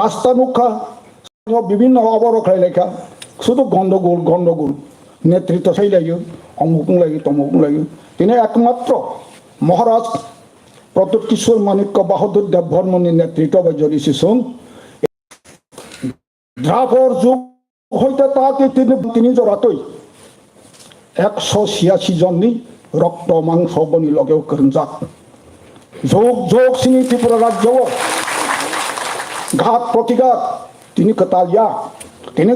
রাস্তা নুখা বিভিন্ন অবরখাই লেখা শুধু গন্ডগোল গন্ডগোল নেতৃত্ব সেই লাগে অমুক লাগে তমুক লাগে তিনি একমাত্র মহারাজ প্রদ্যোৎ কিশোর মাণিক্য বাহাদুর দেববর্মনের নেতৃত্ব জড়িয়েছেন দ্রাপর যুগ হইতে তাকে তিনি জড়াতই 186 জননি রক্ত মাংস বনি লগেও করঞ্জাক যোগ যোগ সিনি ত্রিপুরা রাজ্য ঘাত প্রতিঘাত তিনি কতালিয়া তিনি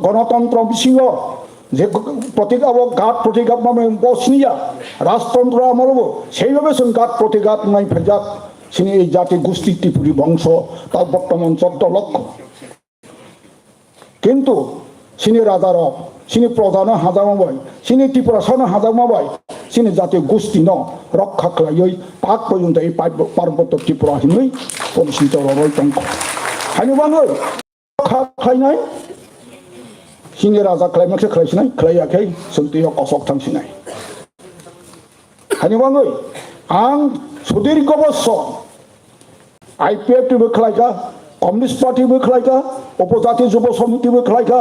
গণতন্ত্র বিশিঙ্গ যে প্রতিঘাত ঘাত প্রতিঘাত মানে বসনিয়া রাজতন্ত্র আমলব সেইভাবে ঘাত প্রতিঘাত নাই ফেজাত সিনি এই জাতি গোষ্ঠী ত্রিপুরী বংশ তার বর্তমান 14 লক্ষ কিন্তু সিনি রাজার সিনি প্রধান হাজামাবাই সিনি ত্রিপুরা সন হাজামাবাই সিনি জাতীয় গোষ্ঠী ন রক্ষা খাই পাক পর্যন্ত এই পার্বত্য ত্রিপুরা হিনই পরিচিত রয়তঙ্ক হাইবাङै রক্ষা খাইনাय सिनि राजा खालायमाखसो खालायसिनाय खालायाखै सोंथियाव कसक थांसिनाय हानिबाङै आं सुदीर्घ बोसोर आईपीएफटिबो खालायगा कम्युनिस्ट पार्टीबो खालायगा उपजाति युव समितिबो खालायगा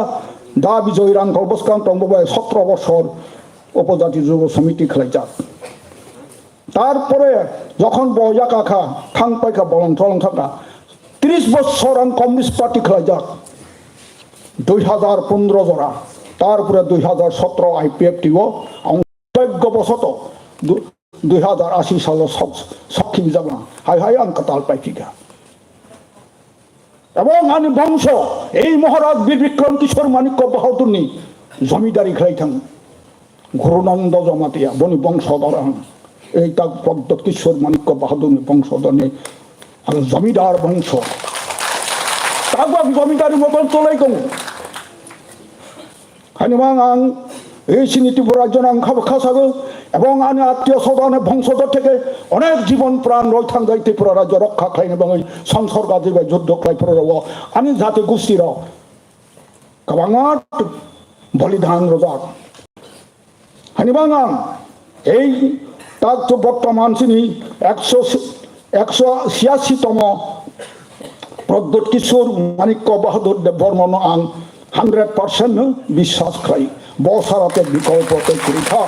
दा बिजय रांखल बसकां तंबबाय 17 বছর उपजाति युव समिति खालायजा তারপরে যখন বয়া কাকা থাং পাইকা বলন চলন থাকা 30 বছর আং কমিউনিস্ট পার্টি খালাইজা 2015 জোড়া তারপরে 2017 আইপিএফটিও ভাগ্যবশত 2080 সালে সাক্ষী যাব না হাই হাই আং কাতাল পাইকিগা এবং আনি বংশ এই মহারাজ বীর বিক্রম কিশোর মাণিক্য বাহাদুরনি জমিদারি খাইথাং গুরুনন্দ জমাতিয়া বনি বংশধর এইটা প্রদ্যোৎ কিশোর মাণিক্য বাহাদুরনি বংশধর জমিদার বংশ তারপর জমিদারি মতন চলাই কম হানিবাং আং এই সিনি ত্রিপুরা রাজ্য আং খাসাগো এবং আনি আত্মীয় স্বজনের বংশধর থেকে অনেক জীবন প্রাণ রইথাং যাই ত্রিপুরা রাজ্য রক্ষা খাইন এবং এই সংসর্গ দিবে যুদ্ধ খাই ফের আনি জাতি গোষ্ঠীর কাবাঙাট বলিদান রোজাক হানিবাং আং এই তার বর্তমান সিনি 186তম প্রদ্যোৎ কিশোর মাণিক্য বাহাদুর দেববর্মন আং 100% বিশ্বাস খাই বসারাতে বিকল্পতে পরীক্ষা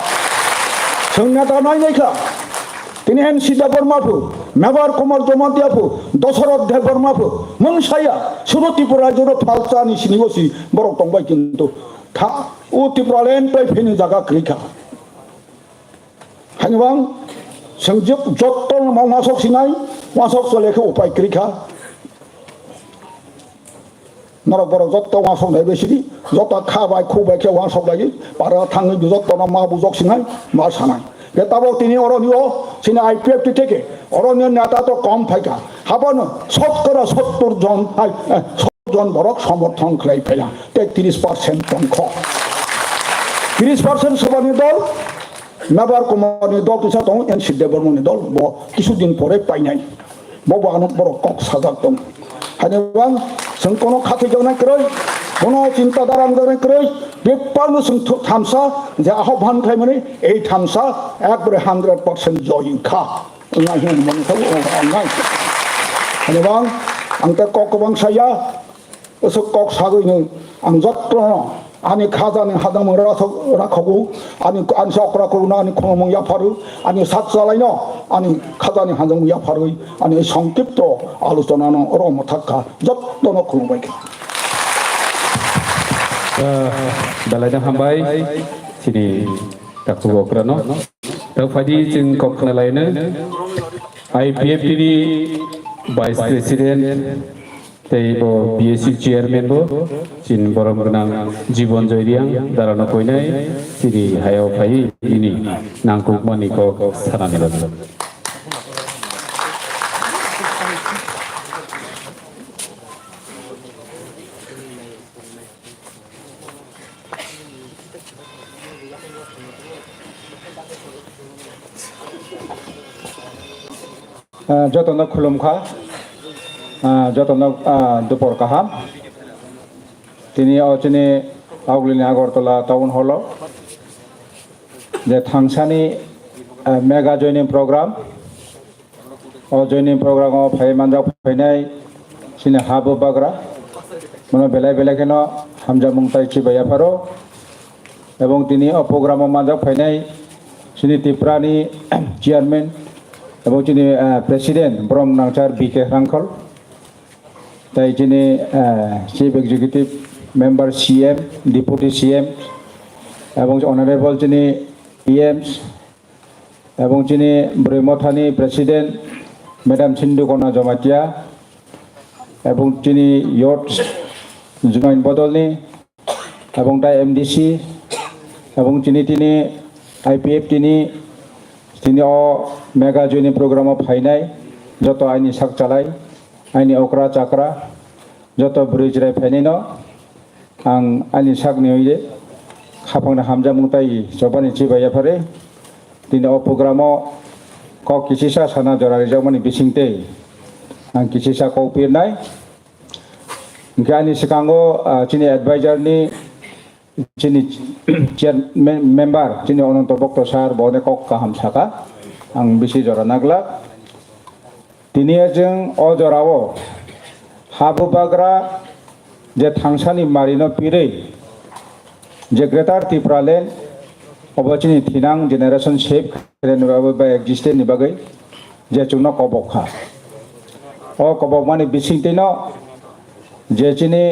সংজ্ঞাটা নাই দেখা তিনি এনসি দেববর্মাফু মেবার কুমার জমাতিয়াফু দশরথ দেববর্মাফু মনসাইয়া শুধু ত্রিপুরা জোর ফালসা নিশিনি বসি বড় টংবাই কিন্তু ও ত্রিপুরা লেনটাই ফেনি জায়গা ক্রিখা হানিবাং संजोब जत्तन मावनासक सिनाय वासक चलेखौ उपाय क्रिखा नरक बरक जत्त वासक नाय बेसिरि जत्त खाबाय खुबाय के वासक लागि पारा थाङै जत्तन मा बुजक सिनाय मा सानाय बेताबो तिनि अरनिय सिना आईपीएफटी থেকে অরণ্য নেতা তো কম ফাইকা হাবানো 70 জন 70 জন বরক সমর্থন খাই ফেলা 33% অংশ 30% সবানি দল মেবার কুমারনি দল কিছু দं এনসি দেববর্মনनि দল কিছুদিন পরে পাইনাय बबा आनो बड़ कक साजाक दं हानिबां जों कोनो खाथि जानाय क्रय कोनो चिन्ताधारा जानाय क्रय बेपारनो जों थामसा जे आह्वान खालामनानै এই थामसा একবারে 100% जयिखा नाय होन मनखौ नाय हानिबां आंते कक बांसाया ओसो कक सागैनो आं जत्न आनि खाजानि हादाम राखगौ आनि आनसे अक्राखौना आनि खमं याफारु आनि सातजालायनो आनि खाजानि हादाम याफारै आनि संक्षिप्त आलोचनानो रमथाखा जत्न खुलुमबाय दालायना हामबाय सिनि दाखु अक्रानो दाफादि जों कखनालायनो आईपीएफटी भाइस प्रेसिडेन्ट तैबो बीएससी चेयरमैन बो चिन बरम गोनां जीवन जयरियां दारानो कइनाय सिरि हायाव फाइ इनि नांगौ मानिखौ सानानै लादों जतन खुलुमखा जतन दुपर काहाम तिनी अचने आवगलिनि आगरतला टाउन हल जे थांसानि मेगा जयनिंग प्रोग्राम जयनिंग प्रोग्रामाव फाइमानजाव फैनाय sini habu bagra mana belai belai kena hamja mungtai cibaya paro এবং তিনি প্রোগ্রাম মাজক ফাইনাই sini Tiprani chairman এবং sini president Brom Nangchar BK Rangkol tai sini chief executive member CM deputy CM এবং honorable sini EMs এবং sini Brimothani president Madam Sindhu Kona Jamatia এবং sini Youth Joint Bodolni এবং tai MDC এবং তিনি IPF তিনি mega জয়নি programme ফাইনাই যত আইনি সাক চালাই আইনি অকরা চাকরা যত ব্রিজ রাই ফাইনাইন আং আইনি সাক নিয়ে খাপাংনা হামজা মুতাই জবানি চিবাইয়া ফারে তিনি প্রোগ্রাম ক কিসিসা সানা জরা রেজামানি বিসিংতে আং কিসিসা কপিরনাই গানি সিকাঙ্গো চিনি অ্যাডভাইজারনি sini chairman member sini ononto bokto sar bone kok kaham saka ang bisi jora nagla tini ajeng o jorao habu bagra je thangsani marino pirei je greater Tipralen obachini thinang generation shape kren ba existent ni bagai je chungno kobokha o kobok mani bisingtino je chini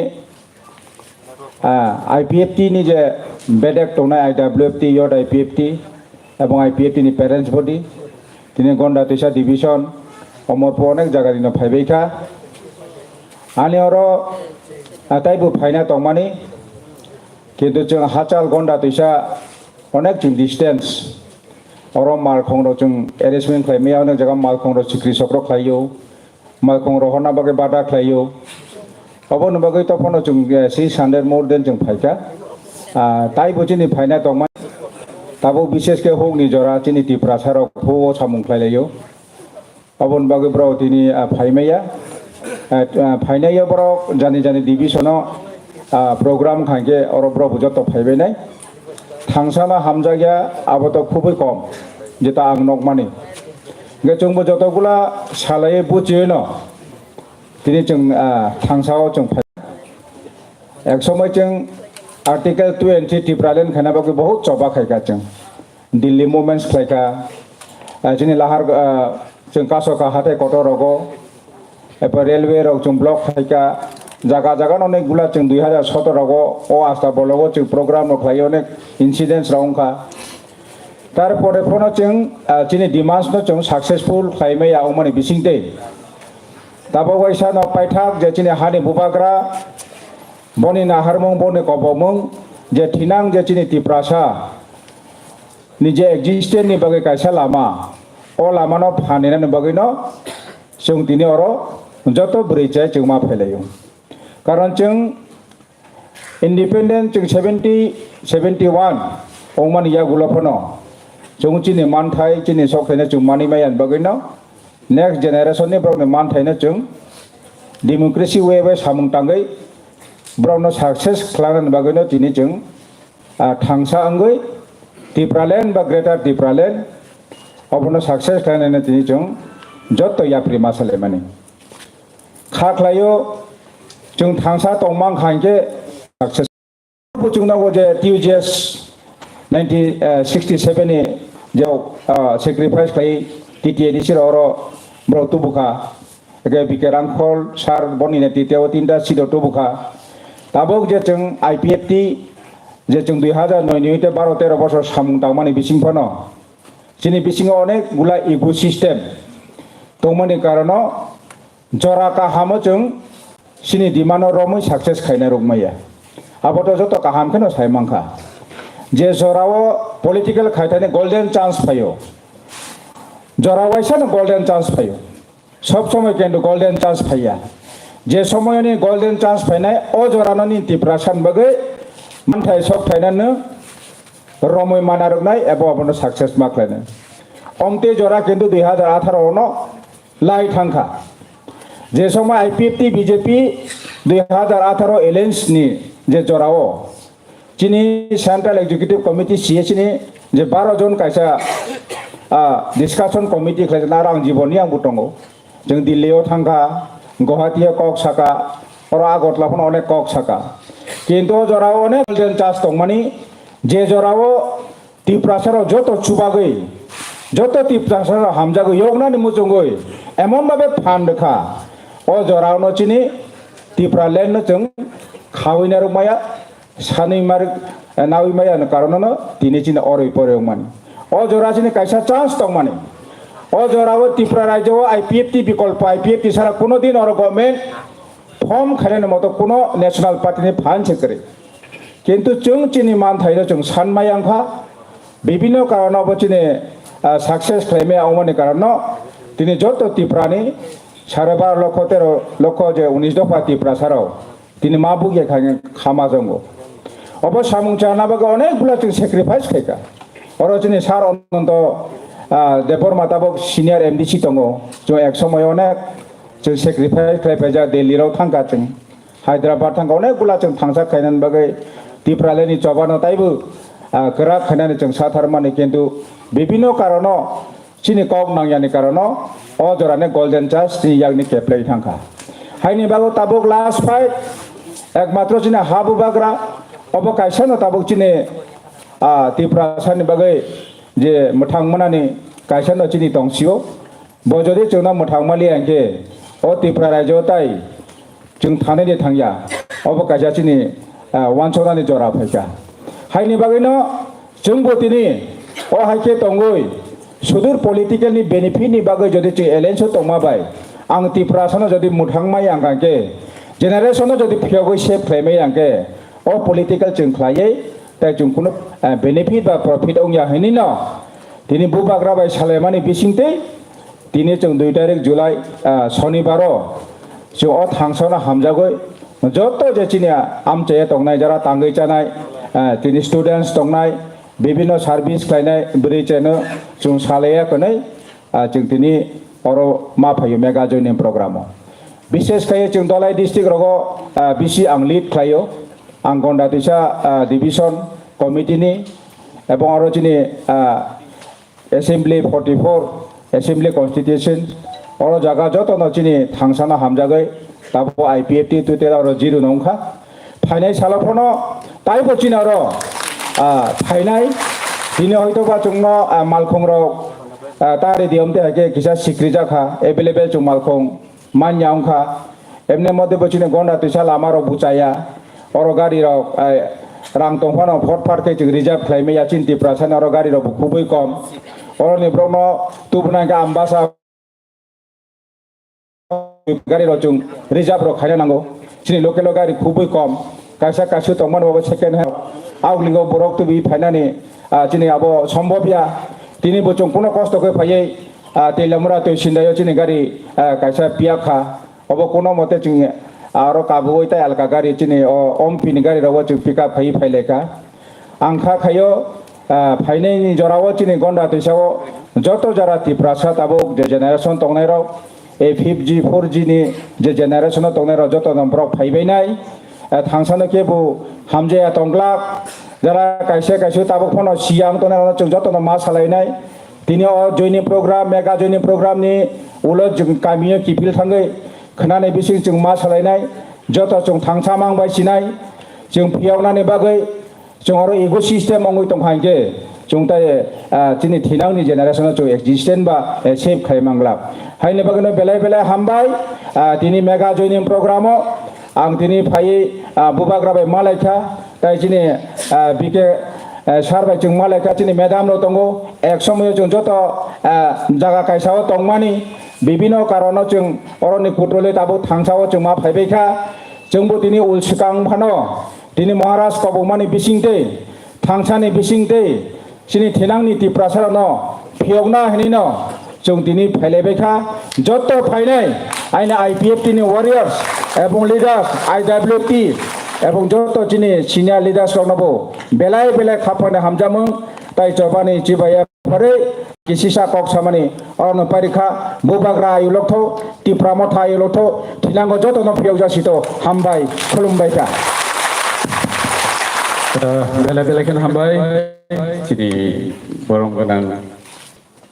IPFT ni je bedek tona IWFT yot IPFT এবং IPFT ni parents body tini gonda tisa division omorpo onek jaga dino phaibeika ani oro ataibu phaina tongmani kintu jeng hachal gonda tisa onek jeng distance oro malkhongro jeng arrangement khlaimaya onek jaga malkhongro sikri sokro khlaiyo malkhongro hona bage bada khlaiyo Abo nabagai to pono jung 600 more than jung phaika tai bojini phaina tongma tabo bishesh ke hok ni jora chini Tripura sarok ho samung khlailayo abo nabagai bro tini phaimaya phainaya bro jani jani division program khangke oro bro bujo to phaibenai thangsama hamjagya abo to khubai kom jeta ang nokmani ge jungbo jotogula salaye bujieno তিনি जों थांसाव जों एक समय जों article 20 Tipralen खानाबागो बहुत चबा खायका जों दिल्ली मुभमेंट्स खायका जोंनि लाहार जों कासका हाथाय कटरगो एबा रेलवे रग जों ब्लक खायका जागा जागा अनेक गुला जों 2017 रगो ओ आस्था बलगो जों प्रोग्राम न खायो अनेक इन्सिडेंट्स राउंखा तारपरे फनो जों जोंनि डिमांड्स न जों सक्सेसफुल खायमाया अमानि बिसिंते Tabo waisa no paithak je chini hani bubagra boni na harmong boni kobomong je thinang je chini Tiprasa nije existent ni bagai kaisa lama o lama no phanina ni bagai no chung tini oro joto bridge chung ma phelayo karon chung independent chung 71 ongman ya gulophono chung chini manthai chini sokhaina chung mani mayan bagai no next generation ni bro man thaina chung democracy way by samung tangai bro no success khlanan bagino tini chung thangsa angai Tipralen ba greater Tipralen obono success khlanan tini chung jotto ya prima sale mani khaklayo chung thangsa tongmang khangke success chung na go je TUGS 1967 ni jo sacrifice khai TTA ni siro bro tubuka ege bikerangkol sar boni ne titeo tinda sido tubuka tabok je chung IPFT je chung 2009 ni te 12-13 বছর samung tangmani bising phono chini bising onek gula ecosystem tongmani karono jora ka hamo chung chini dimano romoi success khaina rokmaya aboto joto kaham kheno saimangkha je jorao political khaitani golden chance phayo জরা ওয়াইসা না golden chance পাইও সব সময় কিন্তু golden chance পাইয়া যে সময় নি গোল্ডেন চান্স পাইনাই ও জরানো নি Tiprasan bagai manthai sok thainano romoi manaroknai ebo abono success maklaina omte jora কিন্তু 2018 no lai thangkha যে সময় IPFT BJP 2018 alliance ni যে জরাও চিনি central executive committee CH ni যে 12 জন কাইসা discussion committee khlai na rang jiboni ang butongo jeng Delhi o thangka গুয়াহাটিয়া কক সাকা আর আগরতলা অনেক কক সাকা কিন্তু জরাও অনেক গোল্ডেন চাষ দं माने যে জরাও ত্রিপ্রাসার যত চুবাগৈ যত ত্রিপ্রাসার হামজাগৈ ইয়গনানি মুজंगै এমন ভাবে ফান্ডখা ও জরাও নচিনি ত্রিপ্রা লেন जों খাওইনার মায়া সানি মার নাওই মায়া কারণনো তিনি চিনি অরই পরেও माने ও জরাচিনি কাইসা চান্স दं माने ও জরাও ত্রিপুরা রাজ্য আইপিএফটি বিকল্প আইপিএফটি ছাড়া কোনোদিন আর গভর্নমেন্ট ফর্ম খাইনের মতো কোনো ন্যাশনাল পার্টিনি ফান্ড করে কিন্তু जों চিনি মান থাইলো जों সানমাই आंखा বিভিন্ন কারণে চিনি সাকসেস ক্লেমে আওমানি কারণ তিনি যত ত্রিপুরানি 12.5 লক্ষ 13 লক্ষ যে 19 দফা ত্রিপুরা ছাড়াও তিনি মা বুগে খামা জঙ্গো অবশ্য সামুংচানাবাগে অনেকগুলো जों স্যাক্রিফাইস খাইকা ওর চিনি সার অনন্ত দেবর মাতাবক সিনিয়র এমডিসি दङ जों এক সময় অনেক जों স্যাক্রিফাইস খাইফাইজা দিল্লিরাव थांगा जों হায়দ্রাবাদ थांगा অনেকগুলা जों थांसा खायनान बागै ত্রিপুরালেনি জবানো তাইবো গরা খাইনানি जों সাথারমানি কিন্তু বিভিন্ন কারণ চিনি কক নাংয়ানি কারণ ও জরানে গোল্ডেন চান্স চিনি ইয়াগনি কেপ্লাই थांखा হাইনি বাগো তাবক লাস্ট ফাইট একমাত্র চিনি হাবু বাগরা অব কাইসানো তাবক চিনি ত্রিপুরা সানি বাগै যে মথাংমনানি কাইসানো চিনি দंसियो বজদি जोंना মথাংমালি आंके ও ত্রিপুরা রাজ্য তাই जों थानायनि थांया अब काइसा चिनि वानसनानि जरा फाइका हाइनि बागैनो जोंबो दिनै अ हाइके दंगै सुदूर पलिटिकेलनि बेनिफिटनि बागै जदि जों एलायन्स दंमाबाय आं त्रिपुरासनो जदि मुथांमाय आंगांके जेनेरेशनो जदि फियागै सेफ खालामै आंके अ पलिटिकेल जों खालायै ताइ जों कुनो बेनिफिट बा प्रफिट ओंया हैनि न दिनै बुबाग्रा बाय सालायमानि बिसिंते दिनै जों 2 तारिख जुलाइ शनिबार जों अ थांसना हामजागै যত যে চিনিয়া আমচে দंनाय যারা তাঙ্গै जानाय তিনি স্টুডেন্টস दंनाय বিভিন্ন সার্ভিস খাইনাय ब्रै चेनो जों सालाया कनै जों दिनै अर मा फायो मेगा जयनिं प्रग्राम विशेष खाय जों दलाइ डिस्ट्रिक्ट रगो बिसि आं लिड खायो आं गंडा दैसा डिविजन कमिटिनि এবং আরো চিনি एसेम्बली 44 एसेम्बली कन्स्टिट्यूशन अर जागा जत न चिनि थांसाना हामजागै ताबो आईपीएफटी तुते आरो जिरु नंखा फाइनाय सालाफनो ताइबो चिनि आरो फाइनाय दिनै हयतोबा जोंनो मालखंराव तारे दियमते हाके किसा सिक्रि जाखा एभेलेबल जों मालखं मान्यावखा एमने मध्य बचिने गंडा तुसा लामारो बुचाया अर गारिराव रां दंफानाव फटफारके जों रिजार्भ खालामैया चिन्ति प्रासान आरो गारिराव खुबै कम अरनि ब्रह्म तुबनागा आम्बासा गाड़ी जों रिजार्व खायना नांगौ चिनि लोकेल गाड़ी खुबै कम कायसा कायसु दंमोन बाबो सेकेन्ड हेन्ड आवलिंगो बरक तुबि फायनानि चिनि आबो सम्भवया दिनै बोचों कोनो कष्टखौ फायै तेलामुरा तो सिन्दायो चिनि गाड़ी कायसा पियाखा अब कोनो मते जों आरो काबुयै ताय अलका गाड़ी चिनि ओमपिनि गाड़ी राव जों पिकआप फायै फायलेका आंखा खायो फायनायनि जराव चिनि गंडा दैसाव जत जारा त्रिप्रासा ताबो जेनेरेशन दंनाय राव ए 5G 4G नि जे जेनेरेशन दंनाय राव जत नम्बर फायबायनाय थांसानो केबो हामजाया दंग्ला जरा कायसे कायसे ताबो फनो सियां दंनाय राव जों जत मा सालायनाय दिनै जयनि प्रग्राम मेगा जयनि प्रग्राम नि उलो जों गामिया किपिल थाङै खोनानाय बिसिं जों मा सालायनाय जत जों थांसामांबाय सिनाय जों फियावनानै बागै जों आरो इको सिस्टेम मंगै दंहायगे जों ताय दिनै थिनांनि जेनेरेशन जों एक्जिस्टेन्ट बा सेफ खायमांग्ला हायने बागैनो बेलाय बेलाय हामबाय दिनै मेगा जयनिं प्रग्रामाव आं दिनै फायै बुबाग्राबाय मालायखा ताय दिनै बिके सारबाय जों मालायखा दिनै मेदामल' दङ एक समय जों जत जागा कायसाव दंमानि বিভিন্ন কারণ जों अरनि कुटले दाबो थांसाव जों मा फायबायखा जोंबो दिनै उलसिकां फानो दिनै महाराज कबमानि बिसिंते थांसानि बिसिंते चिनि थेनांनि टिप्रासारनो फियगना हेनिनो जों दिनै फायलायबायखा जत फायनाय आइना आईपीएफटी नि वारियर्स एवं लिडार्स आईडब्ल्यूटी एवं जत दिनै सिनियर लिडार्स रनबो बेलाय बेलाय खाफाने हामजामों ताय जबानि जिबाया फरे किसिसा कक सामानि अरन पारिखा बुबाग्रा आयुलथो टिप्रामथा आयुलथो थिनांगो जतनो फियाव जासितो हामबाय खुलुमबायखा बेला बेलाखन हामबाय चिनि बरम गोनां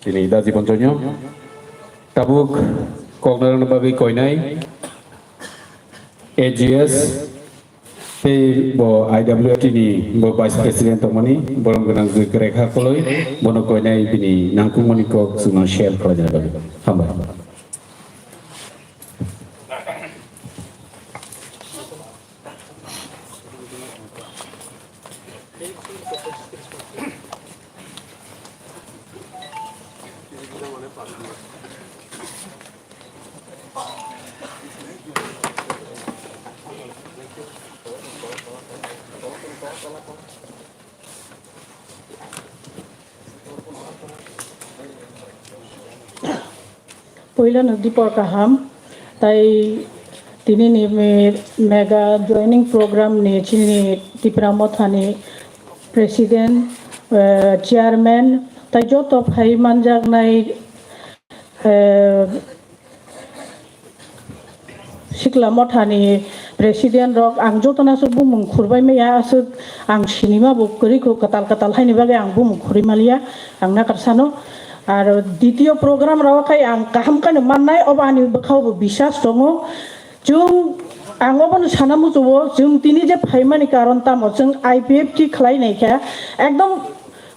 दिनै दा जीवन जन्य ताबुक ककनारनि बागै कयनाय AGS tei bo IWFT ni bo Vice President tongmani borom gonang rekha koloi bono koinai bini nangkungmani ko sungna share khalajana babe hambai पहिला नदीपर kaham tai tini ni mega joining program ni chini Tipra thani president chairman tai joto phai manjak nai sikla mothani president rok ang jotona so bumung khurbai meya asuk ang sinima bukuri ko katal haini bage ang bumung khuri malia ang na karsano আর দ্বিতীয় programme রাওয়াখাই আং কাহাম কানে মাননাই অবানি বখাও বিশ্বাস দङ जों आं अबन सानामु जबो जों तिनि जे फाइमानि कारण तामो जों IPFT खलायनायखा एकदम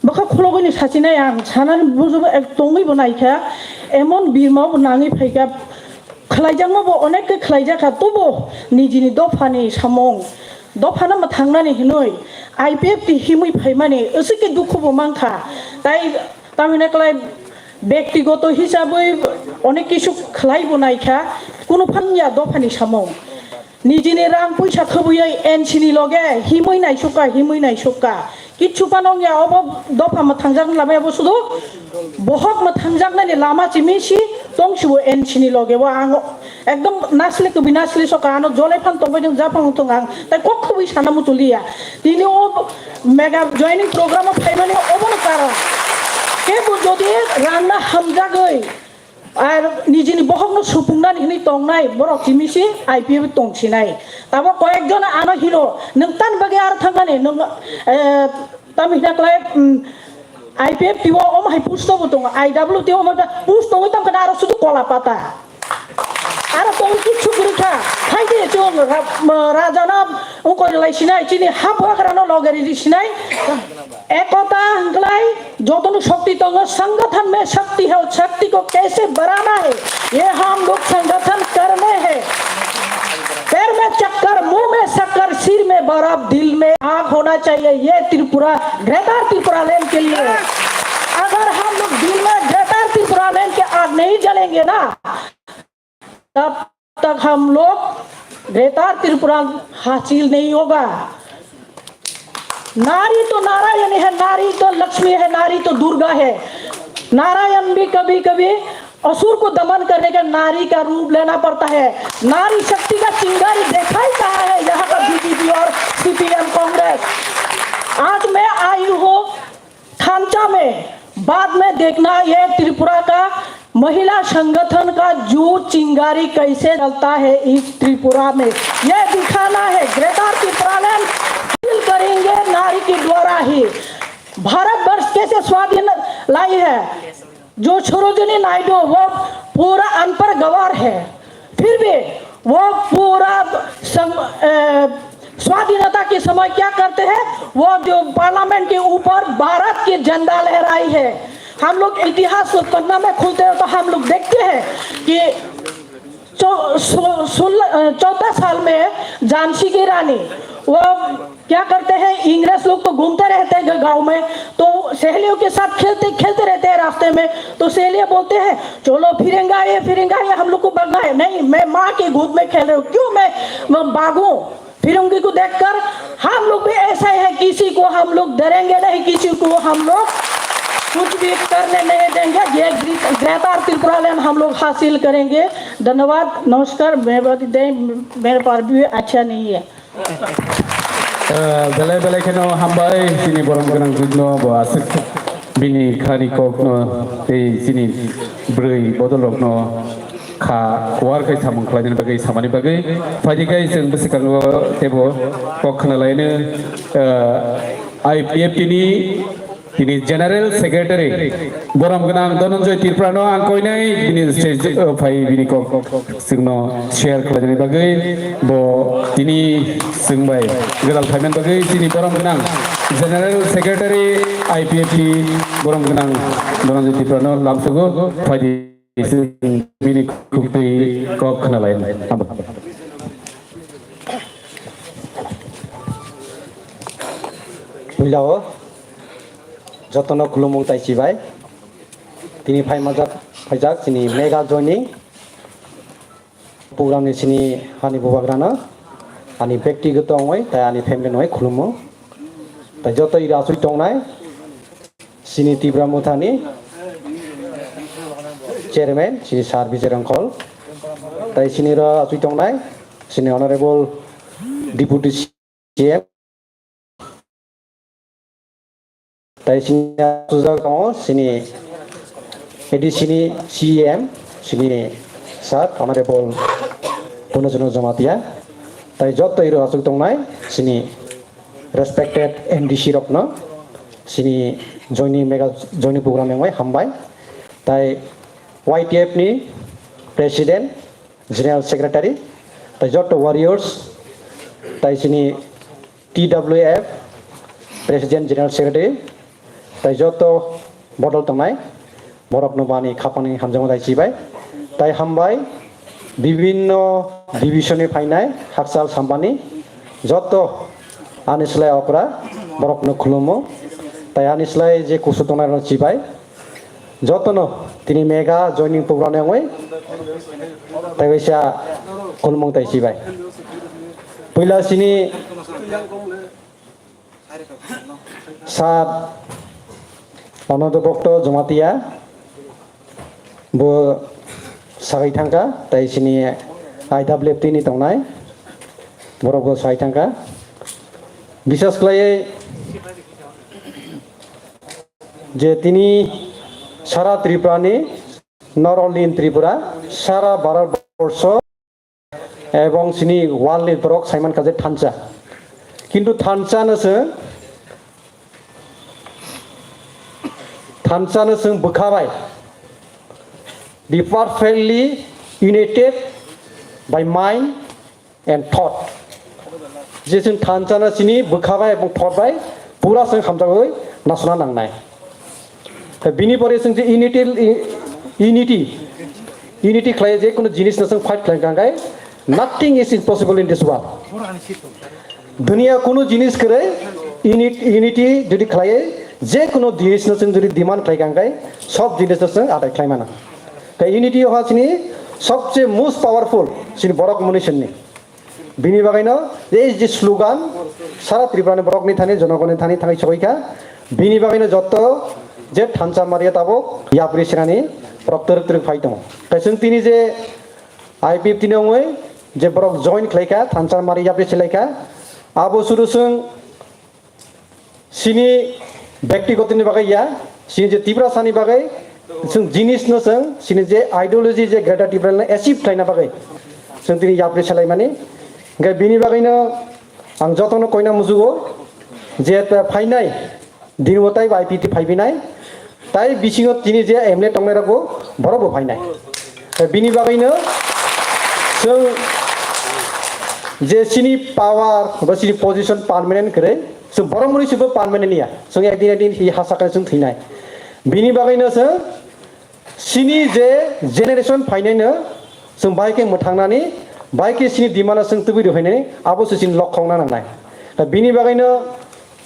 बखा खलगनि साचिनाय आं सानानि बुजबो एकदमै बनायखा एमन बिरमाव नाङि फाइका खलायजांबो अनेक खलायजाखा तबो निजिनि दफानि सामं दफाना मा थांनानै हिनय IPFT हिमै फाइमानि एसेके दुखुबो मांखा ताइ तामिनाकलाय ব্যক্তিগত হিসাবে অনেক কিছু খালাইবো নাইখা কোনো ফানিয়া দফানি সামং নিজেনে রাং পয়সা খবুयै এনসিনি লগে হিमै নাইসকা কিচ্ছু পানংয়া অব দফা मा थांजागन लामायाबो सुदु बहक मा थांजागनानि लामा चिमिसि तंसिबो एनसिनि लगे वा आं एकदम नासले कबि नासले सका आनो जले फान तंबायजों जाफां तंग आं ताइ कखबो सानामु तुलिया दिनि ओ मेगा जॉइनिंग प्रोग्राम फाइमानि अबन कारण केबो जदि रान्ना हामजागै आर निजिनि बहकनो सुफुंनानै हिनै तंनाय बरक चिमिसि IPF तंसिनाय ताबो कयेकजन आनो हिरो नों तान बागे आर थांगाने नों तामिनाकलाय IPF टिवा ओमहाय पुस्तबो दङ IWT ओमा पुस्त दङ तामकाना आरो सुदु कलापाता आरो तंग किछु गुरुखा फाइदे जों राजाना उकरलाय सिनाय चिनि हाबवाग्रानो लगेरि सिनाय एकता हंगलाई जोतनु शक्ति तो संगठन में शक्ति है शक्ति को कैसे बढ़ाना है ये हम लोग संगठन करने हैं पैर में चक्कर मुंह में शक्कर सिर में बर्फ दिल में आग होना चाहिए ये त्रिपुरा ग्रेटर त्रिपुरा लैंड के लिए अगर हम लोग दिल में ग्रेटर त्रिपुरा लैंड के आग नहीं जलेंगे ना तब तक हम लोग ग्रेटर त्रिपुरा हासिल नहीं होगा नारी तो नारायण है नारी तो लक्ष्मी है नारी तो दुर्गा है नारायण भी कभी कभी असुर को दमन करने का नारी का रूप लेना पड़ता है नारी शक्ति का चिंगारी देखा ही कहा है यहाँ का BJP और CPM कांग्रेस आज मैं आई हूँ खांचा में बाद में देखना ये त्रिपुरा का महिला संगठन का जो चिंगारी कैसे डलता है इस त्रिपुरा में यह दिखाना है ग्रेटर त्रिपुरा लैंड करेंगे नारी के द्वारा ही भारत वर्ष कैसे स्वाधीन लाई है जो सरोजिनी नायडू वो पूरा अनपढ़ गवार है फिर भी वो पूरा स्वाधीनता के समय क्या करते हैं वो जो पार्लियामेंट के ऊपर भारत की झंडा लहराई है हम लोग इतिहास पन्ना में खुलते हैं तो हम लोग देखते हैं कि 14 साल में झांसी की रानी वो क्या करते हैं इंग्रेज लोग तो घूमते रहते हैं गांव में तो सहेलियों के साथ खेलते रहते हैं रास्ते में तो सहेलियां बोलते हैं चलो फिरेंगा ये हम लोग को भागना है नहीं मैं माँ के गोद में खेल रही हूँ क्यों मैं भागूं फिरंगी को देखकर हम लोग भी ऐसा है किसी को हम लोग डरेंगे नहीं किसी को हम लोग कुछ भी करने नहीं देंगे ये ग्रेटर त्रिपुरा लैंड हम लोग हासिल करेंगे धन्यवाद नमस्कार मेरे पास भी अच्छा नहीं है belai belai keno hambai sini borong genang judno bo asik bini khani kokno tei sini brei bodolokno kha war kai samung khlaini bagai samani bagai faidi kai जों bisikango tebo kok khana laine IPFT ni তিনি general secretary বরম গনাং ধনঞ্জয় ত্রিপুরাनो आंखौनाय बिनि stage phi बिनि सिंनो share खालामनायनि बागै बो तिनि सोंबाय गोलाल फाइमेन बागै तिनि बरम गनां जेनेरेल सेक्रेटारि आईपीएफटी बरम गनां धनঞ্जय ত্রিপুरानो लामसुगु फाइदि बिनि खुबै क खोनालाय बुझलाओ जतन खुलुमं ताइसिबाय तिनी फाइजाक सिनी मेगा जॉइनिंग प्रोग्राम नि सिनी हानि बुबाग्रानो आनि व्यक्तिगत अंगै ताइ आनि फेमिलि नय खुलुमो ताइ जत इरा सुइ तंनाय सिनी तिब्रा मुथानि चेयरमैन सिनी सार बिजरंखल ताइ सिनी र सुइ तंनाय सिनी ऑनरेबल डिप्यूटी सीएम ताइ सिनी सुजाक दङ सिनी एडिसिनी सीएम सिनी सार ऑनरेबल पुनजन जमातिया ताइ जत इरो आसुक दंनाय सिनी रेस्पेक्टेड एमडीसी रकनो सिनी जॉइनिंग मेगा जॉइनिंग प्रोग्राम में हामबाय ताइ वाईटीएफ नि प्रेसिडेंट जनरल सेक्रेटारि ताइ जत वारियर्स ताइ सिनी टीडब्ल्यूएफ प्रेसिडेंट जनरल सेक्रेटारि ताइ जत बदल तंनाय बरक नबानी खापानी हामजामा दाइसिबाय ताइ हामबाय विभिन्न डिविजन नि फाइनाय हाकसाल साम्बानी जत आनिस्लाय अकरा बरक न खुलुमो ताइ आनिस्लाय जे कुसु तंनाय रचिबाय जतनो तिनी मेगा जॉइनिंग प्रोग्राम ने ताइ वैसा खुलुमो दाइसिबाय पहिला सिनी सात अनंत भक्त जमातिया बो सागै थांगा ताइ सिनी आईडब्ल्यूएफटी नि तंनाय बरबो सागै थांगा विशेष खालायै जे तिनी सारा त्रिपुरानि नट ओनलि इन त्रिपुरा सारा भारतवर्ष एवं सिनी वर्ल्ड नि बरक साइमान काजे थानचा किन्तु थानचानो जों बोखाबाय बि perfectly united by mind and thought जे जों थानचानो सिनी बोखाबाय एवं थटबाय पूरा जों खामजागै नासना नांनाय बिनि परे जों जे यूनिटी खालाय जे कोनो जिनिस जों फाइट खालामगांगाय nothing is impossible in this world दुनिया कोनो जिनिस करे यूनिटी जुदि खालाय जे कोनो जिनिस जों जुदि डिमांड खालामगांगाय सब जिनिस जों आदाय खालामना यूनिटी हा सिनी सबसे मोस्ट पावरफुल सिनी बरक मुनिसननि बिनि बागैनो जे स्लोगान सारा त्रिपुरानि बरकनि थानि जनगणनि थानि थाङै सबायखा बिनि बागैनो जत जे थानचा मारिया ताबो याप्रि सेनानि प्रक्टर त्रिक फाइ दङ जों तिनि जे आईपीएफ तिनि अंगै जे बरक जॉइन खालायखा थानचा मारि याप्रि सेलायखा आबो सुरु जों सिनी व्यक्तिगतनि बागै या सिनी जे तिब्रा सानि बागै जों जिनिस न जों सिनी जे आइडियोलॉजी जे ग्रेटर टिब्राल एचिव खालायना बागै जों दिनै याप्रि सेलाय माने ओंखाय बिनि बागैनो आं जतनो कयना मुजुगो जे फाइनाय दिनवताय आईपीटी फाइबिनाय ताइ बिसिङो तिनि जे एमले टंनायराबो बरबो फाइनाय बिनि बागैनो जों जे सिनी पावर बा सिनी पोजिशन पार्मानेंट करे जों बरमनि सिबो पार्मानेंट निया जों एकदिन हि हासाखै जों थैनाय बिनि बागैनो जों सिनी जे जेनेरेशन फाइनायनो जों बाइके मोथांनानै बाइके सिनी डिमान्ड जों तुबिदो फाइनाय आबो सिनी लखखावना नांनाय दा बिनि बागैनो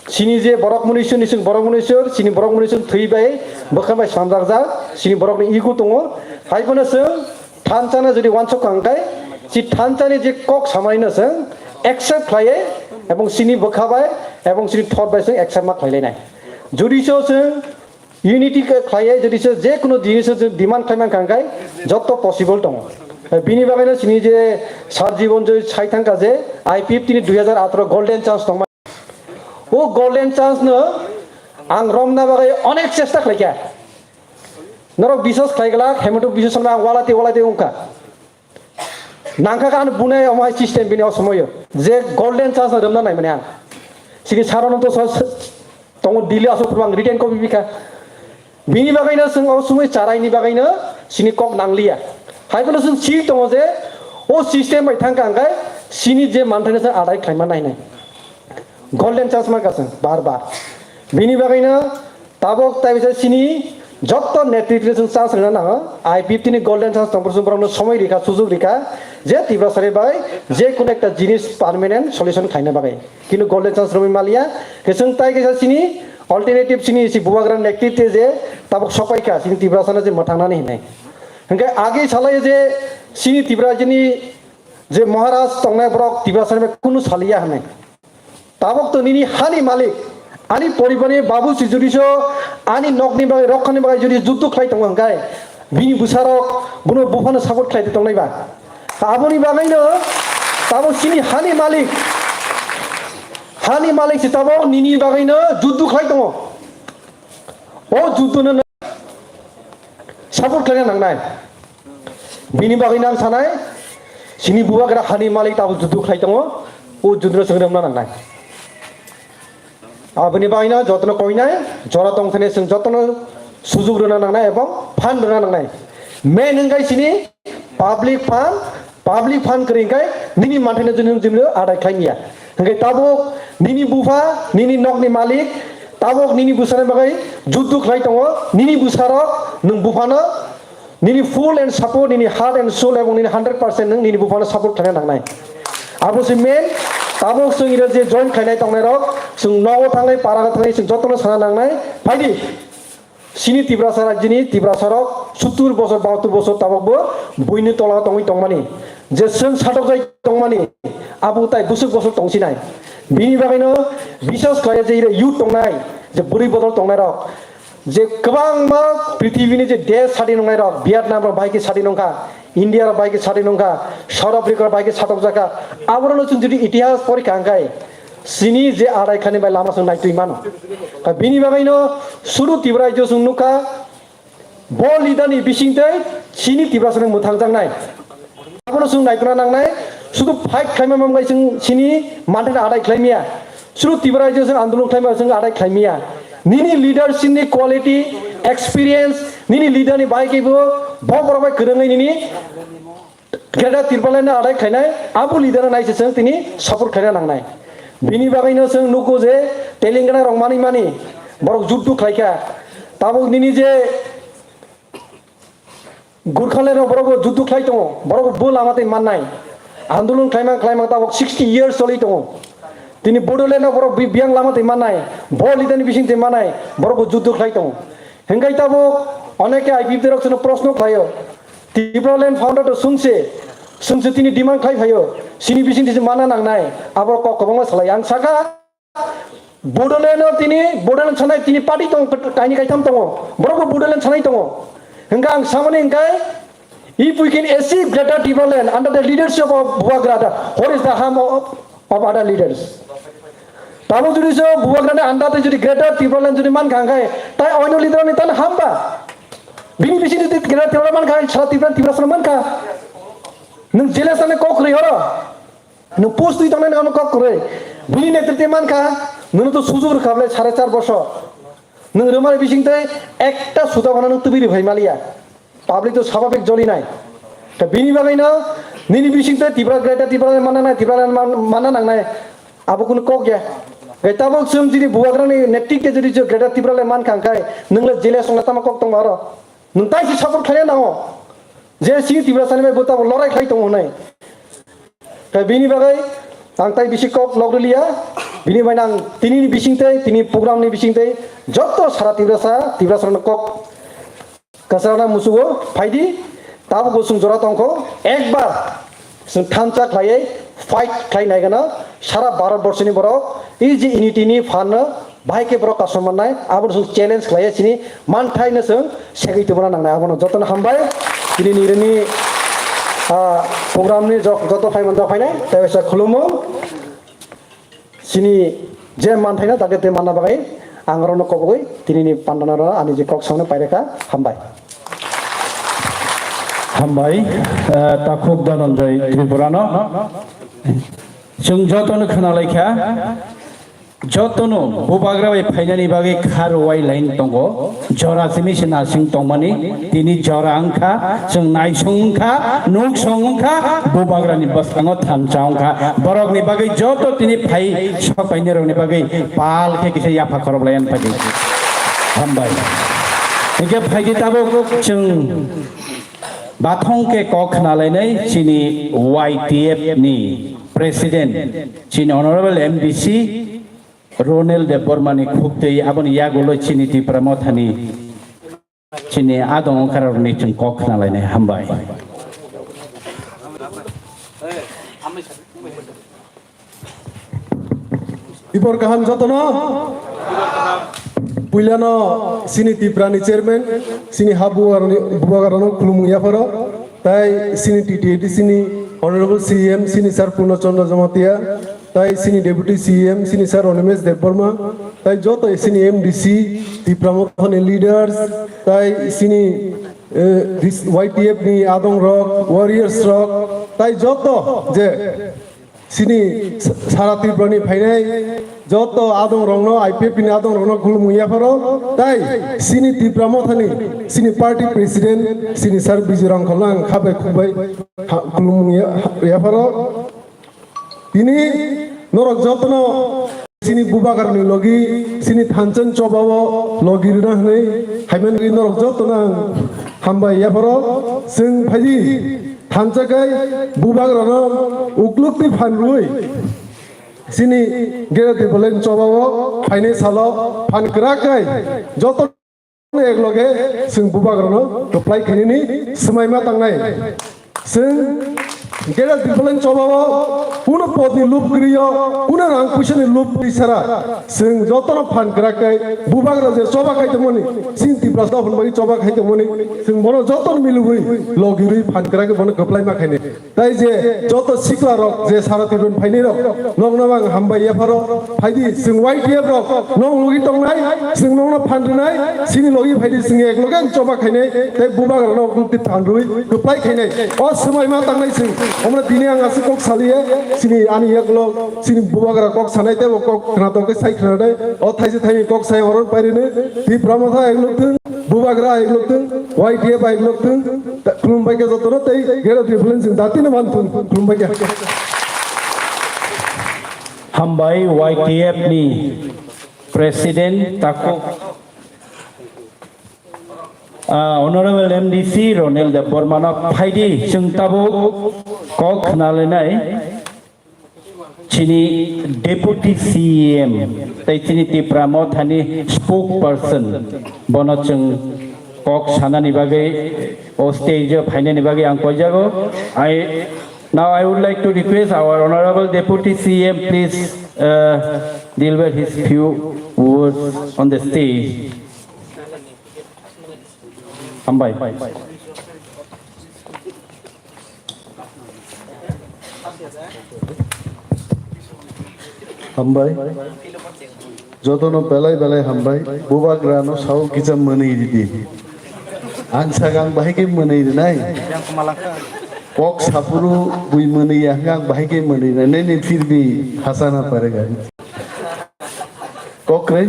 सिनी जे बरक मुनिसोर सिनी बरक मुनिसोर थैबाय बोखाबाय सामजागजा सिनी बरकनि इगु दङ हायबोनो जों थानचानो जुदि वानसक कांगाय सि थानचानि जे कक सामायनो जों एक्सेप्ट खालायो एवं सिनी बोखाबाय एवं सिनी थटबाय जों एक्सेप्ट मा खालायनाय जुदिसो जों यूनिटी खालायो जुदिसो जे कोनो जिनिस जों डिमांड खालामना कांगाय जत पसिबल दङ बिनि बागैनो सिनी जे सार जीवन जो साइथांका जे आईपीएफ तिनि 2018 गोल्डन चान्स दङ वो गोल्डन चान्स न आं रमना बागै अनेक चेष्टा खालायखा नरक बिश्वास खालायगला हेमन्त बिश्वास मा वालाते उनका नांखा कान बुने अमाय सिस्टेम बिनि असमय जे गोल्डन चान्स रमना नाय माने आं सिनि सारनन्त दङ दिल्ली आसुफोरबो आं रिटेन कपि बिखा बिनि बागैनो जों असमै चारायनि बागैनो सिनि कक नांलिया हायबोलो जों सिग दङ जे अ सिस्टेम बाय थांगा आंगाय सिनि जे मानथायनो जों आदाय खायमा नायनाय गोल्डन चान्स मागासों बार बार बिनि बागैनो ताबक ताइबिसा सिनि जत्त नेतृत्व जों चान्स होना नाङो IPFT नि गोल्डन चान्स दंफोरजों बरावनो समय रेखा सुजुग रेखा जे तिब्रासारि बागै जे कोनो एकटा जिनिस पार्मानेन्ट सल्युशन खायनो बागै किन्तु गोल्डन चान्स रबि मालिया जों ताइ गेसा सिनि अल्टरनेटिव सिनि सि बुवाग्रा नेतृत्व जे ताबक सपायका सिनि तिब्रासाना जे मथांनानै हिनाय ओंखाय आगे सालायो जे सिनि तिब्राजिनि जे महाराज तंनाय ब्रक तिब्रासानि कुनु सालिया होनाय ताबक तो निनि हानि मालिक आनी परिबारनि बाबु सिजुरिसो आनी नकनि बागै रखनि बागै जुदि जुद्ध खाय दङ ओंखाय बिनि बुसारक बुनो बुफानो सापर्ट खायदो दंनायबा आबुनि बागैनो ताबक सिनि हानि मालिक सि ताबक निनि बागैनो जुद्ध खाय दङ ओ जुद्धनो सापर्ट खायनो नांनाय बिनि बागैनो आं सानाय सिनि बुवाग्रा हानि मालिक ताबक जुद्ध खाय दङ ओ जुद्धनो सोंदोंना नांनाय आबुनि बायना जतन कइनाय जरा तंथने जों जतन सुजुग रोना नांनाय एबं फान रोना नांनाय मेन हंगाय सिनि पाब्लिक फान करिंगाय निनि मानथायनो जों आदाय खायनिया हंगाय ताबक निनि बुफा निनि नकनि मालिक ताबक निनि बुसारनि बागै जुद्ध खाय दङ निनि बुसारक नों बुफानो निनि फुल एन्ड सपोर्ट निनि हार्ट एन्ड सोल एबं निनि 100% नों निनि बुफानो सपोर्ट खायनो नांनाय आबोसि मेन ताबक जों इरा जे जइन खायनाय दंनाय रक जों न'आव थांनाय पारागा थांनाय जों जतन साना नांनाय फायदि सिनि तिब्रासा राज्योनि तिब्रासारक 70 बছर 72 बছर ताबकबो बयनि तला दङै दंमानि जे जों साथक जाय दंमानि आबु ताइ बुसुक दंसिनाय बिनि बागैनो बिसास खाय जे इरा युथ दंनाय जे बुरै बदल दंनाय रक जे गोबां मा पृथ्वीनि जे देश सादि नंनाय रक भियेटनाम र बाइके सादि नंखा इंडिया र बाइके सादि नंखा साउथ आफ्रिका र बाइके साथक जाका आबरनो जों जुदि इतिहास परीक्षा अंगाय सिनि जे आदाय खानि बाय लामा जों नायतुइ मानो का बिनि बागैनो सुरु तिब्राय जो जों नुका ब लिदारनि बिसिंतै सिनि तिब्रासनो मोथां जांनाय आबरनो जों नायतना नांनाय सुदु फाइट खायमा मामगाय जों सिनि मानथायना आदाय खायमिया सुरु तिब्राय जो जों आन्दोलन खायमा जों आदाय खायमिया निनि लीडरशिपनि क्वालिटी एक्सपीरियंस निनि लीडरनि बायकेबो बरबाय गोरोङै निनि गेदा तिरबालायना आदाय खायनाय आबु लीडर नायसे जों तिनि सपोर्ट खायना नांनाय बिनि बागैनो जों नुगौ जे तेलेंगाना रंमानि मानि बरक जुद्ध खायखा ताबक निनि जे गुरखालेनो बरक जुद्ध खाय दङ बरक बो लामाते माननाय आन्दोलन खायमा ताबक 60 इयार्स चलि दङ तिनि बडलेण्डआव बरक बियां लामाते माननाय ब लिदारनि बिसिंते माननाय बरक जुद्ध खाय दङ हेंगाय ताबक अनेके IPFT रक जों प्रश्न खायो तिब्रालेण्ड फाउन्डर तो सुंसे तिनि डिमान्ड खायो सिनि बिसिंते माना नांनाय आबर कबंगा सलाय आं सागा बडलेण्ड सानाय तिनि पार्टी दं कायनि कायथाम दङ बरक बडलेण्ड सानाय दङ हेंगा आं सामाने हेंगाय if we can achieve greater Tibraland under the leadership of Buwagrada, what is the harm of other leaders? Tamu judi so Buwagrada under the greater Tibraland judi man kangai, tai oino leader ni tan hamba. Bini bisi ni greater Tibraland man kangai, sara Tibraland man ka. Nung jelas ane kok kuri horo, nung post tu itang ane kok kuri. Bini netrite man ka, nung tu suzur kable 4.5 বছর. Nung rumah bisi ni ekta sudah mana nung tu biri bhai malia. Public তো স্বাভাবিক জ্বলি নাই তা বিনি বাগাইনা নিনি বিসিংতে তিব্রা মানা নাংনাই আবো কোনো কক গে গেতাবক जों যদি বুয়াগ্রানি নেতৃত্বে যদি গ্রেটার তিব্রালে মান খাंखाय नोंले जिले संना तामा कक दं आरो नों ताइसि सापर्ट खायना नाङो जे सि तिब्रा सानि बोताबो लराय खाय दं होनाय ता बिनि बागै आं ताइ बिसि कक लगलिया बिनि बायना आं तिनि बिसिंते तिनि प्रग्रामनि बिसिंते जत्त सारा तिब्रा सारनो कक कसराना मुसुगो फाइदी ताबो गुसुं जरा तंखो एक बार जों थानचा खायै फाइट खायनाय गना सारा भारत बर्षनि बरक इजि इनिटिनि फानो बाइके बरक कासमानाय आबो जों चेलेन्ज खायै सिनि मानथायनो जों सेगैतोबना नांनाय आबो जतन हामबाय दिनि निरनि प्रग्रामनि जत फाइमन ज फाइनाय तायसा खुलुमो सिनि जे मानथायना दागते मानना बागै आंरनो कबगै दिनैनि पान्दानारा आनि जे कक सावनो पाइरेखा हामबाय ताखुब दानन्जय त्रिपुरानो जों जतन खोनालायखा जतनो बुबाग्राबाय फाइनानि बागै खारवाय लाइन दङ जरासिमि सिनासिं दंमानि दिनै जरा अंखा जों नायसंखा नुसंखा बुबाग्रानि बस्ताङाव थामचांखा बरगनि बागै जत दिनै फाइ सपाइनि रंनि बागै पाल केकिसे याफा खरबलायन फागै हामबाय एके फाइदि ताबो जों बाथंके कक नालायनाय चिनि YTF नि प्रेसिडेन्ट चिनि अनरेबल MDC रोनेल देव बर्मानि खुबदै आबनि यागुलो चिनि तिप्रा मथानि चिनि आदं ओंखारनि जों कक नालायनाय हामबाय Ibor kaham jotono puilano sini tiprani chairman sini buagarano khulumung yafaro tai sini TTD sini honorable CM sini sir Purnachandra Jamatia tai sini deputy CM sini sir Onimesh Debbarma tai joto sini MDC tipramothane leaders tai sini YTF ni Adong Rock Warriors Rock tai joto je sini sara tiprani phainai joto Adong Rongno IPF ni Adong Rongno khulumung yafaro tai sini tipramothani sini party president sini sir Bijirang Kholang khabai khubai khulumung yafaro ini norok jotno sini bubagarni logi sini thanchan chobawo logi rina hnei haimen ri norok jotna hambai yafaro sing phaji thanchakai bubagarno uklukti phanrui sini gerati bolen chobawo phaine salo phan krakai joto ekloge sing bubagarno toplai khinini smaima tangnai sing gerati bolen chobawo puno podni loop kriyo puno rang pushani loop isara sing jotono phan krakai bubagra je choba khai temoni sing tipra stofon bagi choba khai temoni sing mono joton milugui logiri phan krakai mono goplai ma khaine tai je joto sikla rok je sarati ben phaini rok nongnamang hambai yafaro phaidi sing YTF rok nong logi tongnai sing nongna phan rinai sini logi phaidi sing ek logan choba khaine tai bubagra no gupti phan rui goplai khaine o samai ma tangnai sing আমরা দিনে আঙ্গাসি cock সালিয়ে সিনি আনি একলো সিনি বুবাগরা cock সানাইতে cock খানাতকে সাই খানাদে অ থাইছে থাই cock সাই অরন পারিনে তি Pramatha একলোক থং বুবাগরা একলোক থং YTF একলোক থং খুলুমবাইকে যতন তাই গেরা difference দাতিনে মানতুন খুলুমবাইকে हामबाय YTF नि president ताको Honorable MDC Ronel Dev Bormana Phaidi Chungtabo Kok Nalenai Chini Deputy CM Tai Chini Tipramothani spokesperson Bonochung Kok Sanani Bagai O stage Phainani Bagai Angkojago Now I would like to request our Honorable Deputy CM please deliver his few words on the stage. Hambai. Hambai. Jotono belai hambai. Bubagrano sau kita menai di. Angsa gang bahike menai di nai. Kok sapuru bui menai gang bahike menai di nai. Ni फिर भी हंसाना पड़ेगा. Kok re?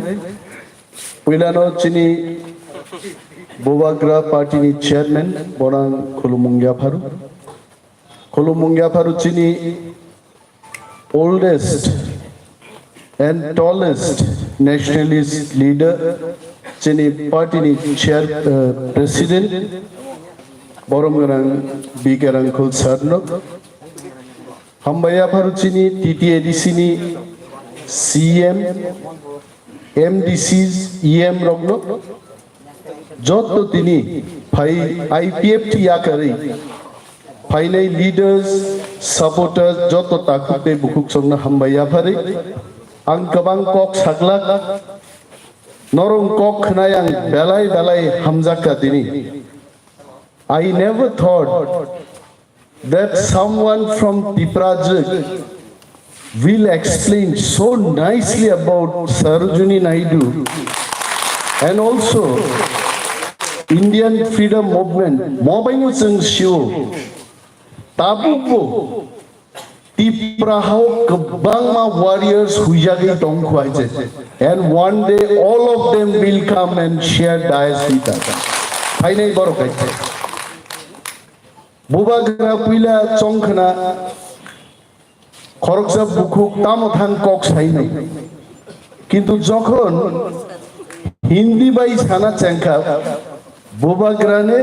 Pilano chini Bubagra Party ni chairman Bonang Khulumung Yafaro chini oldest and tallest nationalist leader chini party ni chair president Boromgarang Bigarang Khul Sarno Hambai Yafaro chini TTADC ni CM MDCs EM Rogno Joto tini phai IPF ya kari phainai leaders supporters joto takute bukuk songna hambai yafari ang kabang kok saglak norong kok khnayang belai hamjaka tini I never thought that someone from Tiprajak will explain so nicely about Sarojini Naidu and also Indian freedom movement mobile sing show tabu po Tiprahau kebangma warriors hujagai tongkhuaise, and one day all of them will come and share dais with us. Hainai borokaise. Bubagra puila chongkhana খরকসা বুকুক তামথান কক সাইনাই কিন্তু যখন Hindi by छाना चंखा बोबाग्रा ने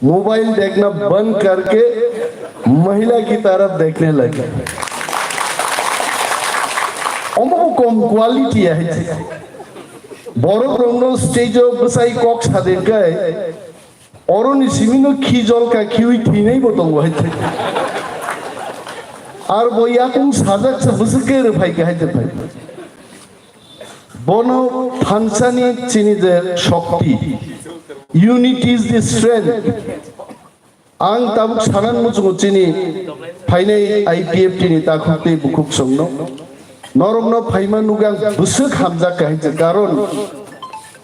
mobile देखना बंद करके महिला की तरफ देखने लगे अमो कम क्वालिटी है बड़ो रंगनो स्टेज बसाई कॉक सादे गए और उन सिमिनो खीजल का खीवी थी नहीं बोतों वो है और वो या कुम सादक से बसके रफाई का है जब Bono Hansani Chini the Shakti. Unity is the strength. Ang Tabuk Sanan Muchini, Paine IPF Tini Takute Bukuk Songno. Noromno Paimanugang Busuk Hamza Kahit Garon.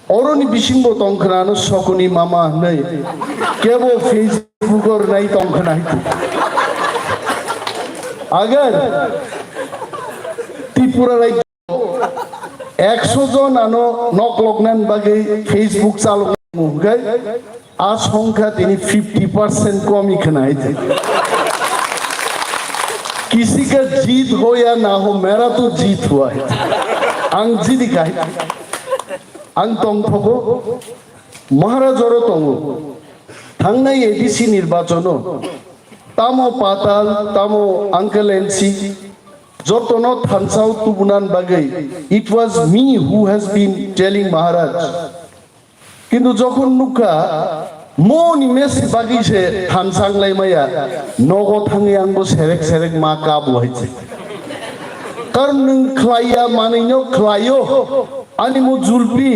Oroni Bishimbo Tonkrano Sokuni Mama Nay. Kebo Facebook or Night Tonkanite. Agar Tipura like 100 জন আনো knock লগনান বাগে Facebook চালু মুগাই আ সংখ্যা তিনি 50% কম इखना है किसी का जीत हो या ना हो मेरा तो जीत हुआ है आं जीदी का आं तंग थको महाराजरो तंग थांनाय एडिसि निर्वाचन तामो पाताल तामो अंकल एनसी Jotono Thansau Tubunan Bagai. It was me who has been telling Maharaj. Kintu Jokon Nuka Moni Messi Bagi se Thansang Lai Maya Nogo Thangyang bo serek serek ma ka bohite. Karnung Klaya Manino Klayo Animo Julpi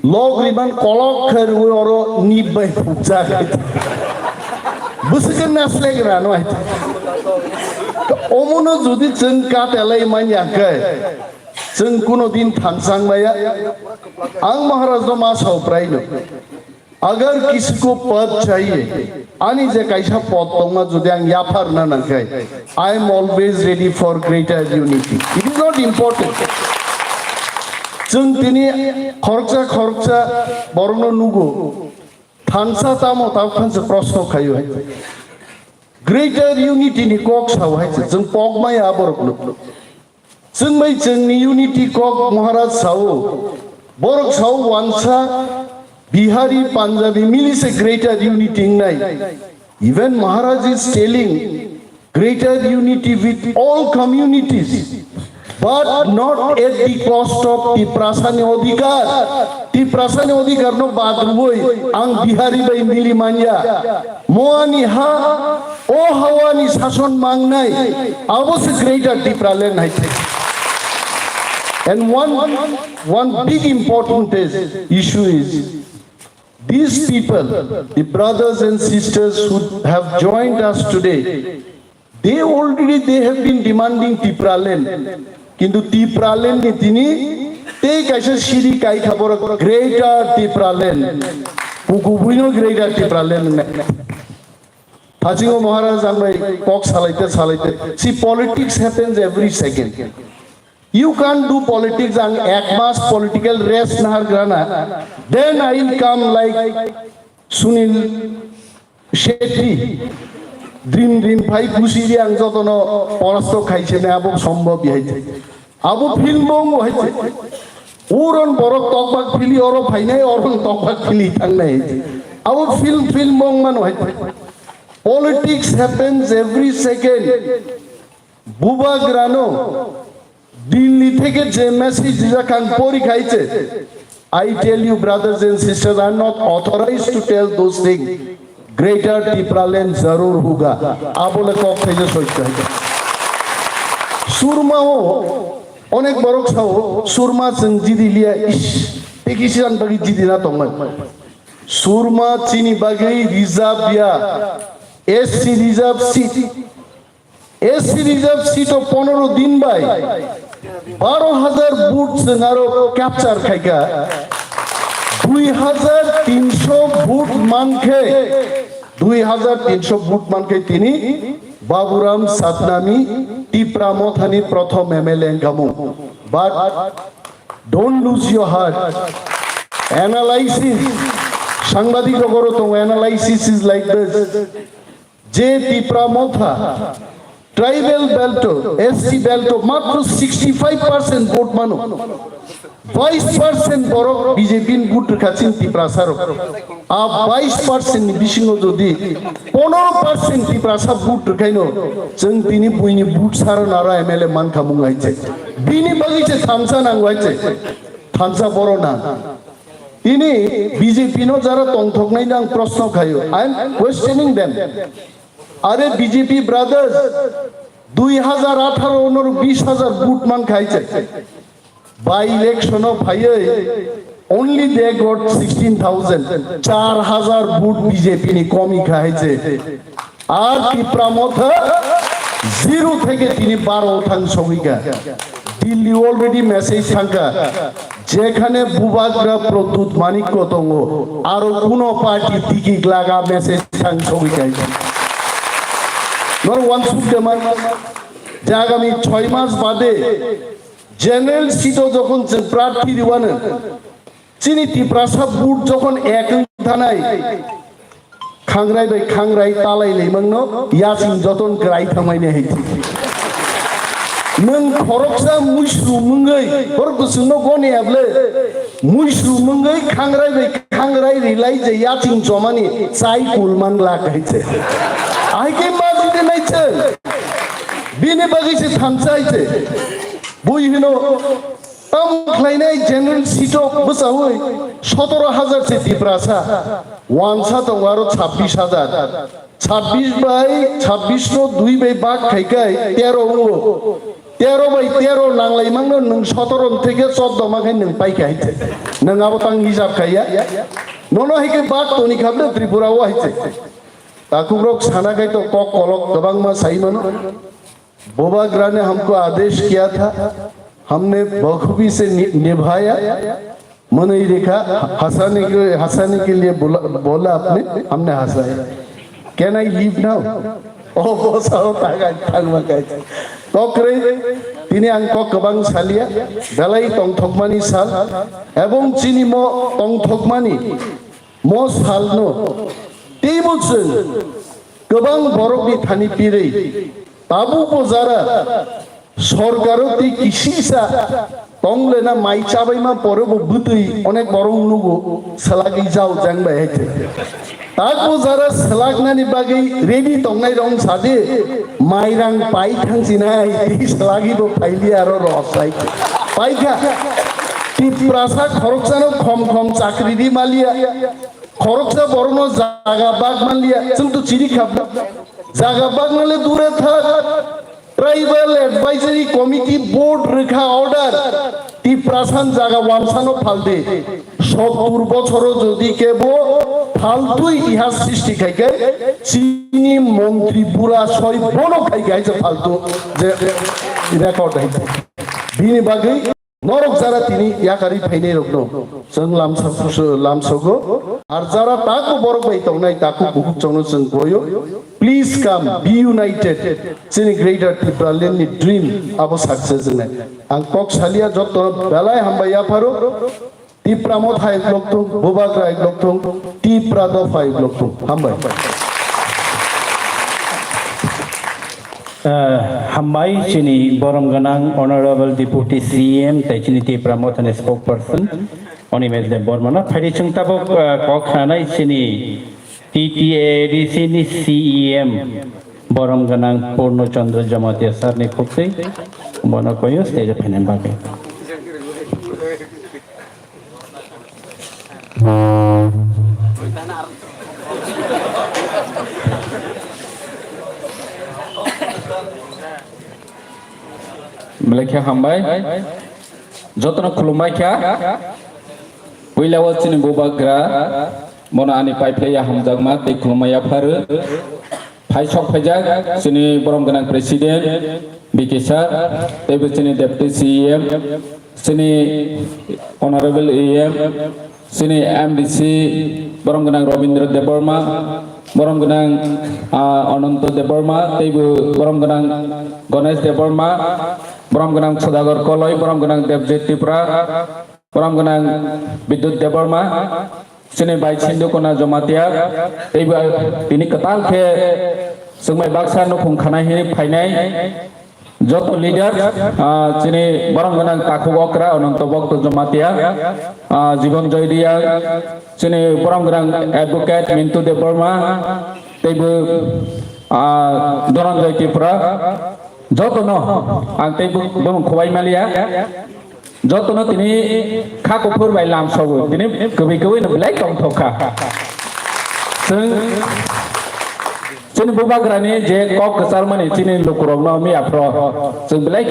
Log Riban Kolok Kharu oro Nibai Pukja. Busikan Nasleg Rano Omono jodi जों काटेलाय मानियाखै जों कुनो दिन थांसांबाया आं महाराज मा सावप्रायनो अगर किसी को पद चाहिए आनी जे कैसा पद दंगा जदि आं याफारना नाखै I am always ready for greater unity. It is not important. जों दिनै खरचा बरनो नुगो थांसा तामो तावखानसे प्रश्न खायो Greater unity ni kok saw hai jeng pok mai abor klub jeng mai jeng ni unity kok maharaj saw borok saw wansa Bihari Punjabi mili se greater unity nai even Maharaj is telling greater unity with all communities but not at the cost of the prasani odhikar no badruboi ang Bihari bai mili manya moani ha O Hawani Sason Mangnai, I was a greater Tipralen, I think. And one big important issue is these people, the brothers and sisters who have joined us today, they have been demanding Tipralen. Kintu Tipralen ni tini take as a shiri kai khabor greater Tipralen. Pukubuino greater Tipralen. Hajingo Maharaj and my cox salaite. See, politics happens every second. You can't do politics and ek mass political race nahar grana. Then I will come like Sunil Shetty. Dream fight kusiri ang jotono porasto khaise ne abo sombhob haite. Abo film bong haite. Uron borok tokbak fili oro phainai oron tokbak fili thangnai haite. Abo film bong man haite. Politics happens every second. Buba Grano, Delhi থেকে যে message যখন পড়ি খাইছে I tell you brothers and sisters I am not authorized to tell those things. Greater Tipralen zarur hoga. Abole kok থেকে সত্য হইছে সুরমা ও অনেক বড় খাও সুরমা জিদি লিয়া দেখিছিলাম বাকি জিদি না তোমার সুরমা চিনি বাগেই রিজার্ভ দিয়া SC reserve seat of 15 दिन by 12,000 boots naro capture khaika 2,300 boot manke 2,300 boot manke tini Baburam Satnami Tipra মথানি প্রথম এমএলএ গামু but don't lose your heart analysis সাংবাদিক করো তো অ্যানালাইসিস ইজ লাইক দিস যে টিপ্রা মথা ট্রাইবেল বেল্ট এসটি বেল্ট মাত্র 65% ভোট মানো 22% বড় বিজেপি ভোট খাচ্ছেন ত্রিপ্রাসার আর 22% বিশিং যদি 15% ত্রিপ্রাসা ভোট খাইন जों তিনি বইনি ভোট সারা নারা এমএলএ মান খামুং আইছে বিনি বাগিছে থামসা নাঙ্গো আইছে থামসা বড় না তিনি বিজেপি নো যারা তংথক নাই না প্রশ্ন খাইও আই এম কোয়েশ্চেনিং देम আরে বিজেপি ব্রাদার্স 2018 ওনর 20000 ভোট মান খাইছে বাই ইলেকশন অফ হাইয়ে only they got 16,000 4000 vote BJP নি কমই খাইছে আর ত্রিপুরা মথা 0 থেকে তিনি 12 হইগা দিল্লি অলরেডি মেসেজ থাকা যেখানে বুবাগ্রা প্রদ্যুৎ মানিক্য তঙ্গ আর কোন পার্টি টিকিট লাগা মেসেজ থাংস হইগা নর ওয়ান সুদেমান যে আগামী 6 মাস বাদে জেনারেল সিটও যখন প্রার্থী দিবানে চিনি ত্রিপ্রাসা বুট যখন এক থানায় খাংরাই বাই খাংরাই তালাই লেমাংনো ইয়াসিন যতন গ্রাই থামাইনে হইছে নং খরকসা মুইসু মুঙ্গৈ খরকসুনো গনে আবলে মুইসু মুঙ্গৈ খাংরাই বাই খাংরাই রিলাই যে ইয়াসিন জমানি চাই কুলমান লাগাইছে আইকে মাজিতে নাইছে বিনে বাগিছে থামসাইছে বুইহিনো তাম খাইনাই জেনারেল সিট বসাওই 17000 সে ত্রিপ্রাসা ওয়ানসা তো আরো 26000 26 বাই 26 নো 2 বাই বাগ খাইকাই 13 বাই 13 নাংলাই মাংনো নং 17 থেকে 14 মাখাই নং পাইকাইছে নং আবো তাং হিসাব খাইয়া ননো হেকে বাগ তনি খাবলে ত্রিপুরাও আইছে ताकुब्रोक साना गई तो कॉक कॉलोक दबांग में सही मनो बोबाग्रा ने हमको आदेश किया था हमने बखूबी से निभाया मैंने ही देखा हंसाने के लिए बोला आपने हमने हंसाया कैन आई लीव नाउ ओ बोसा होता है थंग में कहते तो करे তিনি আংক কবাং সালিয়া বেলাই টংথকমানি সাল এবং চিনি ম টংথকমানি ম সালনো টেবলসন गोबां बरफनि थानि पिरै ताबुबो जारा सरकारति किसिसा तंगलेना माइ चाबाइमा परबो बुतै अनेक बरं नुगो सलागि जाव जांबाय हेते ताको जारा सलागनानि बागै रेडि तंगनाय रं सादे माइरां पाइ थांसिनाय इ सलागिबो फाइलि आरो रसाय पाइखा टिप्रासा खरकसानो खम खम चाकरि दि मालिया खरकसा बरनो जागा बाग मालिया जों तो चिरि खाब जागा बाग नाले दूरे थाक ट्राइबल एडवाइजरी कमिटी बोर्ड रेखा ऑर्डर टिप्रासान जागा वामसानो फालदे 70 বছর যদি কেবো ফালতু ইতিহাস সৃষ্টি খাইকে চিনি মন্ত্রী বুড়া ছয় বড় খাইকে আইছে ফালতু যে রেকর্ড হইছে বিনি বাগৈ নরক যারা তিনি ইয়াকারি ফাইনে রকনো जों लामसगो আর যারা তাকো বড় পাইতাও নাই তাকো বহুত জনো जों গयो প্লিজ কাম বি ইউনাইটেড চিনি গ্রেটার ত্রিপুরালেন্ডনি ড্রিম আবো সাকসেস জনে আং কক সালিয়া যত বেলায় হামবাইয়া ফারো ত্রিপুরা মথা এক লোক তো বোবাগ্রা এক লোক তো ত্রিপুরা দফা এক লোক তো হামবাই Hambai chini borom ganang honorable deputy CM tai chini Tripura Mothani spokesperson oni mezde bormana phari chungtabo kokhanai chini TTAD chini CEM borom ganang Purno Chandra Jamatia sir ni khupsei bono koyo stage phenen bage Melekha hambai jotno khulumbai kha puila wachini bobagra mona ani paipleya hamjagma te khulumaya pharu phaisok phaijak chini borom ganang president bikesa tebe chini deputy CEM chini honorable AM chini MDC borom ganang Robindra Deborma Borom Gunang Ananto Deborma, Tebu Borom Gunang Ganesh Deborma, Borom Gunang Sadagar Koloi, Borom Gunang Devjit Tipra, Borom Gunang Bidut Deborma, Sini Bai Sindu Kona Jomatia, Tebu ini ketal ke Sumai Baksa no Pungkana Hini Painai, Joto leader, Sini Borom Gunang Taku Okra, Ananto Bokto Jomatia, Jibon Joydia, Sini Borom Gunang Advocate Mintu Deborma, Tebu Doran Joy Tipra, Joto no, ang Tebu Bom Kuwai Malia, Joto no tini Kakupur by Lam Sogu, tini Kubi no Black on Toka. Sini Bubagrani, J. Kok Salmani, Chini Lukurong, me apro. So Black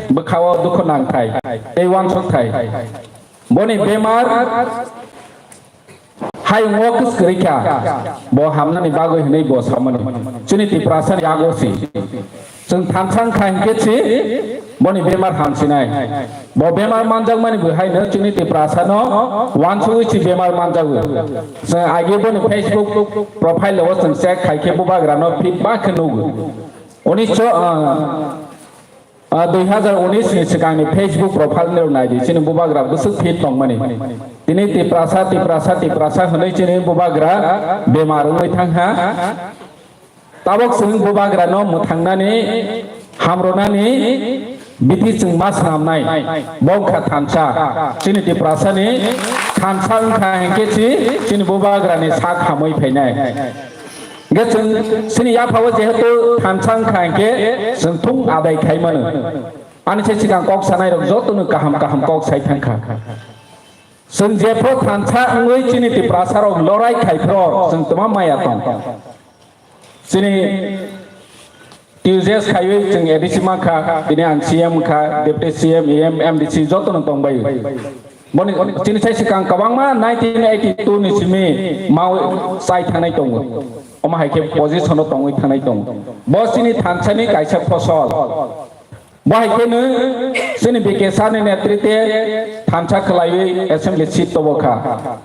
Bakawa Dukonang Kai, they want to Kai. Boni Bemar. Hai walk Skrika, Bo Hamani Bago Nebo Samani, Trinity Prasan Yagosi, Sun Tansan Kan Getsi, Boni Bemar Hansinai, Bo Bemar Manjamani behind Trinity Prasano, one to which Bemar Manjagu. So I gave on a Facebook profile was and said Kaikebuba Grano feedback and no. Only so 2019 सिकांगनी Facebook profile ने उन्नाई चिनी बुबाग्रा बुसुक feet तंगमनी तिनी तिप्रासा हनै चिनी बुबाग्रा बेमार उमै थांहा ताबक सिं बुबाग्रा न मुथांनानि हामरनानि बिथि सिं मास नामनाय बंखा थानसा चिनी तिप्रासानि थानसा उखा हेंकेछि चिनी बुबाग्रानि सा खामै फैनाय Sini ya pawa jehetu tansang kangke sentung adai kai mana. Ani cekang kok sanai rok joto nu kaham kok sai tangka. Seng jepro tansa ngui cini ti prasarok lorai kai pro seng tema maya tong. Sini Tuesdays kaiwe seng edisi maka ini ang CM ka deputy CM MDC joto nu tong bayu. Boni cini cekang kawang ma 1982 ni simi mau sai tanai tong. Oma haike position of Tongue Tanaiton. Bosini Tansani Kaisa Posol. Bohikenu, Sinibikesan and Atrite, Tansa Kalai, Assembly Seat Toboka.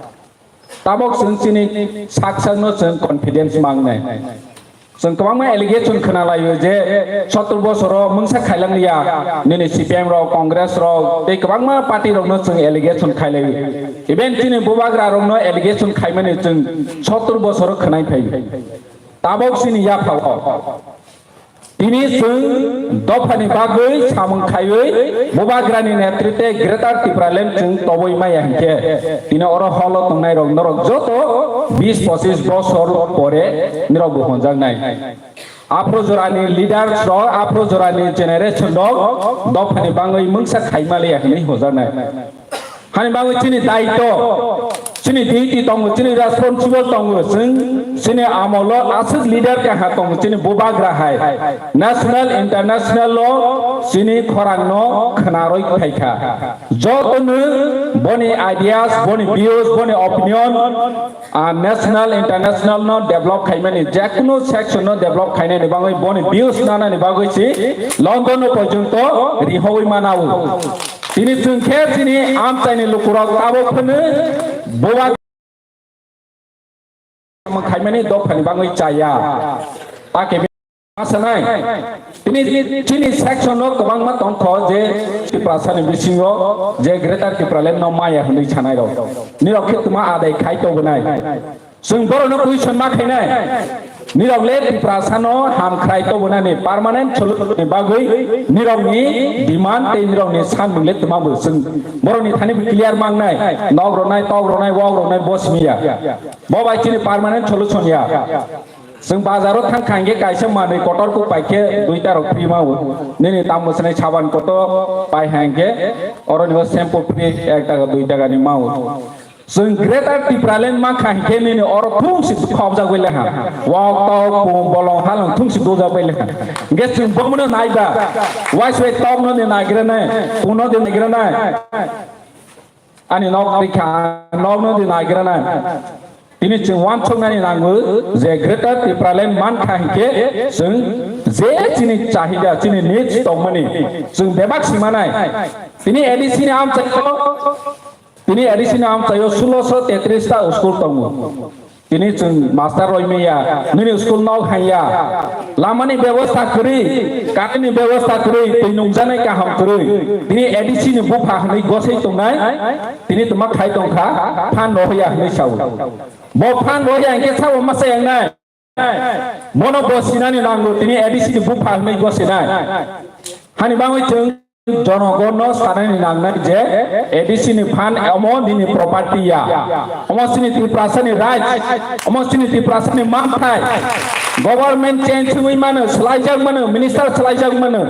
Tabok Sinsini, Saxanos and Confidence Magne. Sengkawang allegation kanala je sotul bosoro mungsa khailang ya nini CPM ro Congress ro te kawang party ro no seng allegation khailai event tini bubagra ro no allegation khaimani seng sotul bosoro khanai phai tabok sini ya phaw tini seng dofani bagoi samung khaioi bubagrani netrite greater tipralen seng toboi mai hanke tini oro holo tongnai ro norok joto 20-25 বছর পরে নিরব হঞ্জাং নাই আফ্রোজরানি leaders র আফ্রোজরানি generation র দফানি বাঙাই মংসা খাইমালে হনি হজাং নাই হানি বাঙাই চিনি দায়িত্ব চিনি duty দং চিনি রেসপন্সিবল দং চিনি আমল আসুক লিডার কাহা দং চিনি বুবাগ্রা হাই ন্যাশনাল ইন্টারন্যাশনাল ল চিনি খরাং ন খনারই খাইখা যতनु বনি আইডিয়াস বনি ভিউজ বনি অপিনিয়ন ন্যাশনাল ইন্টারন্যাশনাল ন ডেভেলপ খাইমানি যেকোনো সেকশন ন ডেভেলপ খাইনানি বাঙাই বনি ভিউজ নানানি বাগৈছি লন্ডন পর্যন্ত রিহই মানাও তিনি সংখ্যা তিনি আমচাইনি লুকুরক তাবকনে boba খাইমানি দফানি বাঙাই চায়া তাকে আসানাই তিনি চিনি সেকশন ন গোবাং মা তংখ যে প্রাসানি বিসিংহ যে গ্রেটার কি প্রবলেম ন মায়া হনি ছানাই র নিরক্ষে তোমা আদাই খাই তো বনাই जों बरनो कुइसन मा खाइनाय निरवले प्रासानो हाम खाइ तो बनाने परमानेंट सलुशन बागै निरवनि डिमांड ते निरवनि सानमुले तमाबो जों बरनि थानि क्लियर मांगनाय नग्रनाय तग्रनाय वाग्रनाय बसमिया बबाइथिनि परमानेंट सलुशन या जों बाजाराव थांखांगे गायसे मानै कटरखौ पाइके दुइटा रक फ्रि मावो नेनि दाम मोसनाय साबान कट पाइहांगे अरनिबो शैम्पू फ्रि 1 टाका 2 टाकानि मावो जों ग्रेटार टिप्रालेन मा खांखे नेनि अर थुंसि खबजा गइले हा वाक तक बलं हालं थुंसि दोजा गइले हा गेस जों बमनो नायबा वाइस वे तक न नागिरने पुनो दे नागिरने अनि नगरिखा नगनो दे नागिरने ini जों वान संनानि नांगो जे ग्रेटार टिप्रालेन मान खांखे जों जे चिनि चाहिदा चिनि निड्स दंमनि जों बेबाक सिमानाय तिनि एडिसिनि आमचाय তিনি এডিসিনে আম চাইও 1633 টা স্কুল তঙ্গ তিনি जों मास्टार रयमेया नोंनि स्कुल नाव हाया लामानि व्यवस्था करी कारेन्टनि व्यवस्था करी दै नंजानाय गाहाम करी दिनै एडिसि नि बुफा हनै गसै दंनाय दिनै तुमा खाय दंखा फान रहया हनै साव बो फान रहया एंके साव मासे एंनाय मनो बसिनानि नांगौ दिनै एडिसि नि बुफा हनै गसैनाय हानि बाङै जों जनगण सानायनि नांनाय जे एडिसि नि फान अमो दिनै प्रपार्टिया अमो सिनि त्रिप्रासानि राइट अमो सिनि त्रिप्रासानि मानथाय गवर्नमेंट चेंज हुई मानो सलाइजाक मानो मिनिस्टर सलाइजाक मानो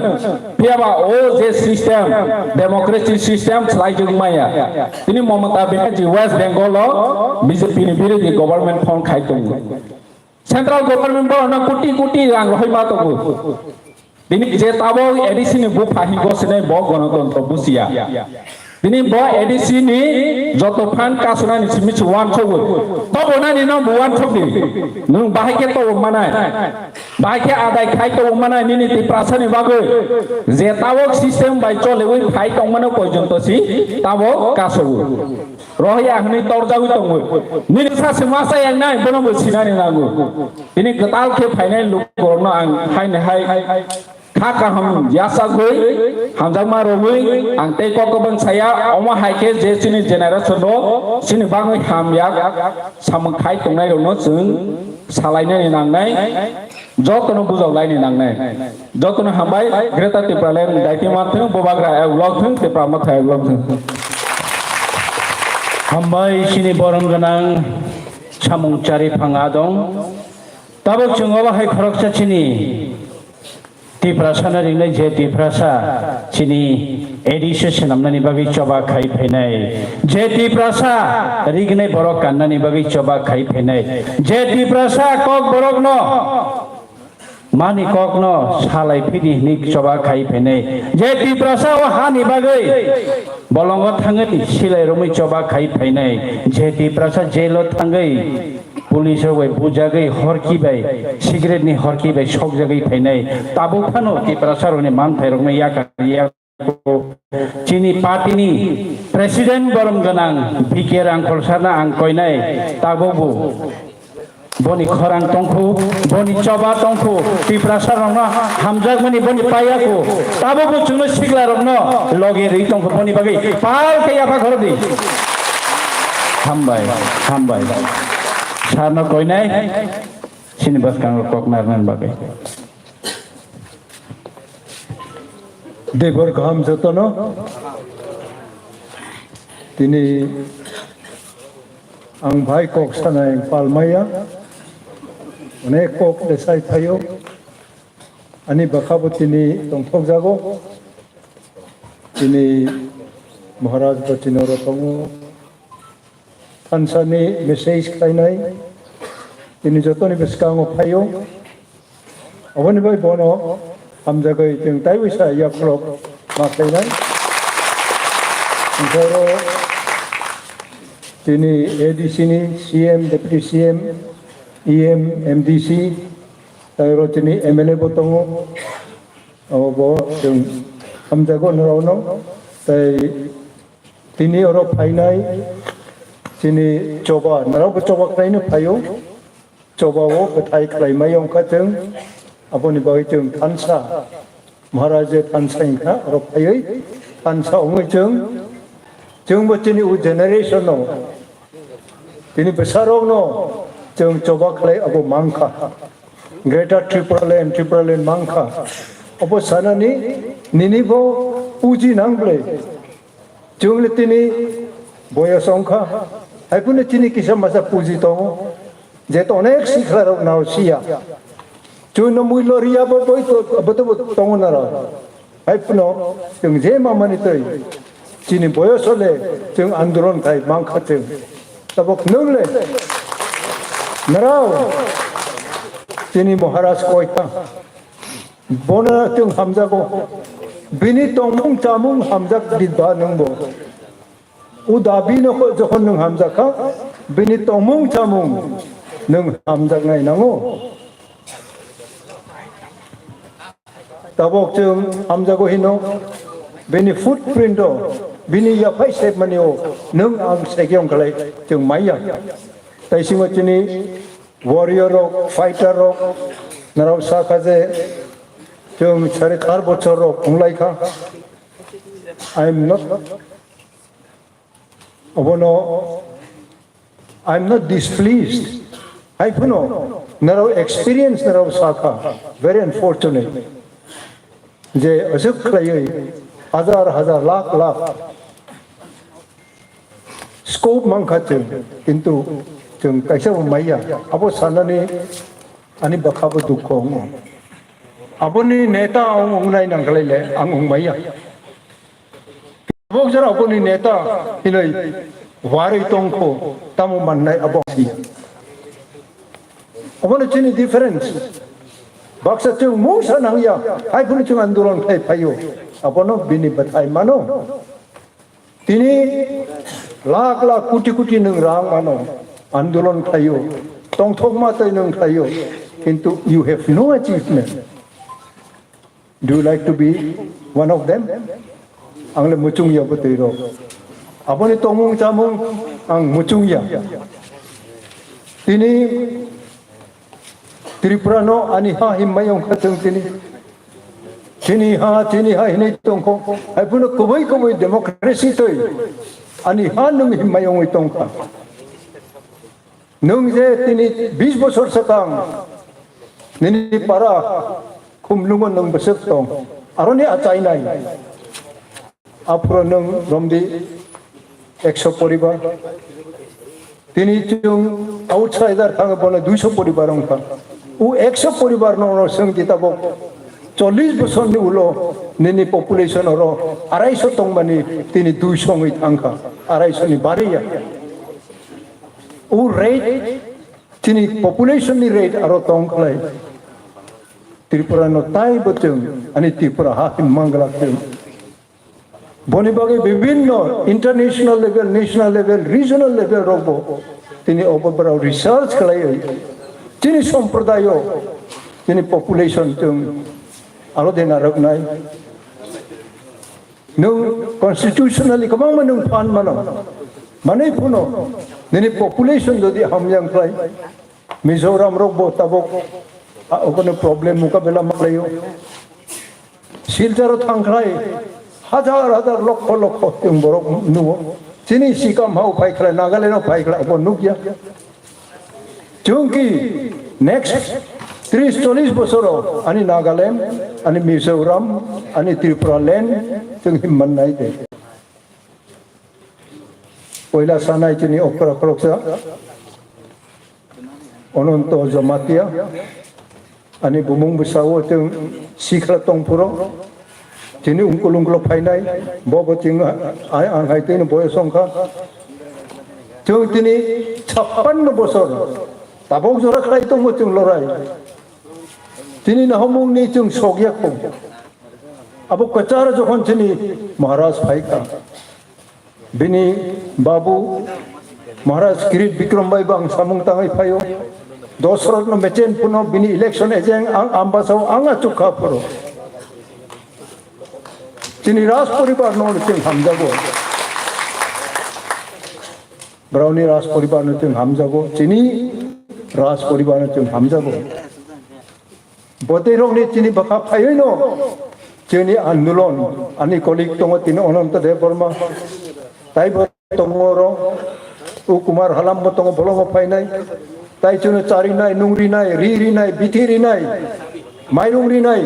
पियाबा ओ जे सिस्टम डेमोक्रेसी सिस्टम सलाइजाक माया दिनै ममता बेनार्जी वेस्ट बेंगल बीजेपी नि बिरोधी गवर्नमेंट फन खाइ दङ सेंट्रल गवर्नमेंट बो कोटी कोटी रां रहै मा दङ दिनै जे ताबो एडिसि नि बुफा हि गसने ब गणतंत्र बुसिया दिनै ब एडिसि नि जत फान कासुनानि सिमिस वान छगु तबनानि न वान छगि नों बाहायके तो मानाय बाहायके आदाय खाय तो मानाय निनि त्रिप्रासानि बागै जे ताबो सिस्टेम बाय चले बै फाइ तंमानो पर्यन्तसि ताबो कासगु रहया हनै तरजागु दङ निनि सासे मासा यांनाय बनबो सिनानि नांगु दिनै गताल के फाइनाल लुक करनो आं हाय खाका हम यासा गई हमजामा रोगै आं तेको कबन साया अमा हाइके जे सिनि जेनेरेशन नो सिनि बाङै हामया सामखाय तंनाय रनो जों सालायनाय नांनाय जतनो बुजावलायनि नांनाय जतनो हामबाय ग्रेटा तिप्रालेन दाइति माथों बबाग्रा एवलगथों तिप्रा माथा एवलगथों हामबाय सिनि बरम गोनां सामुंचारि फाङा दं ताबो जोङो बाहाय खरकसा सिनि तिप्रासाना रिंनाय जे तिप्रासा सिनि एडिसि सेनामनानि बागै चबा खाइ फैनाय जे तिप्रासा रिगनाय बरक कान्नानि बागै चबा खाइ फैनाय जे तिप्रासा कक बरक न मानि कक न सालाय फिनि नि चबा खाइ फैनाय जे तिप्रासा ओ हानि बागै बलंग थाङै सिलाय रमै चबा खाइ फैनाय जे तिप्रासा जेल थाङै पुलिस होबाय बुजागै हरकिबाय सिगारेट नि हरकिबाय सक जागै फैनाय ताबो फानो तिप्रासारनि मान थाइरगमै याका चिनी पार्टीनि प्रेसिडेंट बरम गोनां भिके रांखल सारना आं कयनाय ताबोबो बनि खरां तंखु बनि चबा तंखु तिप्रासारनो हामजागमनि बनि पायाको ताबोबो जोंनो सिगलारनो लगे रै तंखु बनि बागै पाल कयाफा घरदि हामबाय सारनो कयनाय सिनिबास कांग्रेस ककनारन बागै देवर गाहाम जतन दिनै आं भाई कक सानाय पालमाया अनेक कक देसाय थायो आनि बाखाबो दिनै दंथक जागौ दिनै महाराज बचिनर दङ थानसानि मेसेज खायनाय दिनै जतनि बेसकाङाव फायो अबनिबाय बनो हामजागै जों दाइबैसा याफ्रब माखायनाय ओमफ्राय दिनै एडिसि नि CM deputy CM EM MDC दाइरो दिनै MLA बो दङ अब जों हामजागौ नरावनो ताइ दिनै अर फायनाय दिनै चबा नरावबो चबा खायनो फायो चबाव गथाय खालायमाय अंखाजों अपनी बागै जों थानसा महाराज थानसा इंखा और फायै थानसा ओङै जोंबो दिनै उ जेनेरेशनाव दिनै बेसारावनो जों चबा खालाय अब मांखा ग्रेटर ट्रिपुरालेण्ड मांखा अब सानानि निनिबो पुजि नांब्ले जोंले दिनै बयस अंखा हायपुने दिनै किसा मासा पुजि दङ जे अनेक सिख्लाराव नावसिया जोंनो मुल्य रियाबो बयबो दङ नारा हायपुनो जों जे मामानि तै दिनै बयसले जों आन्दोलन थाय मांखाजों तबक नोंले नराव दिनै महाराज कयथा बना जों हामजागौ बिनि तंमुं जामुं हामजाग दिबा नोंबो उ दाबिनो जखन नों हामजाखा बिनि तंमुं जामुं नों हामजागनाय नांगौ तबक जों हामजागौ हिनो बिनि फुटप्रिन्ट बिनि याफाय सेबमानियाव नों आं सेगियाव खालाय जों माइया ताइसिंग चिनी वॉरियर रक फाइटर रक नराव साखाजे जों 4.5 बोसोर रक खुंलायखा I am not abono I am not displeased I puno naraw experience naraw sakha very unfortunate je asuk khlai हजार हजार लाख लाख स्कोप मांखाचे किंतु जों कैसा माइया अब साननानै अनि बखाबो दुख अपनी नेता अंगनाय नांगलायले आं माइया अब जरा अपनी नेता इनै वारै तंखो तामु माननाय अबसी अबनो चिनि डिफरेंस बक्सा जों मोसा नांया हायफोरनि जों आन्दोलन फायो अपनो बिनि बथाय मानो तिनी लाख लाख कोटि कोटि नों रां मानो आन्दोलन फायो तंथक मातै नों फायो किंतु you have no achievement do you like to be one of them आंले मुचुंगिया बतैरो अपनी तंमुं जामुं आं मुचुंगिया तिनी त्रिपुरानो अनि हा हिमायं खाथों तिनी हा हिनै तंखौ आइफोरनो कबै कबै डेमोक्रेसि थै अनि हा नों हिमायं तंखा नों जे तिनी 20 बोसोर सिगां नोंनि पारा खुमलुङो नों बोसोर दं आरनि आचायनाय आफुरा नों रमदि 100 परिबार तिनी जों आउटसाइडार थाङोब्ला 200 परिबार अंखा उ 100 परिबार न जों किताब 40 बोसोरनि उलो नोंनि पपुलेशन अरो 250 दंबानि तिनी 200 ङै थांखा 250 नि बारिया उ रेट तिनी पपुलेशन नि रेट आरो तंखलाय त्रिपुरा न ताइ बचों अनि त्रिपुरा हा मंगला जों बनि बागै विभिन्न international level national level regional level रबो तिनी ओबराव रिसर्च खालायो तिनी संप्रदाय तिनी पपुलेशन जों आरो देना रखनाय नों कन्स्टिट्यूशनली गोबां नों फान मानो माने फुनो नोंनि पपुलेशन जदि हामयांफ्राय मिजोराम रबो ताबक ओकनो प्रॉब्लम मुकाबला मालायो सिलचारो थांख्लाय हजार हजार लक्ष लक्ष जों बरक नुवो तिनी सिकाम हाव फाइख्लाय नागालेण्डआव फाइख्लाय अब नुगिया जोंकि नेक्स्ट 30-40 बोसोराव अनि नागालैंड अनि मिजोराम अनि त्रिपुरा लैंड जों हिमनाय दे पहिला सानाय तिनी अकरा खरकसा अनंत जमातिया अनि बुमुं बिसावो जों सिखला तंपुरो तिनी उंकुलुंकुल फायनाय बबो जों आय आंहायतेन बयस संखा जों तिनी 56 बोसोर ताबक जरा खाय दङ जों लराय तिनी नाहमुंनि जों सगियाखौ अब कचार जखन तिनी महाराज फायका बिनि बाबू महाराज किरीट विक्रम बाई बां सामुं ताङै फायो दशरथ न मेचेन पुनो बिनि इलेक्शन एजें आं आम्बासाव आंगा चुखा फरो तिनी राज परिवार न जों हामजागो ब्राउनी राज परिवार न जों हामजागो तिनी राज परिवार न जों हामजागो बतेरंनि तिनी बखा फायै न जोंनि आन्दोलन आंनि कलिग दङ तिनी अनंत देव बर्मा ताइबो दङ र उ कुमार हालामबो दङ बलंग फायनाय ताइ जोंनो चारिनाय नुंरिनाय रिरिनाय बिथिरिनाय माइरंरिनाय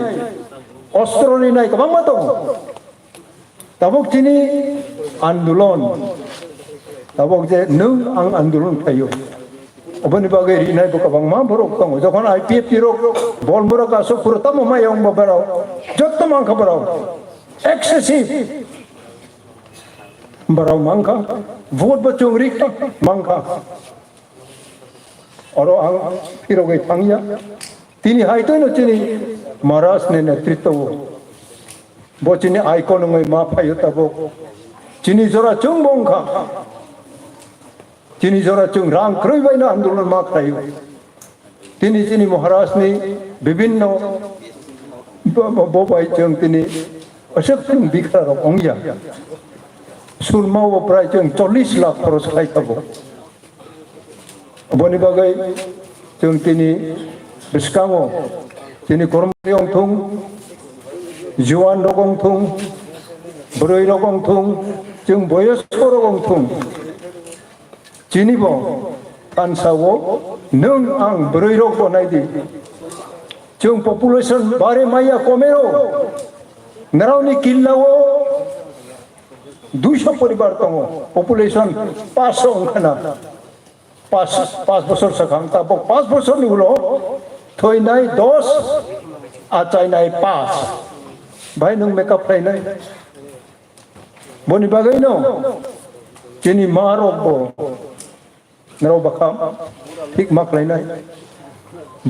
अस्त्ररिनाय गोबां मा दङ ताबक तिनी आन्दोलन ताबक जे नों आं आन्दोलन फायो अबनि बागै रिनाय गोबां मा बरक दङ जखन आईपीएफ रक बलमरक आसो पुरता मायाव बाराव जत्त मांखा बाराव एक्सेसिव बाराव मांखा वोट बचोंगरी मांखा और आं फिरोगै थांगिया तिनी हायतोनो तिनी महाराज ने नेतृत्व बचिनी आइकन ङै मा फायो ताबो तिनी जरा जों बंखा तिनी जरा जों रां ख्रैबायना आन्दोलन मा खायो तिनी महाराजनि विभिन्न बबाय जों तिनी अशोक जों बिखार अंगिया सुरमाव प्राय जों 40 लाख खरच खायखाबो Boni bagai jeng tini beskango tini kormari ong thung juan rogong thung beroi rogong thung jeng boyos rogong thung tini bo ansawo nung ang beroi rog bonai di jeng population bare maya komero narauni killawo 200 परिवार तंगो population 500 अंकना 5 बছর सखांग Tabo 5 बছर निउलो थोइ नाय 10 आचाय नाय 5 भाई नों makeup फ्राइनाय बनि बागै no jenny मारबो नरो बखा ठीक माखलायनाय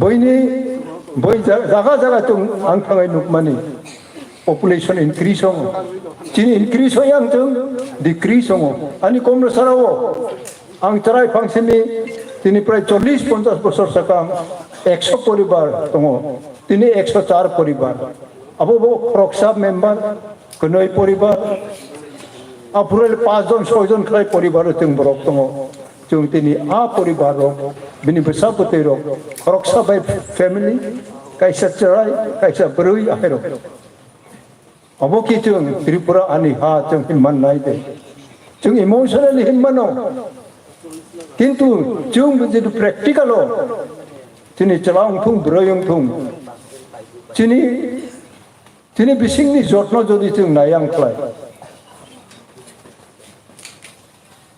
बयनि बय जागा जागा जों आं थांगाय नुकमानि population increase hong chini increase hoyang jeng decrease hong ani komno sarawo ang tarai function ni tini pray 40-50 bosor sakang 100 poribar tongo tini 104 poribar abo bo proksa member konoi poribar apurel 5 jon 6 jon khlai poribar jeng borok tongo jeng tini a poribar ro bini besa putei ro proksa by family kaisa charai kaisa berui ahero abo ki jeng Tripura ani ha jeng himman nai de jeng emotionally himman no kintu jeng begitu practical lo chini chalong thung broyong thung chini bising ni jotno jodi jeng nayang khlai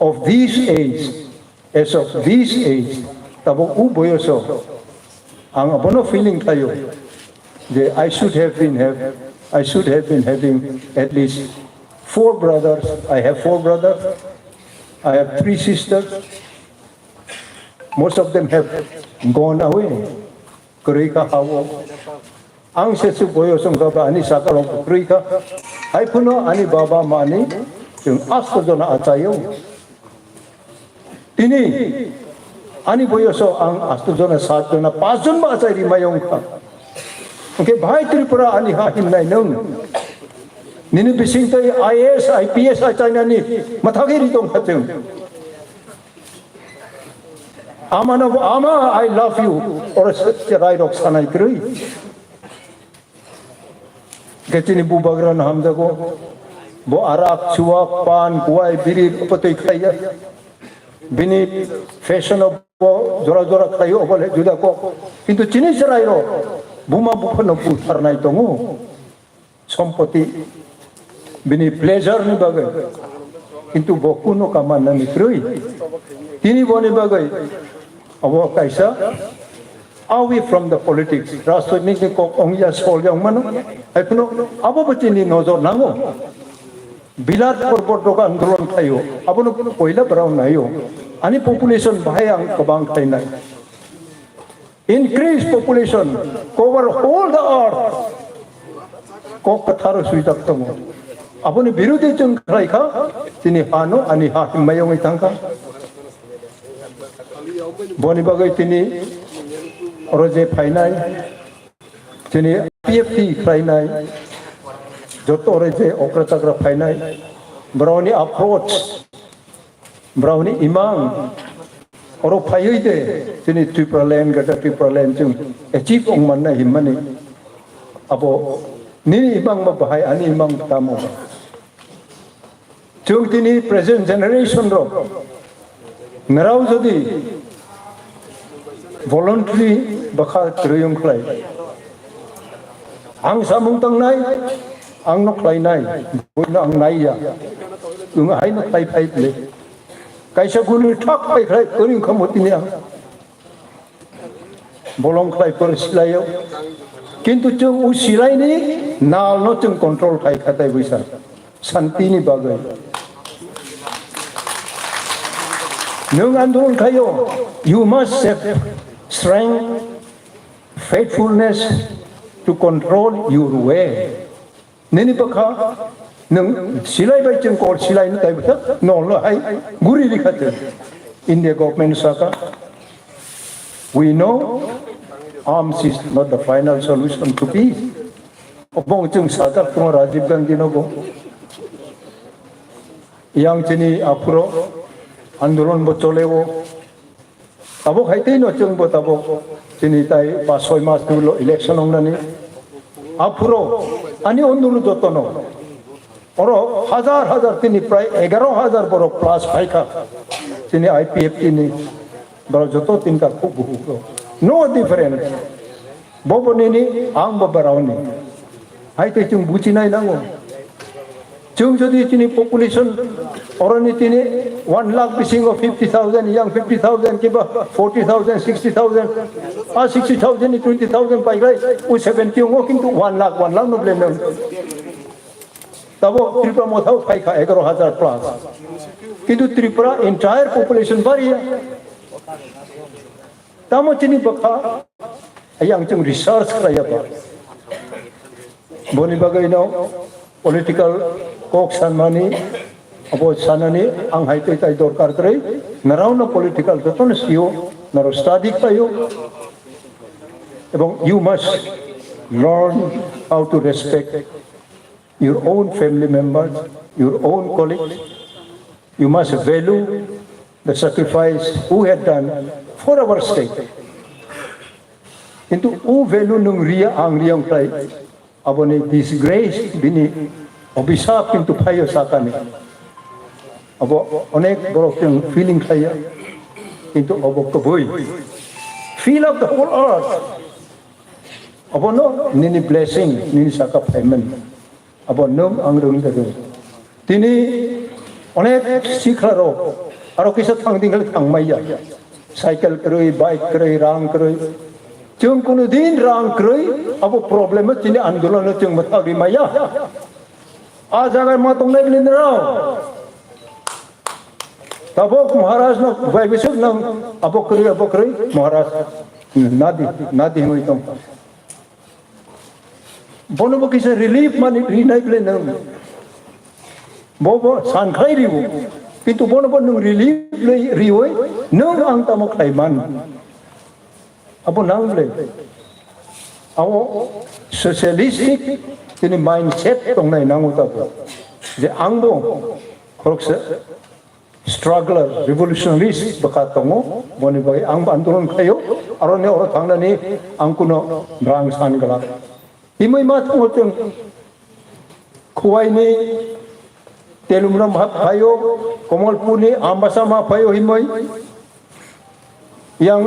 of this age as of this age tabo u boyoso ang abono feeling tayo je I should have been having at least 4 brothers. I have 4 brothers. I have 3 sisters. Most of them have gone away. Kurika hawo. Ang sesu boyo sungka ba ani sakalong kurika. Ay puno ani baba mani yung asto jona atayo. Ini ani boyo so ang asto jona 7 jona 5 jon ba atay rimayong ka. Okay, bhai Tripura ani ha himnai nung nini bising tai IAS IPS achana ni mathagi ri tong khatung ama I love you or rai rok sanai krui getini bubagran hamdago bo arak chua pan kuai biri patoi khaya bini fashion of jora khayo bole juda ko kintu chini rai ro Buma bukan putar naik tongu, sompoti bini pleasure ni bagai, itu boku no kamana ni krui, ini boni bagai, awak kaisa, away from the politics, rasto ni kok ongya sol yang mana, aypuno, apa betul ni nozor nango, bilat perbot doga andolon kayo, apa no koila brown nayo, ani population bahayang kebang kainai. Increase population cover all the earth. Kok katharo suitak tomo. Apone birudhi jeng krai kha tini hano ani ha himayong itangka. Boni bagai tini roje phainai. Tini PFT phainai. Joto roje okratakra phainai. Browni approach. Browni imang. Oro phayoi de tini Tripura land gata Tripura land jung achieve ong manna himmani abo nini imang ma bahai ani imang tamo jung tini present generation ro narau jodi voluntary bakha triyong khlai ang samung tang nai ang nok khlai nai boina ang nai ya ung hai nok tai phai le kaisa gulu thak pai khlai koring khamoti ni bolong khlai por silayo kintu chung u silai ni nal no chung control khai khatai buisa santi ni bagai nung andolon khayo you must have strength faithfulness to control your way nini bakha nung silai bai chung kol silai ni tai bata no lo hai guri likhat India government saka we know arms is not the final solution to peace obong chung saka kuma Rajiv Gandhi no go yang chini apuro andolon bo cholewo Tabo kaitin no chung bo tabo sini tai pas 6 mas dulu election ong nani apuro ani ondulu jotono oro hazar tini pray 11,000 boro plus paika sini IPF tini boro joto tin ka khub no difference bobo nini ang babarawni hai te chung buchi nai nango chung jodi tini population orani tini 1 lakh bising of 50,000 young 50,000 kiba 40,000 60,000 60,000 ni 20,000 pai rai u 70 ngo kintu 1 lakh no blame no tabo Tripura mothau pai ka 11,000 plus kintu Tripura entire population baria tamo tini bakha yang chung research raya ba boni bagai no political kok sanmani abo sanani ang haite tai dorkar kare narau na political beton sio naro study kayo ebong you must learn how to respect your own family members, your own colleagues. You must value the sacrifice who had done for our state. Into u value nung ria ang riyang tay abo ni disgrace bini obisap into payo sa kani abo onek borok yung feeling kaya into abo kaboy feel of the whole earth abo no nini blessing nini saka payment abo nom ang rung da tini onek sikharo aro kisa thang dingal thang maya cycle kroi bike kroi rang kroi chung kuno din rang kroi abo problem tini andolan chung matagi maya आज अगर मैं तुमने के लिए रहा तब वो महाराज ना वैविष्णु ना अबो करी महाराज नादी हुई तुम बोलो वो किसे रिलीफ मानी नहीं के लिए ना वो सांखाई रही वो किंतु बोलो वो नुंग रिलीफ ले रही हुई नुंग अंग तमक खाइमान अबो नांग ले अबो socialistic ini mindset tong nai nangu ta je angbo korokse struggler revolutionaries bakatongo boni bagi ang andolan kayo aron ne oro thangna ni angkuno rang san gala imoi ma thongoteng khuwai ni telumram bhayo komalpur ni ambasa ma bhayo himoi yang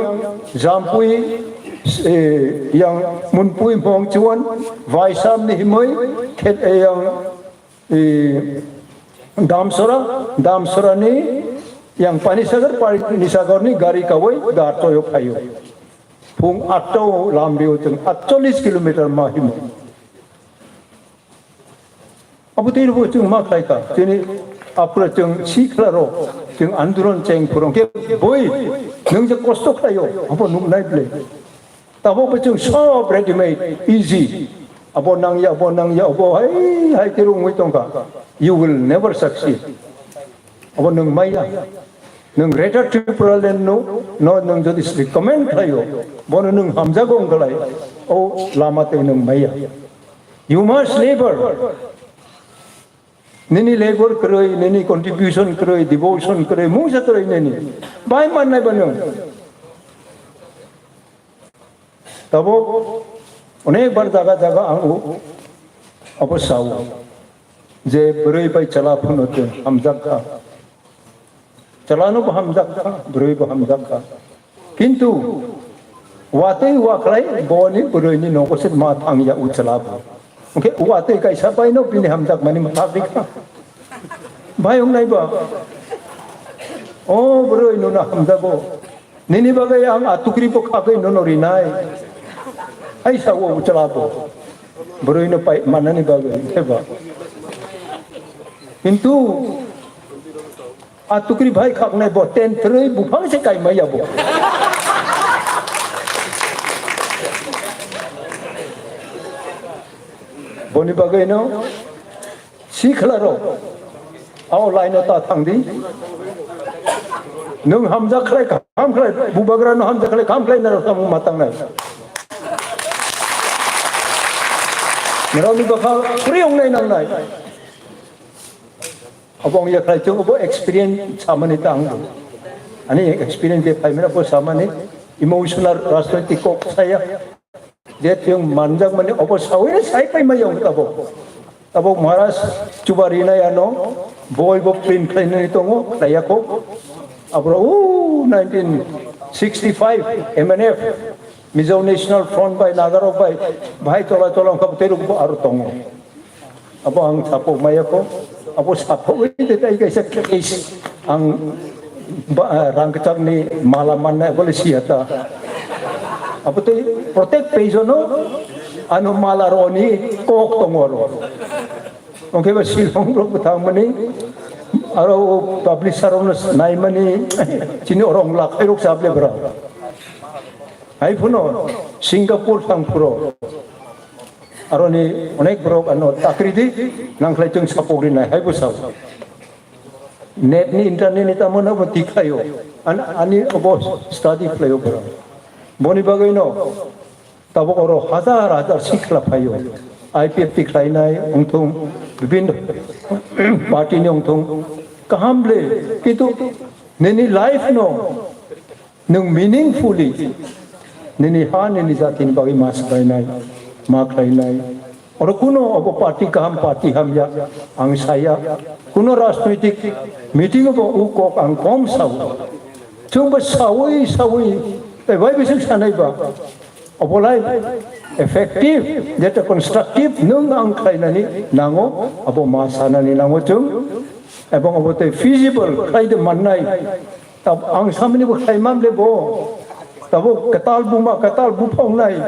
jampui yang munpui mong chuan vaisam ni himoi khet yang damsora ni yang panisagar panisagar ni gari kawai garto yo phayo phung atto lambio chung 48 kilometer ma himoi abu tir bo chung ma khai ka tini apra chung siklaro chung anduron cheng purong ke boy nung je kosto khayo abu nung nai ble tabo bachung so ready made easy abo nang ya abo hai kirung wi tongka you will never succeed abo nung maya nung greater Tripura land no nung jodi recommend thayo bon nung hamja gong galai o lama te nung maya you must labor nini labor kroi nini contribution kroi devotion kroi muja kroi nini bai man nai banung तबो अनेक बार जागा आंगो अबसाव जे बरै bye चला फनोते हमजाका चलानो हमजाका बरै हमजाका किंतु वाते वाखलाई बोनी बरैनि नोकोसे मा थांगिया उचलाब ओके वाते कैसा पाइनो बिनि हमजाक मानि माथाबिका भाई नाइबा ओ बरै नो ना हमजागो निनि बागै आं आतुक्रि पो खागै नोनोरि नाय ai sawo ucalapo bro ino pai manani bagai heba kintu atukri bhai khakne bo ten threi bufang se kai mai abo boni bagai no sikhlaro aw line ta thangdi nung hamja khlai kam khlai bubagra no hamja khlai kam khlai na samu matang na Mereka bakal priong nai. Abang ya kalau coba experience sama ni tang. ani experience de paimena po samane emotional राजनीतिक को saya dia tiang manjang mani opo sawin sai pai mayong tabok maras cubari na ano boy bo print kain ni tongo daya ko abro 1965 MNF Mizo National Front by Nagarok by bhai tola ka teru ko aro tongo abo ang sapo maya ko abo sapo ite tai kaisa case ang rangkachak ni malaman na boleh siata apa tu protect pejono anu malaroni kok tongoro oke ba silong ro betang mani aro publisher onus nai mani chini orang lakai rok sable bra hai puno Singapore sang pro aro ni onek bro anu takridi nang klejeng sapori nai hai busau net ni internet ni tamana matikayo ani obos study playo bra boni bagai no tabok oro हजार सिखला पायो IPF दिखलाइनाय उंथुं विभिन्न party ने उंथुं कामले किंतु नेनी life no नों meaningfully नेनी हा नेनी जातिन बागै मास बायनाय मा खायनाय और कुनो अब पार्टी काम पार्टी हम या आं साया कुनो राजनीतिक मीटिंग अब उ को आं कम साव जों सावै भाई बिसों सानायबा अबलाय effective data constructive nung ang kainani nango abo masanani nango chung ebong abo te feasible kai de mannai tab ang samni bo kai mam le bo tabo katal bu phong nai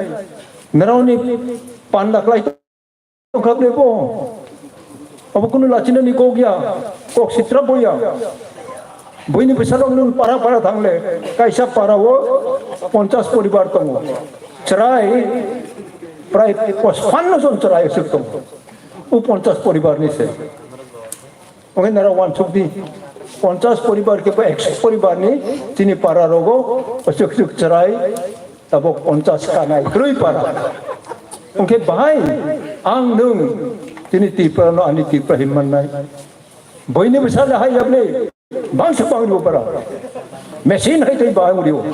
naroni pan lak lai to khap le bo abo kuno lachina ni ko gya kok sitra boya boini besarong nung para thangle kaisa para wo 50 poribar tongo cerai prai pos fanno son cerai sektom u 50 poribar ni se oke nara wan chukdi 50 poribar ke pa 100 poribar ni tini para rogo osuk cerai tabok 50 kanai krui para oke bahai ang nung tini tipra no ani tipra himman nai boine besar hai able bang sepang dio para mesin hai tei bang dio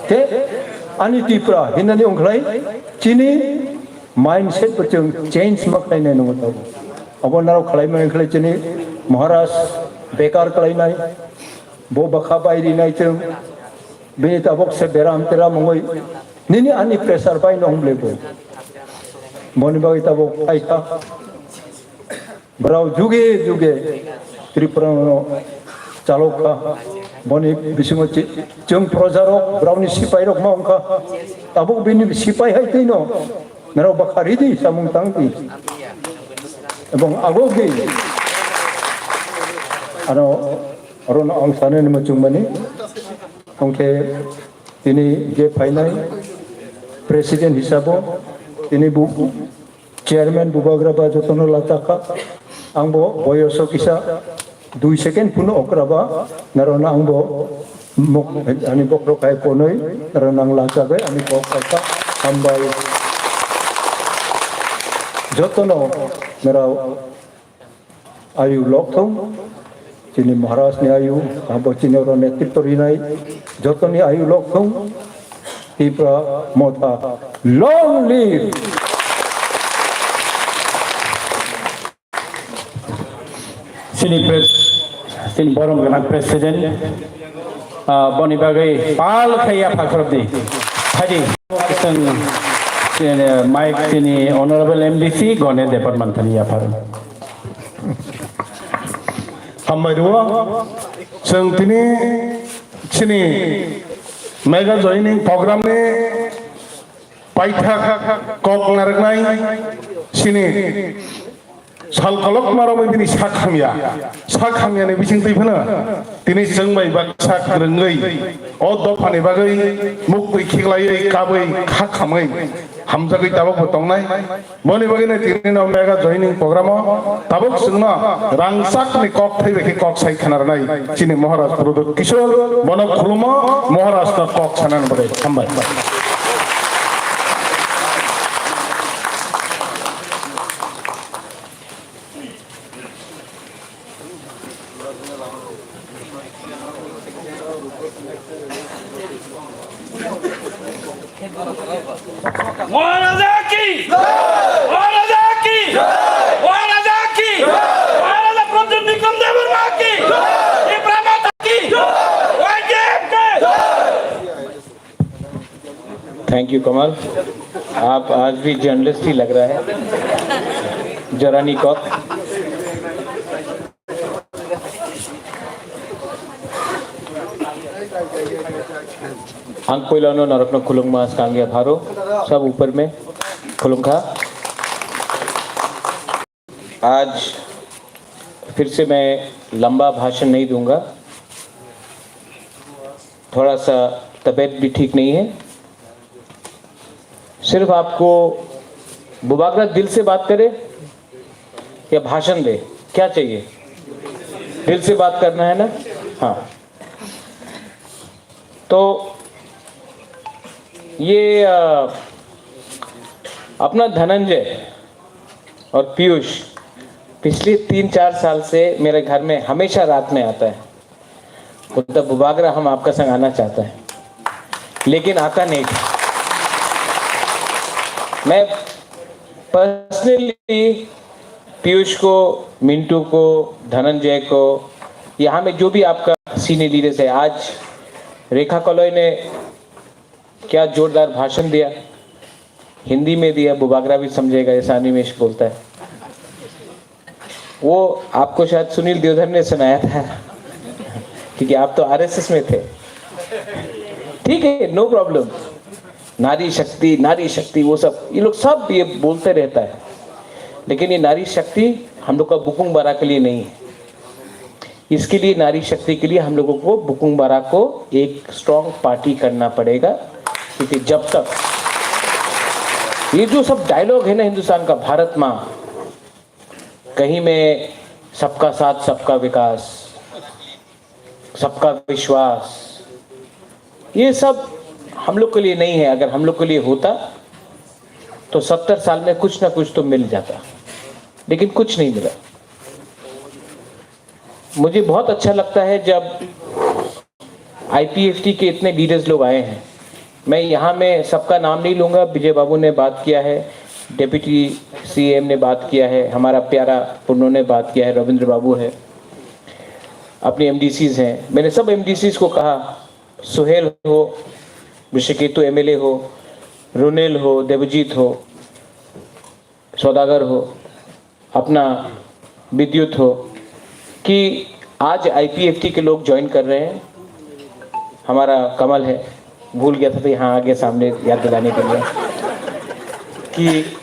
ke ani tipra hinani onglai chini mindset pachung change mak nai nai no ta abon naro khlai mai khlai chini maharaj bekar khlai nai bo bakha bai ri nai chung bini tabok se beram tera mongoi nini ani pressure bai no humble bo boni bai tabok ai ka brau juge tripura no chaloka boni bisingo chung projaro brauni sipai rok maungka tabuk bini sipai hai tino naro bakhari di samung tangti ebong agogi aron ang sana ni macung mani ongke tini je painai presiden hisabo tini bu chairman bubagraba jotono lataka angbo boyoso kisa 2 second puno okraba narona angbo mok ani bokro kai ponoi ranang lacabe ani bokka hambai jotono narau ayu lokthong chini maharaj ni ayu abo chini ro netrittori nai jotoni ayu lokthong tipra mota long live Sini borong ganak presiden boni bagai pal khaya phakrabdi hadi Mike sini honorable MDC gone department thani ya phar हामबाय दङ जों दिनै सिनि mega जयनिं प्रग्रामनि बायथा कक नारनाय सिनि सालकलक माराव दिनै साखामियानि बिथिं दैफोनो दिनै जोंबाय बाक्सा ग्रोङै अ दफानि बागै मुखै खिगलायै काबै खाखामै हामजागै दाबक बतंनाय बनि बागैनो दिनै मेगा जयनिं प्रग्रामाव दाबक जोंना रांसाकनि कक थैबेखि कक सायखानारनाय दिनै महाराज प्रदत्त किशोर बनक खुलुमा महाराजना कक सानान बागै हामबाय महाराजा की महाराजा की महाराजा की महाराजा प्रद्युम्न विक्रम देववर्मा की त्रिपुरा माता की थैंक यू कमल, आप आज भी जर्नलिस्ट ही लग रहा है। जरानी कॉक अंक कोइलानो नरकनो खुलुंग मास कांगिया भारो सब ऊपर में खुलुंगा। आज फिर से मैं लंबा भाषण नहीं दूंगा, थोड़ा सा तबीयत भी ठीक नहीं है। सिर्फ आपको बुबागरा दिल से बात करे या भाषण दे, क्या चाहिए? दिल से बात करना है ना? हाँ, तो ये अपना धनंजय और पीयूष पिछले 3-4 साल से मेरे घर में हमेशा रात में आता है। बोलता बुबागरा हम आपका संग आना चाहता है, लेकिन आता नहीं था। मैं पर्सनली पीयूष को, मिंटू को, धनंजय को, यहाँ में जो भी आपका सीनियर लीडर्स है, आज रेखा कलोई ने क्या जोरदार भाषण दिया, हिंदी में दिया, बुबागरा भी समझेगा ऐसा अनिमेश बोलता है। वो आपको शायद सुनील देवधर ने सुनाया था क्योंकि आप तो आरएसएस में थे। ठीक है, नो प्रॉब्लम। नारी शक्ति वो सब ये लोग सब ये बोलते रहता है, लेकिन ये नारी शक्ति हम लोग का बुकुंग बारा के लिए नहीं है। इसके लिए नारी शक्ति के लिए हम लोगों को बुकुंग बारा को एक स्ट्रॉन्ग पार्टी करना पड़ेगा, क्योंकि जब तक ये जो सब डायलॉग है ना हिंदुस्तान का, भारत माँ, कहीं में सबका साथ सबका विकास, सबका विश्वास, ये सब हम लोग के लिए नहीं है। अगर हम लोग के लिए होता तो 70 साल में कुछ ना कुछ तो मिल जाता, लेकिन कुछ नहीं मिला। मुझे बहुत अच्छा लगता है जब आईपीएफटी के इतने लीडर्स लोग आए हैं। मैं यहाँ में सबका नाम नहीं लूँगा, विजय बाबू ने बात किया है, डिप्टी सीएम ने बात किया है, हमारा प्यारा पुन्नो ने बात किया है, रविंद्र बाबू है, अपने एमडीसीज हैं। मैंने सब एमडीसीज को कहा, सुहेल हो, ऋषिकेतु एमएलए हो, रुनेल हो, देवजीत हो, सौदागर हो, अपना विद्युत हो, कि आज आईपीएफटी के लोग ज्वाइन कर रहे हैं। हमारा कमल है, भूल गया था तो यहाँ आगे सामने याद दिलाने के लिए कि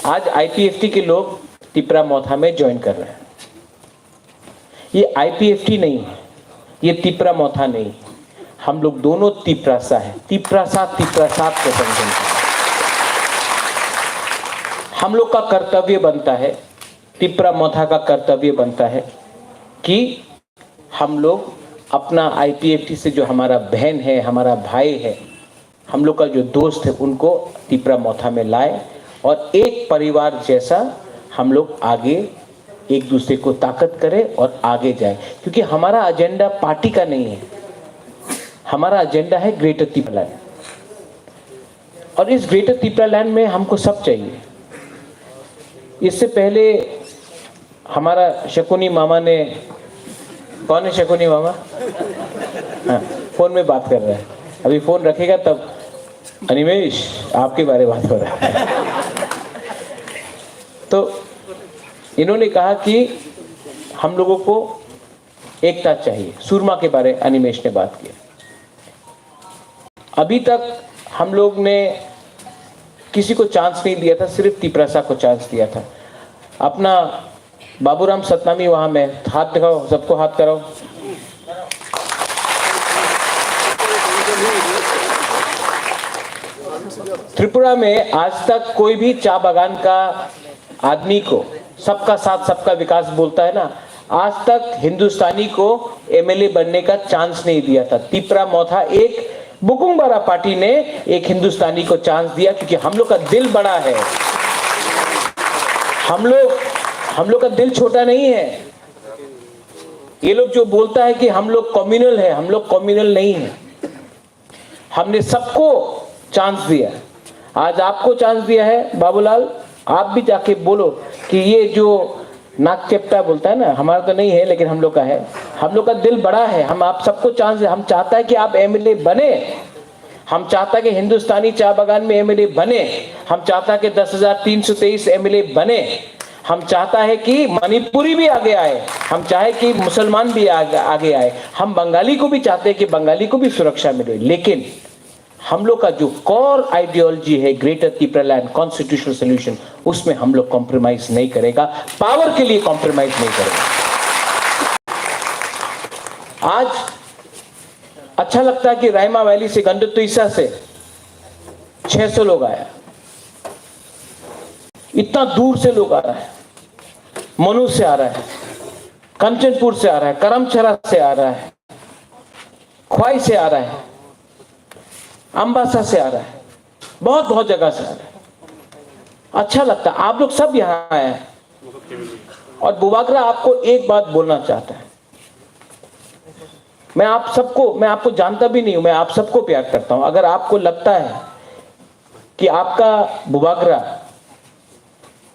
आज आईपीएफटी के लोग तिपरा मौथा में ज्वाइन कर रहे हैं। ये आईपीएफटी नहीं है, ये तिपरा मौथा नहीं, हम लोग दोनों तिपरासा है। तिपरासा को समझेंगे। हम लोग का कर्तव्य बनता है, तिपरा मौथा का कर्तव्य बनता है कि हम लोग अपना आईपीएफटी से जो हमारा बहन है, हमारा भाई है, हम लोग का जो दोस्त है, उनको तिपरा मौथा में लाए और एक परिवार जैसा हम लोग आगे एक दूसरे को ताकत करें और आगे जाए। क्योंकि हमारा एजेंडा पार्टी का नहीं है, हमारा एजेंडा है ग्रेटर तिपरा लैंड, और इस ग्रेटर तिपरा लैंड में हमको सब चाहिए। इससे पहले हमारा शकुनी मामा ने, कौन है शकुनी मामा? हाँ, फोन में बात कर रहा है, अभी फोन रखेगा तब। अनिमेश, आपके बारे में बात हो रहा है। तो इन्होंने कहा कि हम लोगों को एकता चाहिए। सूरमा के बारे अनिमेश ने बात की। अभी तक हम लोग ने किसी को चांस नहीं दिया था, सिर्फ तिपरासा को चांस दिया था। अपना बाबूराम सतनामी वहां में, हाथ दिखाओ, सबको हाथ कराओ। त्रिपुरा में आज तक कोई भी चा बागान का आदमी को सबका साथ सबका विकास बोलता है ना, आज तक हिंदुस्तानी को एमएलए बनने का चांस नहीं दिया था। तिपरा मौथा एक बुकुंग बारा पार्टी ने एक हिंदुस्तानी को चांस दिया, क्योंकि हम लोग का दिल बड़ा है। हम लोग का दिल छोटा नहीं है। ये लोग जो बोलता है कि हम लोग कम्युनल है, हम लोग कम्युनल नहीं है। हमने सबको चांस दिया है, आज आपको चांस दिया है बाबूलाल, आप भी जाके बोलो कि ये जो नाक चेपटा बोलता है ना, हमारा तो नहीं है लेकिन हम लोग का है, हम लोग का दिल बड़ा है, हम आप सबको चांस दे, हम चाहता है कि आप एमएलए बने, हम चाहता है कि हिंदुस्तानी चाय बागान में एमएलए बने, हम चाहता है कि 10,323 एमएलए बने, हम चाहता है कि मणिपुरी भी आगे आए, हम चाहे कि मुसलमान भी आगे आए, हम बंगाली को भी चाहते हैं कि बंगाली को भी सुरक्षा मिले, लेकिन हम लोग का जो कोर आइडियोलॉजी है ग्रेटर त्रिपुरालैंड कॉन्स्टिट्यूशनल सॉल्यूशन, उसमें हम लोग कॉम्प्रोमाइज नहीं करेगा, पावर के लिए कॉम्प्रोमाइज नहीं करेगा। आज अच्छा लगता है कि रायमा वैली से गंडतुईसा से 600 लोग आया, इतना दूर से लोग आ रहा है, मनु से आ रहा है, कंचनपुर से आ रहा है, करमचरा से आ रहा है, ख्वाई से आ रहा है, अंबासा से आ रहा है, बहुत बहुत जगह से आ रहा है। अच्छा लगता है, आप लोग सब यहाँ आए हैं। और बुबागरा आपको एक बात बोलना चाहता है, मैं आपको जानता भी नहीं हूं, मैं आप सबको प्यार करता हूं। अगर आपको लगता है कि आपका बुबागरा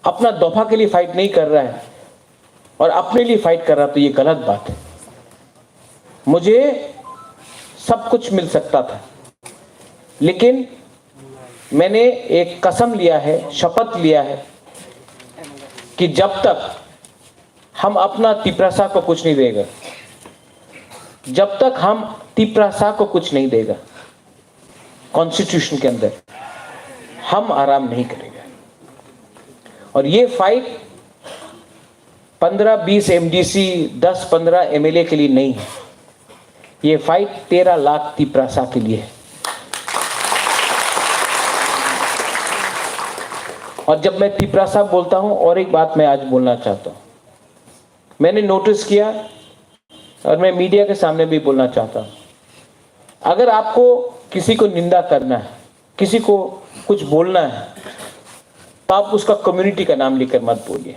अपना दफा के लिए फाइट नहीं कर रहा है और अपने लिए फाइट कर रहा है, तो ये गलत बात है। मुझे सब कुछ मिल सकता था, लेकिन मैंने एक कसम लिया है, शपथ लिया है कि जब तक हम अपना तिपरासा को कुछ नहीं देगा, जब तक हम तिपरासा को कुछ नहीं देगा कॉन्स्टिट्यूशन के अंदर, हम आराम नहीं करेंगे। और ये फाइट 15-20 एमडीसी 10-15 एमएलए के लिए नहीं है, ये फाइट 13 लाख तिपरासा के लिए है। और जब मैं तिपरासा बोलता हूं, और एक बात मैं आज बोलना चाहता हूं, मैंने नोटिस किया और मैं मीडिया के सामने भी बोलना चाहता हूं, अगर आपको किसी को निंदा करना है, किसी को कुछ बोलना है, तो आप उसका कम्युनिटी का नाम लेकर मत बोलिए।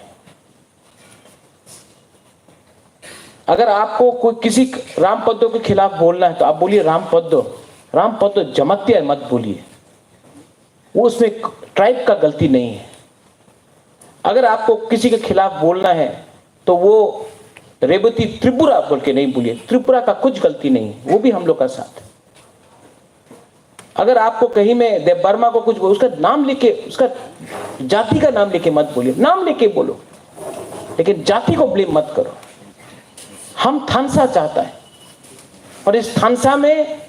अगर आपको कोई किसी रामपद्दो के खिलाफ बोलना है तो आप बोलिए रामपद्दो जमत्या मत बोलिए, वो उसमें ट्राइब का गलती नहीं है। अगर आपको किसी के खिलाफ बोलना है तो वो रेवती त्रिपुरा बोल के नहीं बोलिए, त्रिपुरा का कुछ गलती नहीं है, वो भी हम लोग का साथ है। अगर आपको कहीं में देव वर्मा को कुछ उसका नाम लेके, उसका जाति का नाम लेके मत बोलिए, नाम लेके बोलो, लेकिन जाति को ब्लेम मत करो। हम थानसा चाहता है, और इस थानसा में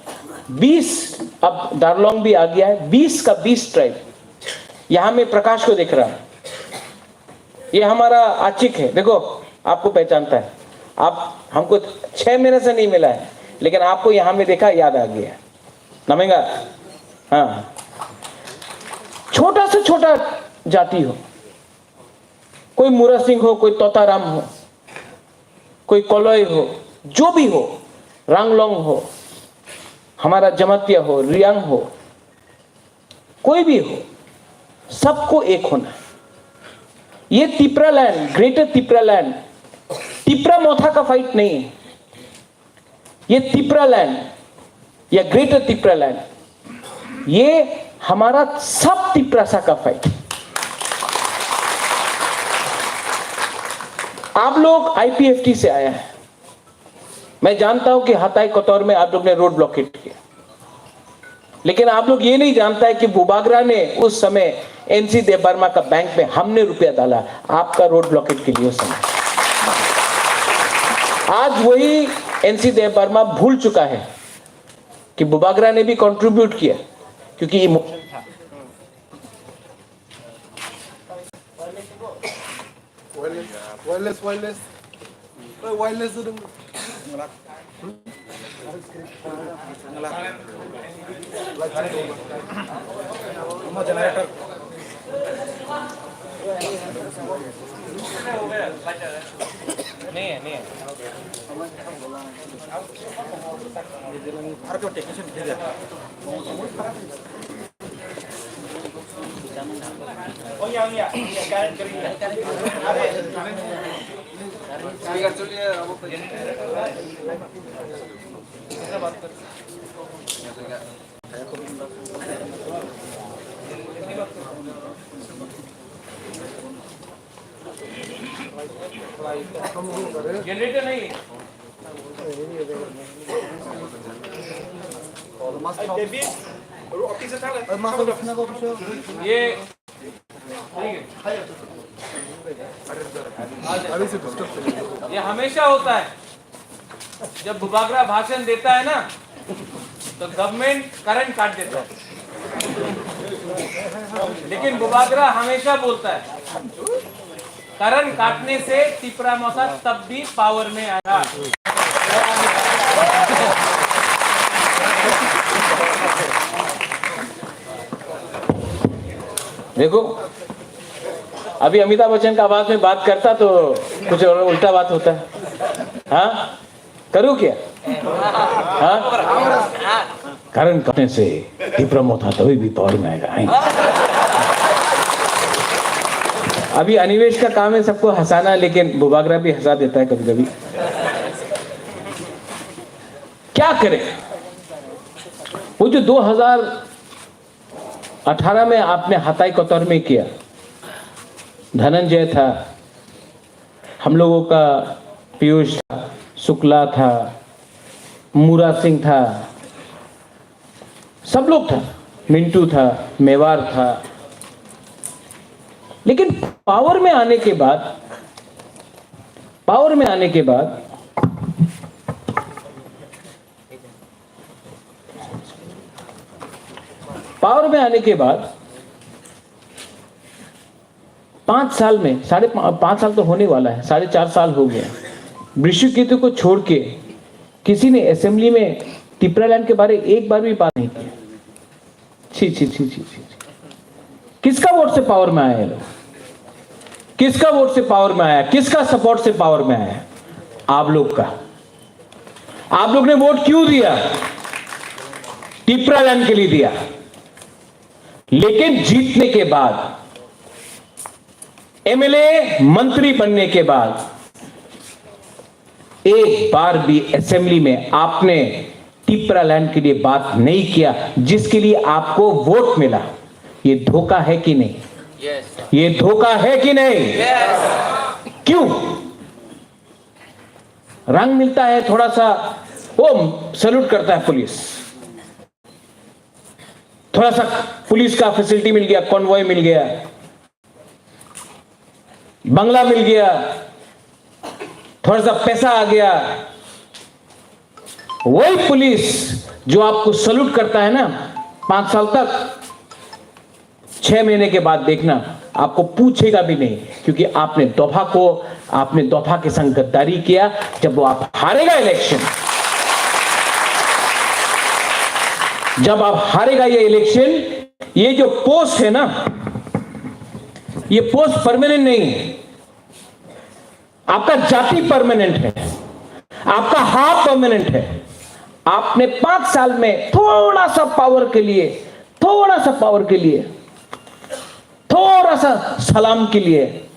20, अब दार्लोंग भी आ गया है, 20 का 20 ट्राइब। यहां में प्रकाश को देख रहा हूं, ये हमारा आचिक है, देखो आपको पहचानता है, आप हमको 6 महीने से नहीं मिला है, लेकिन आपको यहां में देखा, याद आ गया नमेगा। हाँ, छोटा से छोटा जाति हो, कोई मुरा सिंह हो, कोई तोताराम हो, कोई कोलोई हो, जो भी हो, रांगलोंग हो, हमारा जमतिया हो, रियांग हो, कोई भी हो, सबको एक होना। ये त्रिपुरालैंड, ग्रेटर त्रिपुरालैंड, त्रिपुरा मोथा का फाइट नहीं है, ये त्रिपुरालैंड या ग्रेटर त्रिपुरालैंड, ये हमारा सब त्रिपुरासा का फाइट। आप लोग आईपीएफटी से आए हैं, मैं जानता हूं कि हताई कोतौर में आप लोग ने रोड ब्लॉकेट किया, लेकिन आप लोग ये नहीं जानता है कि बुबागरा ने उस समय एनसी देव वर्मा का बैंक में हमने रुपया डाला आपका रोड ब्लॉकेट के लिए उस समय। आज वही एनसी देव वर्मा भूल चुका है कि बुबागरा ने भी कंट्रीब्यूट किया, क्योंकि इमोशन था। नहीं है जनरेटर नहीं ये ये हमेशा होता है जब बुबागरा भाषण देता है ना तो गवर्नमेंट करंट काट देता है, लेकिन बुबागरा हमेशा बोलता है करंट काटने से तिपरा मौसा तब भी पावर में आया। देखो अभी अमिताभ बच्चन का आवाज में बात करता तो कुछ और उल्टा बात होता है। हाँ करूँ क्या? हाँ करंट काटने से तिपरा मौसा तभी भी पावर में आएगा। अभी अनिवेश का काम है सबको हंसाना, लेकिन बुबागरा भी हंसा देता है कभी कभी। क्या करें? वो जो 2018 में आपने हताई कतौर में किया, धनंजय था, हम लोगों का पीयूष था, शुक्ला था, मूरा सिंह था, सब लोग था, मिंटू था, मेवार था, लेकिन पावर में आने के बाद पावर में आने के बाद 5 साल में 5.5 साल तो होने वाला है, 4.5 साल हो गया, वृषिकेतु को छोड़ के किसी ने असेंबली में तिपरालैंड के बारे एक बार भी बात नहीं की। छी छी छी छी छी। किसका वोट से पावर में आए लोग? किसका वोट से पावर में आया? किसका सपोर्ट से पावर में आया? आप लोग का। आप लोग ने वोट क्यों दिया? तिपरालैंड के लिए दिया, लेकिन जीतने के बाद, एमएलए मंत्री बनने के बाद एक बार भी असेंबली में आपने तिपरालैंड के लिए बात नहीं किया, जिसके लिए आपको वोट मिला। ये धोखा है कि नहीं? yes. ये धोखा है कि नहीं? yes. क्यों? रंग मिलता है थोड़ा सा, वो सैल्यूट करता है पुलिस, थोड़ा सा पुलिस का फैसिलिटी मिल गया, कॉन्वॉय मिल गया, बंगला मिल गया, थोड़ा सा पैसा आ गया। वही पुलिस जो आपको सैल्यूट करता है ना 5 साल तक, 6 महीने के बाद देखना आपको पूछेगा भी नहीं, क्योंकि आपने दोफा के संग गद्दारी किया। जब वो आप हारेगा इलेक्शन, जब आप हारेगा ये इलेक्शन, ये जो पोस्ट है ना, ये पोस्ट परमानेंट नहीं है। आपका जाति परमानेंट है, आपका हाफ परमानेंट है। आपने 5 साल में थोड़ा सा पावर के लिए, थोड़ा सा सलाम के लिए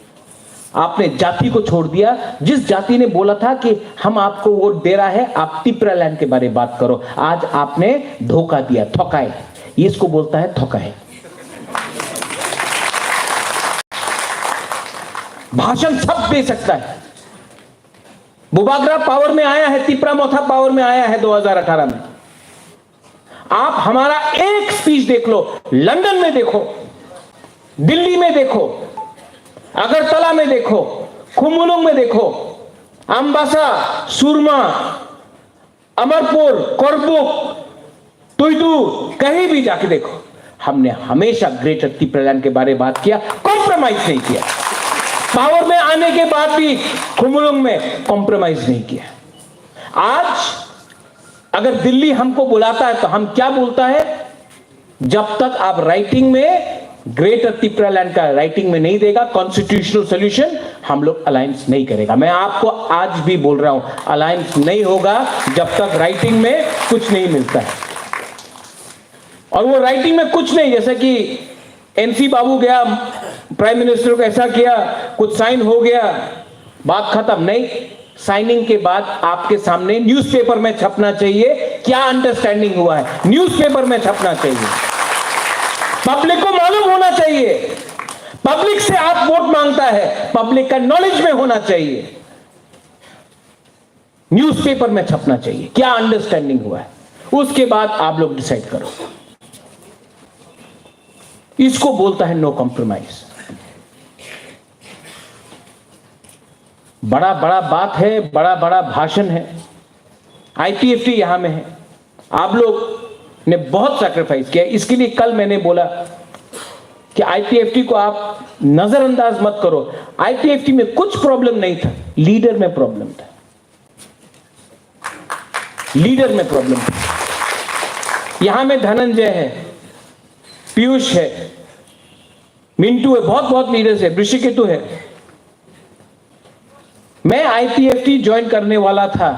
आपने जाति को छोड़ दिया। जिस जाति ने बोला था कि हम आपको वोट दे रहा है, आप तिपरालैंड के बारे में बात करो, आज आपने धोखा दिया, ठोकाए। ये इसको बोलता है ठोकाए। भाषण सब दे सकता है। बुबागरा पावर में आया है, तिपरा मौथा पावर में आया है 2018 में। आप हमारा एक स्पीच देख लो, लंदन में देखो, दिल्ली में देखो, अगरतला में देखो, खुमुलुंग में देखो, अम्बासा, सुरमा, अमरपुर, कोरबुक, तुइदू, कहीं भी जाके देखो, हमने हमेशा ग्रेटर तिपरालैंड के बारे में बात किया, कॉम्प्रोमाइज नहीं किया। पावर में आने के बाद भी खुमुलुंग में कॉम्प्रोमाइज नहीं किया। आज अगर दिल्ली हमको बुलाता है तो हम क्या बोलता है? जब तक आप राइटिंग में ग्रेटर तिपरालैंड का राइटिंग में नहीं देगा कॉन्स्टिट्यूशनल सॉल्यूशन, हम लोग अलायंस नहीं करेगा। मैं आपको आज भी बोल रहा हूं, अलायंस नहीं होगा जब तक राइटिंग में कुछ नहीं मिलता है। और वो राइटिंग में कुछ नहीं, जैसे कि एनसी बाबू गया, प्राइम मिनिस्टर को ऐसा किया, कुछ साइन हो गया, बात खत्म। नहीं, साइनिंग के बाद आपके सामने न्यूज़पेपर में छपना चाहिए क्या अंडरस्टैंडिंग हुआ है, न्यूज़पेपर में छपना चाहिए, पब्लिक को मालूम होना चाहिए। पब्लिक से आप वोट मांगता है, पब्लिक का नॉलेज में होना चाहिए, न्यूज़पेपर में छपना चाहिए क्या अंडरस्टैंडिंग हुआ है, उसके बाद आप लोग डिसाइड करो। इसको बोलता है नो कॉम्प्रोमाइज। बड़ा बड़ा बात है, बड़ा बड़ा भाषण है, आईपीएफटी यहां में है, आप लोग ने बहुत सैक्रिफाइस किया। इसके लिए कल मैंने बोला कि आईपीएफटी को आप नजरअंदाज मत करो। आईपीएफटी में कुछ प्रॉब्लम नहीं था, लीडर में प्रॉब्लम था, लीडर में प्रॉब्लम था। यहां में धनंजय है, पीयूष है, मिंटू है, बहुत बहुत लीडर्स है, ऋषिकेतु है। मैं आईपीएफटी ज्वाइन करने वाला था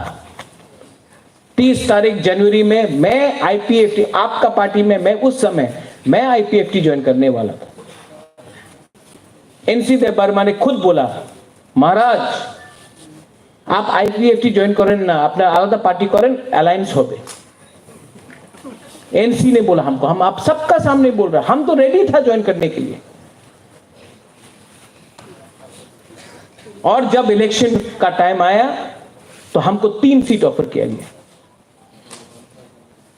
30 तारीख जनवरी में। मैं आईपीएफटी आपका पार्टी में, मैं उस समय मैं आईपीएफटी ज्वाइन करने वाला था। एनसी देव वर्मा ने खुद बोला, महाराज आप आईपीएफटी ज्वाइन करें ना, अपना आलादा पार्टी करें, अलायंस हो गए। एनसी ने बोला हमको, हम आप सबका सामने बोल रहा, हम तो रेडी था ज्वाइन करने के लिए। और जब इलेक्शन का टाइम आया तो हमको 3 सीट ऑफर किया गया,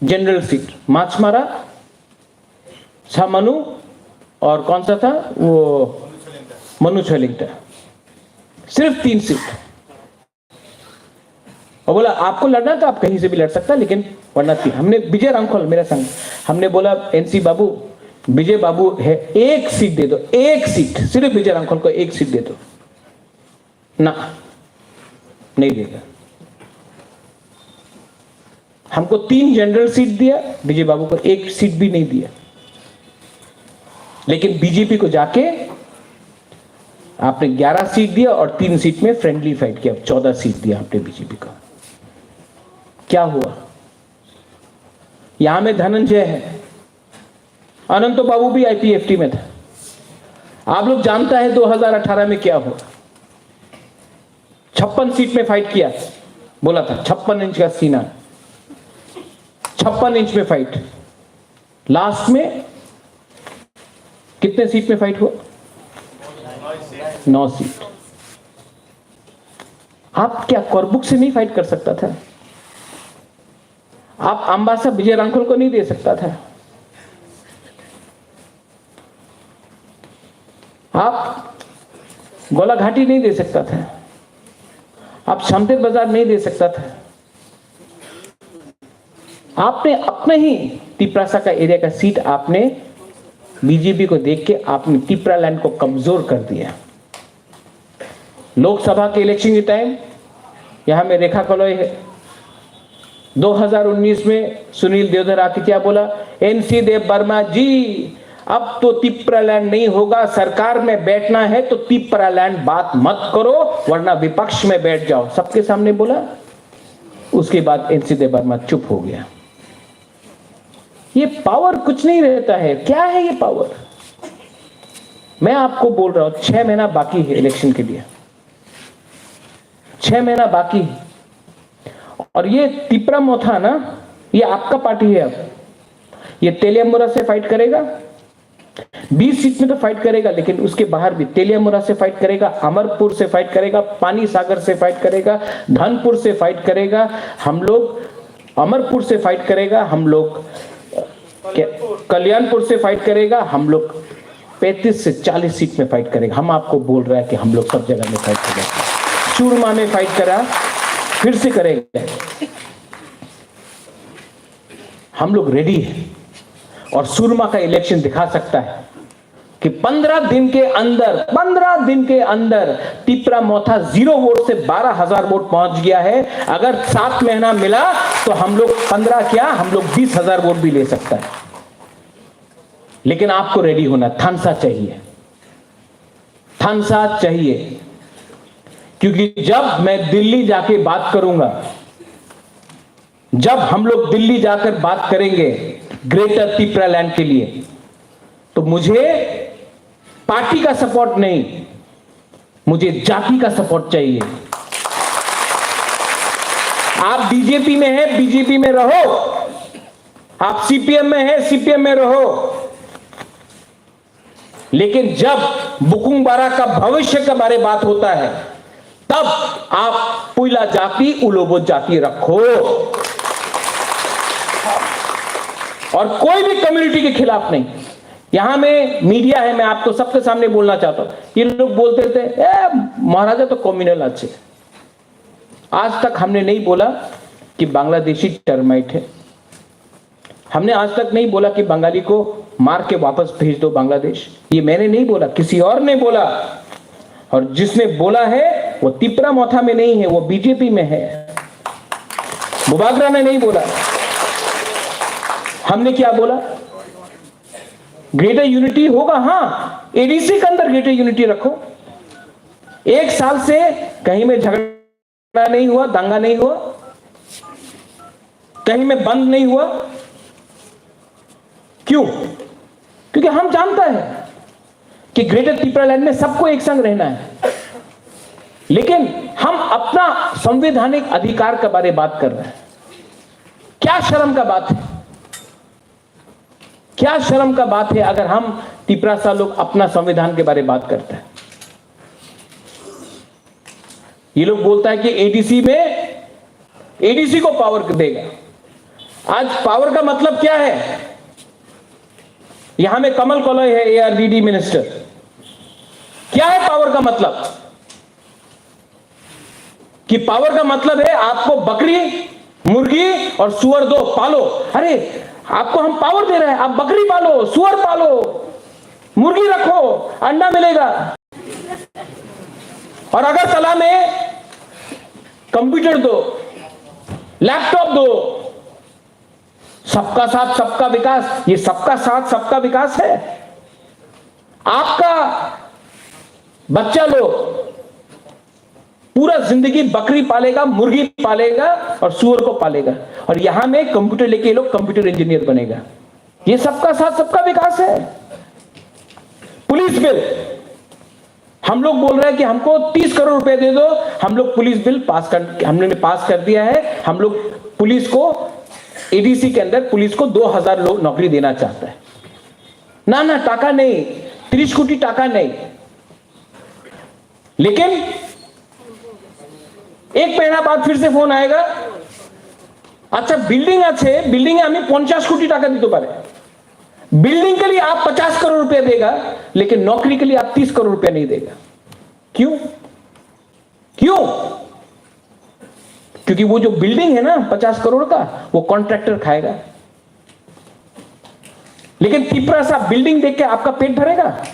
जनरल सीट, माछमारा, मनु और कौन सा था वो मनु छलिंगटा, सिर्फ 3 सीट। और बोला आपको लड़ना तो आप कहीं से भी लड़ सकता, लेकिन वरना 3। हमने विजय रामखोल मेरा संग, हमने बोला एनसी बाबू, विजय बाबू है, 1 सीट दे दो, 1 सीट, सिर्फ विजय रामखोल को 1 सीट दे दो। ना, नहीं देगा। हमको 3 जनरल सीट दिया, विजय बाबू को 1 सीट भी नहीं दिया। लेकिन बीजेपी को जाके आपने 11 सीट दिया और 3 सीट में फ्रेंडली फाइट किया, 14 सीट दिया आपने बीजेपी को। क्या हुआ? यहां में धनंजय है, अनंतो बाबू भी आईपीएफटी में था। आप लोग जानता है 2018 में क्या हुआ? 56 सीट में फाइट किया, बोला था 56 इंच का सीना, 56 इंच में फाइट। लास्ट में कितने सीट में फाइट हुआ? 9 सीट। आप क्या करबुक से नहीं फाइट कर सकता था? आप अंबासा विजय रामखोल को नहीं दे सकता था? आप गोलाघाटी नहीं दे सकता था? आप शामतेर बाजार नहीं दे सकता था? आपने अपने ही तिपरासा का एरिया का सीट आपने बीजेपी को देख के आपने तिपरा लैंड को कमजोर कर दिया। लोकसभा के इलेक्शन के टाइम यहां में रेखा कलोई है, 2019 में सुनील देवधर आके क्या बोला? एनसी देव वर्मा जी अब तो तिपरा लैंड नहीं होगा, सरकार में बैठना है तो तिपरा लैंड बात मत करो, वरना विपक्ष में बैठ जाओ, सबके सामने बोला। उसके बाद एनसी देव वर्मा चुप हो गया। ये पावर कुछ नहीं रहता है। क्या है ये पावर? मैं आपको बोल रहा हूं 6 महीना बाकी है इलेक्शन के लिए, 6 महीना बाकी है। और ये तिपरा मोथा ना, ये आपका पार्टी है। अब ये तेलियामुरा से फाइट करेगा, 20 सीट में तो फाइट करेगा, लेकिन उसके बाहर भी तेलियामुरा से फाइट करेगा, अमरपुर से फाइट करेगा, पानी सागर से फाइट करेगा, धनपुर से फाइट करेगा, हम लोग अमरपुर से फाइट करेगा, हम लोग कल्याणपुर से फाइट करेगा, हम लोग 35 से 40 सीट में फाइट करेगा। हम आपको बोल रहा है कि हम लोग सब जगह में फाइट करेंगे। चूरमा में फाइट करा, फिर से करेंगे। हम लोग रेडी हैं। और सुरमा का इलेक्शन दिखा सकता है कि 15 दिन के अंदर तिपरा मोथा 0 वोट से 12,000 वोट पहुंच गया है। अगर 7 महीना मिला तो हम लोग 15 क्या, हम लोग 20,000 वोट भी ले सकता है। लेकिन आपको रेडी होना, थानसा चाहिए, थानसा चाहिए। क्योंकि जब मैं दिल्ली जाके बात करूंगा, जब हम लोग दिल्ली जाकर बात करेंगे ग्रेटर तिपरा लैंड के लिए, तो मुझे पार्टी का सपोर्ट नहीं, मुझे जाति का सपोर्ट चाहिए। आप बीजेपी में हैं, बीजेपी में रहो। आप सीपीएम में हैं, सीपीएम में रहो। लेकिन जब बुकुंग बारा का भविष्य के बारे बात होता है, तब आप पुइला जाति उलोबो जाति रखो। और कोई भी कम्युनिटी के खिलाफ नहीं। यहां में मीडिया है, मैं आपको सबके सामने बोलना चाहता हूं। ये लोग बोलते थे महाराजा तो कम्युनल अच्छे। आज तक हमने नहीं बोला कि बांग्लादेशी टर्माइट है। हमने आज तक नहीं बोला कि बंगाली को मार के वापस भेज दो बांग्लादेश। ये मैंने नहीं बोला, किसी और ने बोला। और जिसने बोला है वो तिपरा मोथा में नहीं है, वो बीजेपी में है। बुबागरा ने नहीं बोला। हमने क्या बोला? ग्रेटर यूनिटी होगा। हाँ, एडीसी के अंदर ग्रेटर यूनिटी रखो। एक साल से कहीं में झगड़ा नहीं हुआ, दंगा नहीं हुआ, कहीं में बंद नहीं हुआ। क्यों? क्योंकि हम जानता है कि ग्रेटर त्रिपुरा लैंड में सबको एक संग रहना है। लेकिन हम अपना संवैधानिक अधिकार के बारे में बात कर रहे हैं। क्या शर्म का बात है, क्या शर्म का बात है अगर हम तिपरासा लोग अपना संविधान के बारे में बात करते हैं। ये लोग बोलता है कि एडीसी में, एडीसी को पावर देगा। आज पावर का मतलब क्या है? यहां में कमल कोलय है एआरडीडी मिनिस्टर। क्या है पावर का मतलब? कि पावर का मतलब है आपको बकरी, मुर्गी और सुअर दो, पालो। अरे आपको हम पावर दे रहे हैं, आप बकरी पालो, सुअर पालो, मुर्गी रखो, अंडा मिलेगा। और अगर तला में कंप्यूटर दो, लैपटॉप दो। सबका साथ सबका विकास, ये सबका साथ सबका विकास है। आपका बच्चा लोग पूरा जिंदगी बकरी पालेगा, मुर्गी पालेगा और सुअर को पालेगा। और यहां में कंप्यूटर लेके लोग कंप्यूटर इंजीनियर बनेगा। ये सबका साथ सबका विकास है। पुलिस बिल, हम लोग बोल रहे हैं कि हमको 30 करोड़ रुपए दे दो। हम लोग पुलिस बिल हमने पास कर दिया है। हम लोग पुलिस को, एडीसी के अंदर पुलिस को 2000 लोग नौकरी देना चाहता है। ना टाका नहीं, 30 कोटी टाका नहीं। लेकिन एक महीना बाद फिर से फोन आएगा, अच्छा बिल्डिंग अच्छे, बिल्डिंग हमें 50 कोटी टाका दी तो पारे। बिल्डिंग के लिए आप 50 करोड़ रुपया देगा, लेकिन नौकरी के लिए आप 30 करोड़ रुपया नहीं देगा। क्यों? क्यों? क्योंकि वो जो बिल्डिंग है ना 50 करोड़ का, वो कॉन्ट्रैक्टर खाएगा। लेकिन तिपरासा बिल्डिंग देख के आपका पेट भरेगा?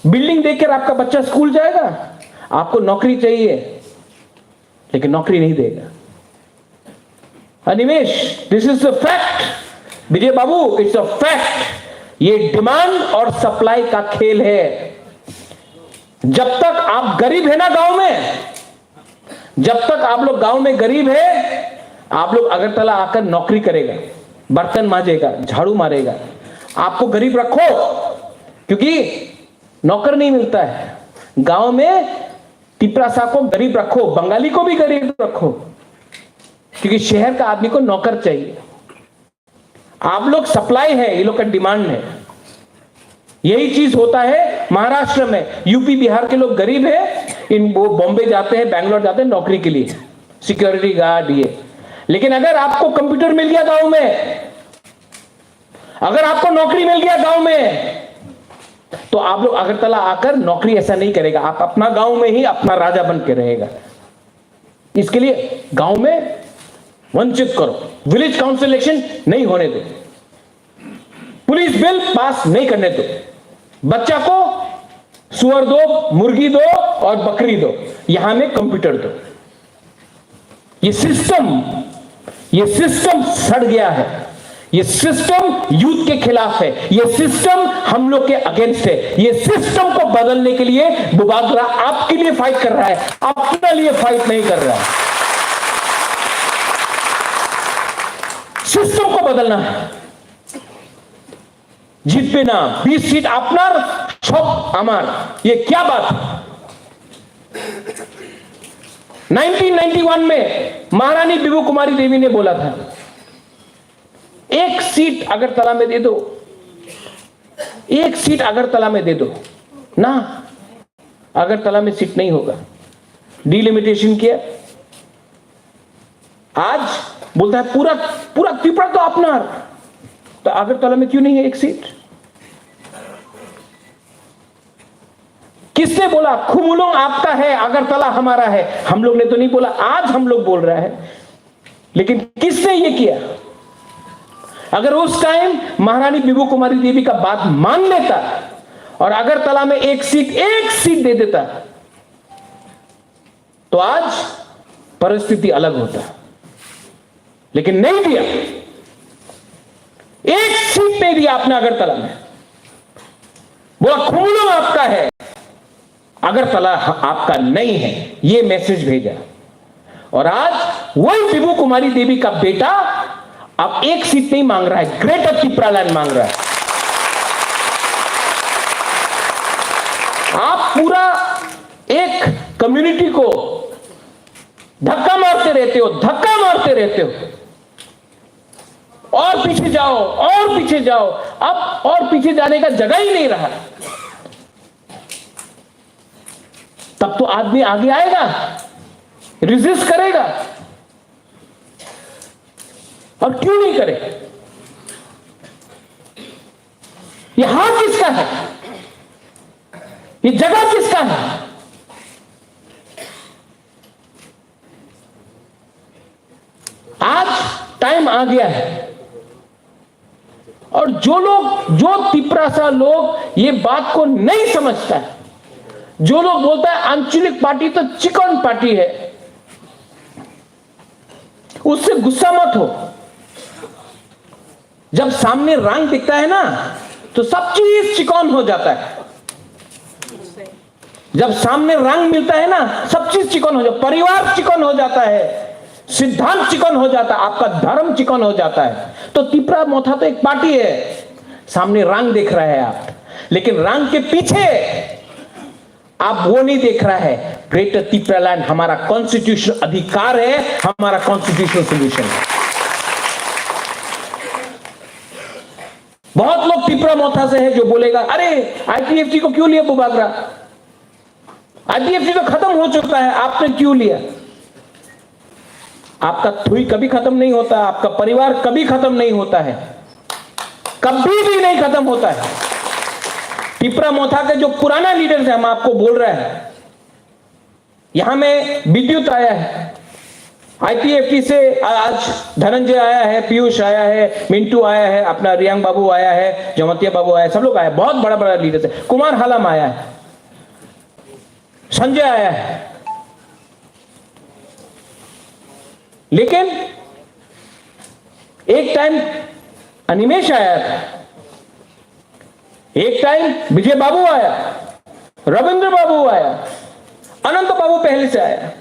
बिल्डिंग देखकर आपका बच्चा स्कूल जाएगा? आपको नौकरी चाहिए, लेकिन नौकरी नहीं देगा। Animesh, this is the fact. Vijay Babu, it's a fact. ये डिमांड और सप्लाई का खेल है। जब तक आप गरीब है ना गांव में, जब तक आप लोग गांव में गरीब है, आप लोग अगरतला आकर नौकरी करेगा, बर्तन मांजेगा, झाड़ू मारेगा। आपको गरीब रखो, क्योंकि नौकर नहीं मिलता है गांव में। तिपरासा को गरीब रखो, बंगाली को भी गरीब रखो, क्योंकि शहर का आदमी को नौकर चाहिए। आप लोग सप्लाई है, ये लोग का डिमांड है। यही चीज होता है महाराष्ट्र में। यूपी बिहार के लोग गरीब है, वो बॉम्बे जाते हैं, बैंगलोर जाते हैं नौकरी के लिए, सिक्योरिटी गार्ड ये। लेकिन अगर आपको कंप्यूटर मिल गया गांव में, अगर आपको नौकरी मिल गया गांव में, तो आप लोग अगरतला आकर नौकरी ऐसा नहीं करेगा। आप अपना गांव में ही अपना राजा बन के रहेगा। इसके लिए गांव में वंचित करो, विलेज काउंसिल इलेक्शन नहीं होने दो, पुलिस बिल पास नहीं करने दो, बच्चा को सुअर दो, मुर्गी दो और बकरी दो, यहां में कंप्यूटर दो। ये सिस्टम सड़ गया है। ये सिस्टम यूथ के खिलाफ है। ये सिस्टम हम लोग के अगेंस्ट है। ये सिस्टम को बदलने के लिए बुबागरा आपके लिए फाइट कर रहा है, अपने लिए फाइट नहीं कर रहा है। सिस्टम को बदलना है। जितने ना 20 सीट अपनार, सब अमार, ये क्या बात है? 1991 में महारानी बिबू कुमारी देवी ने बोला था, एक सीट अगरतला में दे दो, एक सीट अगरतला में दे दो ना, अगरतला में सीट नहीं होगा। डिलिमिटेशन किया, आज बोलता है पूरा पूरा त्रिपुरा तो अपना, तो अगरतला में क्यों नहीं है एक सीट? किसने बोला खुमुलों आपका है, अगरतला हमारा है? हम लोग ने तो नहीं बोला, आज हम लोग बोल रहे हैं। लेकिन किसने ये किया? अगर उस टाइम महारानी बिबू कुमारी देवी का बात मान लेता और अगरतला में एक सीट दे देता, तो आज परिस्थिति अलग होता। लेकिन नहीं दिया, एक सीट नहीं दिया आपने अगरतला में। बोला खुमुलों आपका है, अगरतला आपका नहीं है, ये मैसेज भेजा। और आज वही बिबू कुमारी देवी का बेटा अब एक सीट नहीं मांग रहा है, ग्रेटर त्रिपुरालैंड मांग रहा है। आप पूरा एक कम्युनिटी को धक्का मारते रहते हो, धक्का मारते रहते हो, और पीछे जाओ और पीछे जाओ। अब और पीछे जाने का जगह ही नहीं रहा। तब तो आदमी आगे आएगा, रिजिस्ट करेगा। और क्यों नहीं करे? ये हाथ किसका है? ये जगह किसका है? आज टाइम आ गया है। और जो तिपरासा लोग ये बात को नहीं समझता है, जो लोग बोलता है आंचलिक पार्टी तो चिकन पार्टी है, उससे गुस्सा मत हो। जब सामने रंग दिखता है ना, तो सब चीज चिकन हो जाता है। जब सामने रंग मिलता है ना, सब चीज चिकन हो जाता है। परिवार चिकन हो जाता है, सिद्धांत चिकन हो जाता है, आपका धर्म चिकन हो जाता है। तो तिपरा मोथा तो एक पार्टी है, सामने रंग देख रहे हैं आप, लेकिन रंग के पीछे आप वो नहीं देख रहा है। ग्रेटर त्रिपुरालैंड हमारा कॉन्स्टिट्यूशनल अधिकार है, हमारा कॉन्स्टिट्यूशनल सोल्यूशन है। बहुत लोग त्रिपुरा मोथा से है जो बोलेगा, अरे आईपीएफटी को क्यों लिया बुबागरा? आईपीएफटी तो खत्म हो चुका है, आपने क्यों लिया? आपका थुई कभी खत्म नहीं होता, आपका परिवार कभी खत्म नहीं होता है, कभी भी नहीं खत्म होता है। त्रिपुरा मोथा के जो पुराना लीडर्स है, हम आपको बोल रहे हैं, यहां में विद्युत आया है, आईपीएफटी से आज धनंजय आया है, पीयूष आया है, मिंटू आया है, अपना रियांग बाबू आया है, जमतिया बाबू आया है, सब लोग आए, बहुत बड़ा बड़ा लीडर्स है। कुमार हालम आया है, संजय आया है। लेकिन एक टाइम अनिमेश आया था, एक टाइम विजय बाबू आया, रविंद्र बाबू आया, अनंत बाबू पहले से आया।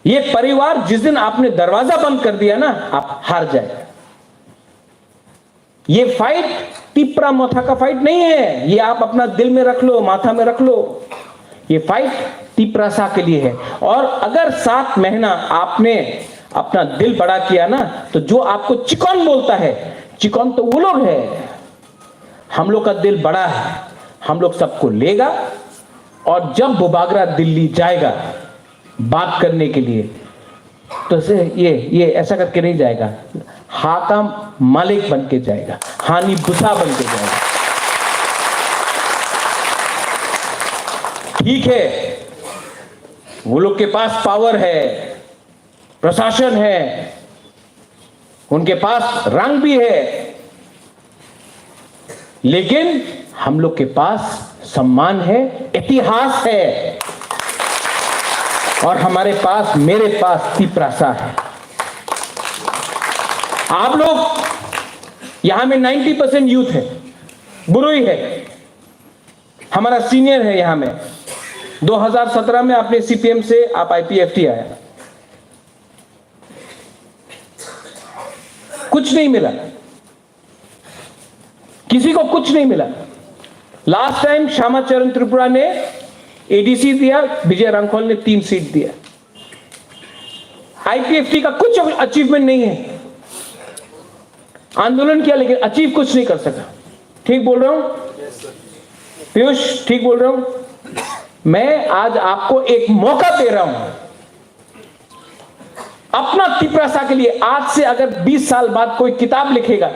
ये परिवार जिस दिन आपने दरवाजा बंद कर दिया ना, आप हार जाए। ये फाइट त्रिपुरा मोथा का फाइट नहीं है, ये आप अपना दिल में रख लो, माथा में रख लो। ये फाइट त्रिपुरासा के लिए है। और अगर 7 महीना आपने अपना दिल बड़ा किया ना, तो जो आपको चिकन बोलता है, चिकन तो वो लोग है, हम लोग का दिल बड़ा है, हम लोग सबको लेगा। और जब बुबागरा दिल्ली जाएगा बात करने के लिए, तो ये ऐसा करके नहीं जाएगा, हाका मालिक बन के जाएगा, हानि बुसा बन के जाएगा। ठीक है, वो लोग के पास पावर है, प्रशासन है, उनके पास रंग भी है, लेकिन हम लोग के पास सम्मान है, इतिहास है, और हमारे पास, मेरे पास त्रिपुरासा है। आप लोग यहां में 90% यूथ है, बुरुई है, हमारा सीनियर है यहां में। 2017 में आपने सीपीएम से आप आईपीएफटी आया, कुछ नहीं मिला, किसी को कुछ नहीं मिला। लास्ट टाइम श्यामाचरण त्रिपुरा ने एडीसी दिया, विजय रांखोल ने 3 सीट दिया। आईपीएफटी का कुछ अचीवमेंट नहीं है, आंदोलन किया लेकिन अचीव कुछ नहीं कर सका। ठीक बोल रहा हूं पीयूष? ठीक बोल रहा हूं? मैं आज आपको एक मौका दे रहा हूं अपना तिपरासा के लिए। आज से अगर 20 साल बाद कोई किताब लिखेगा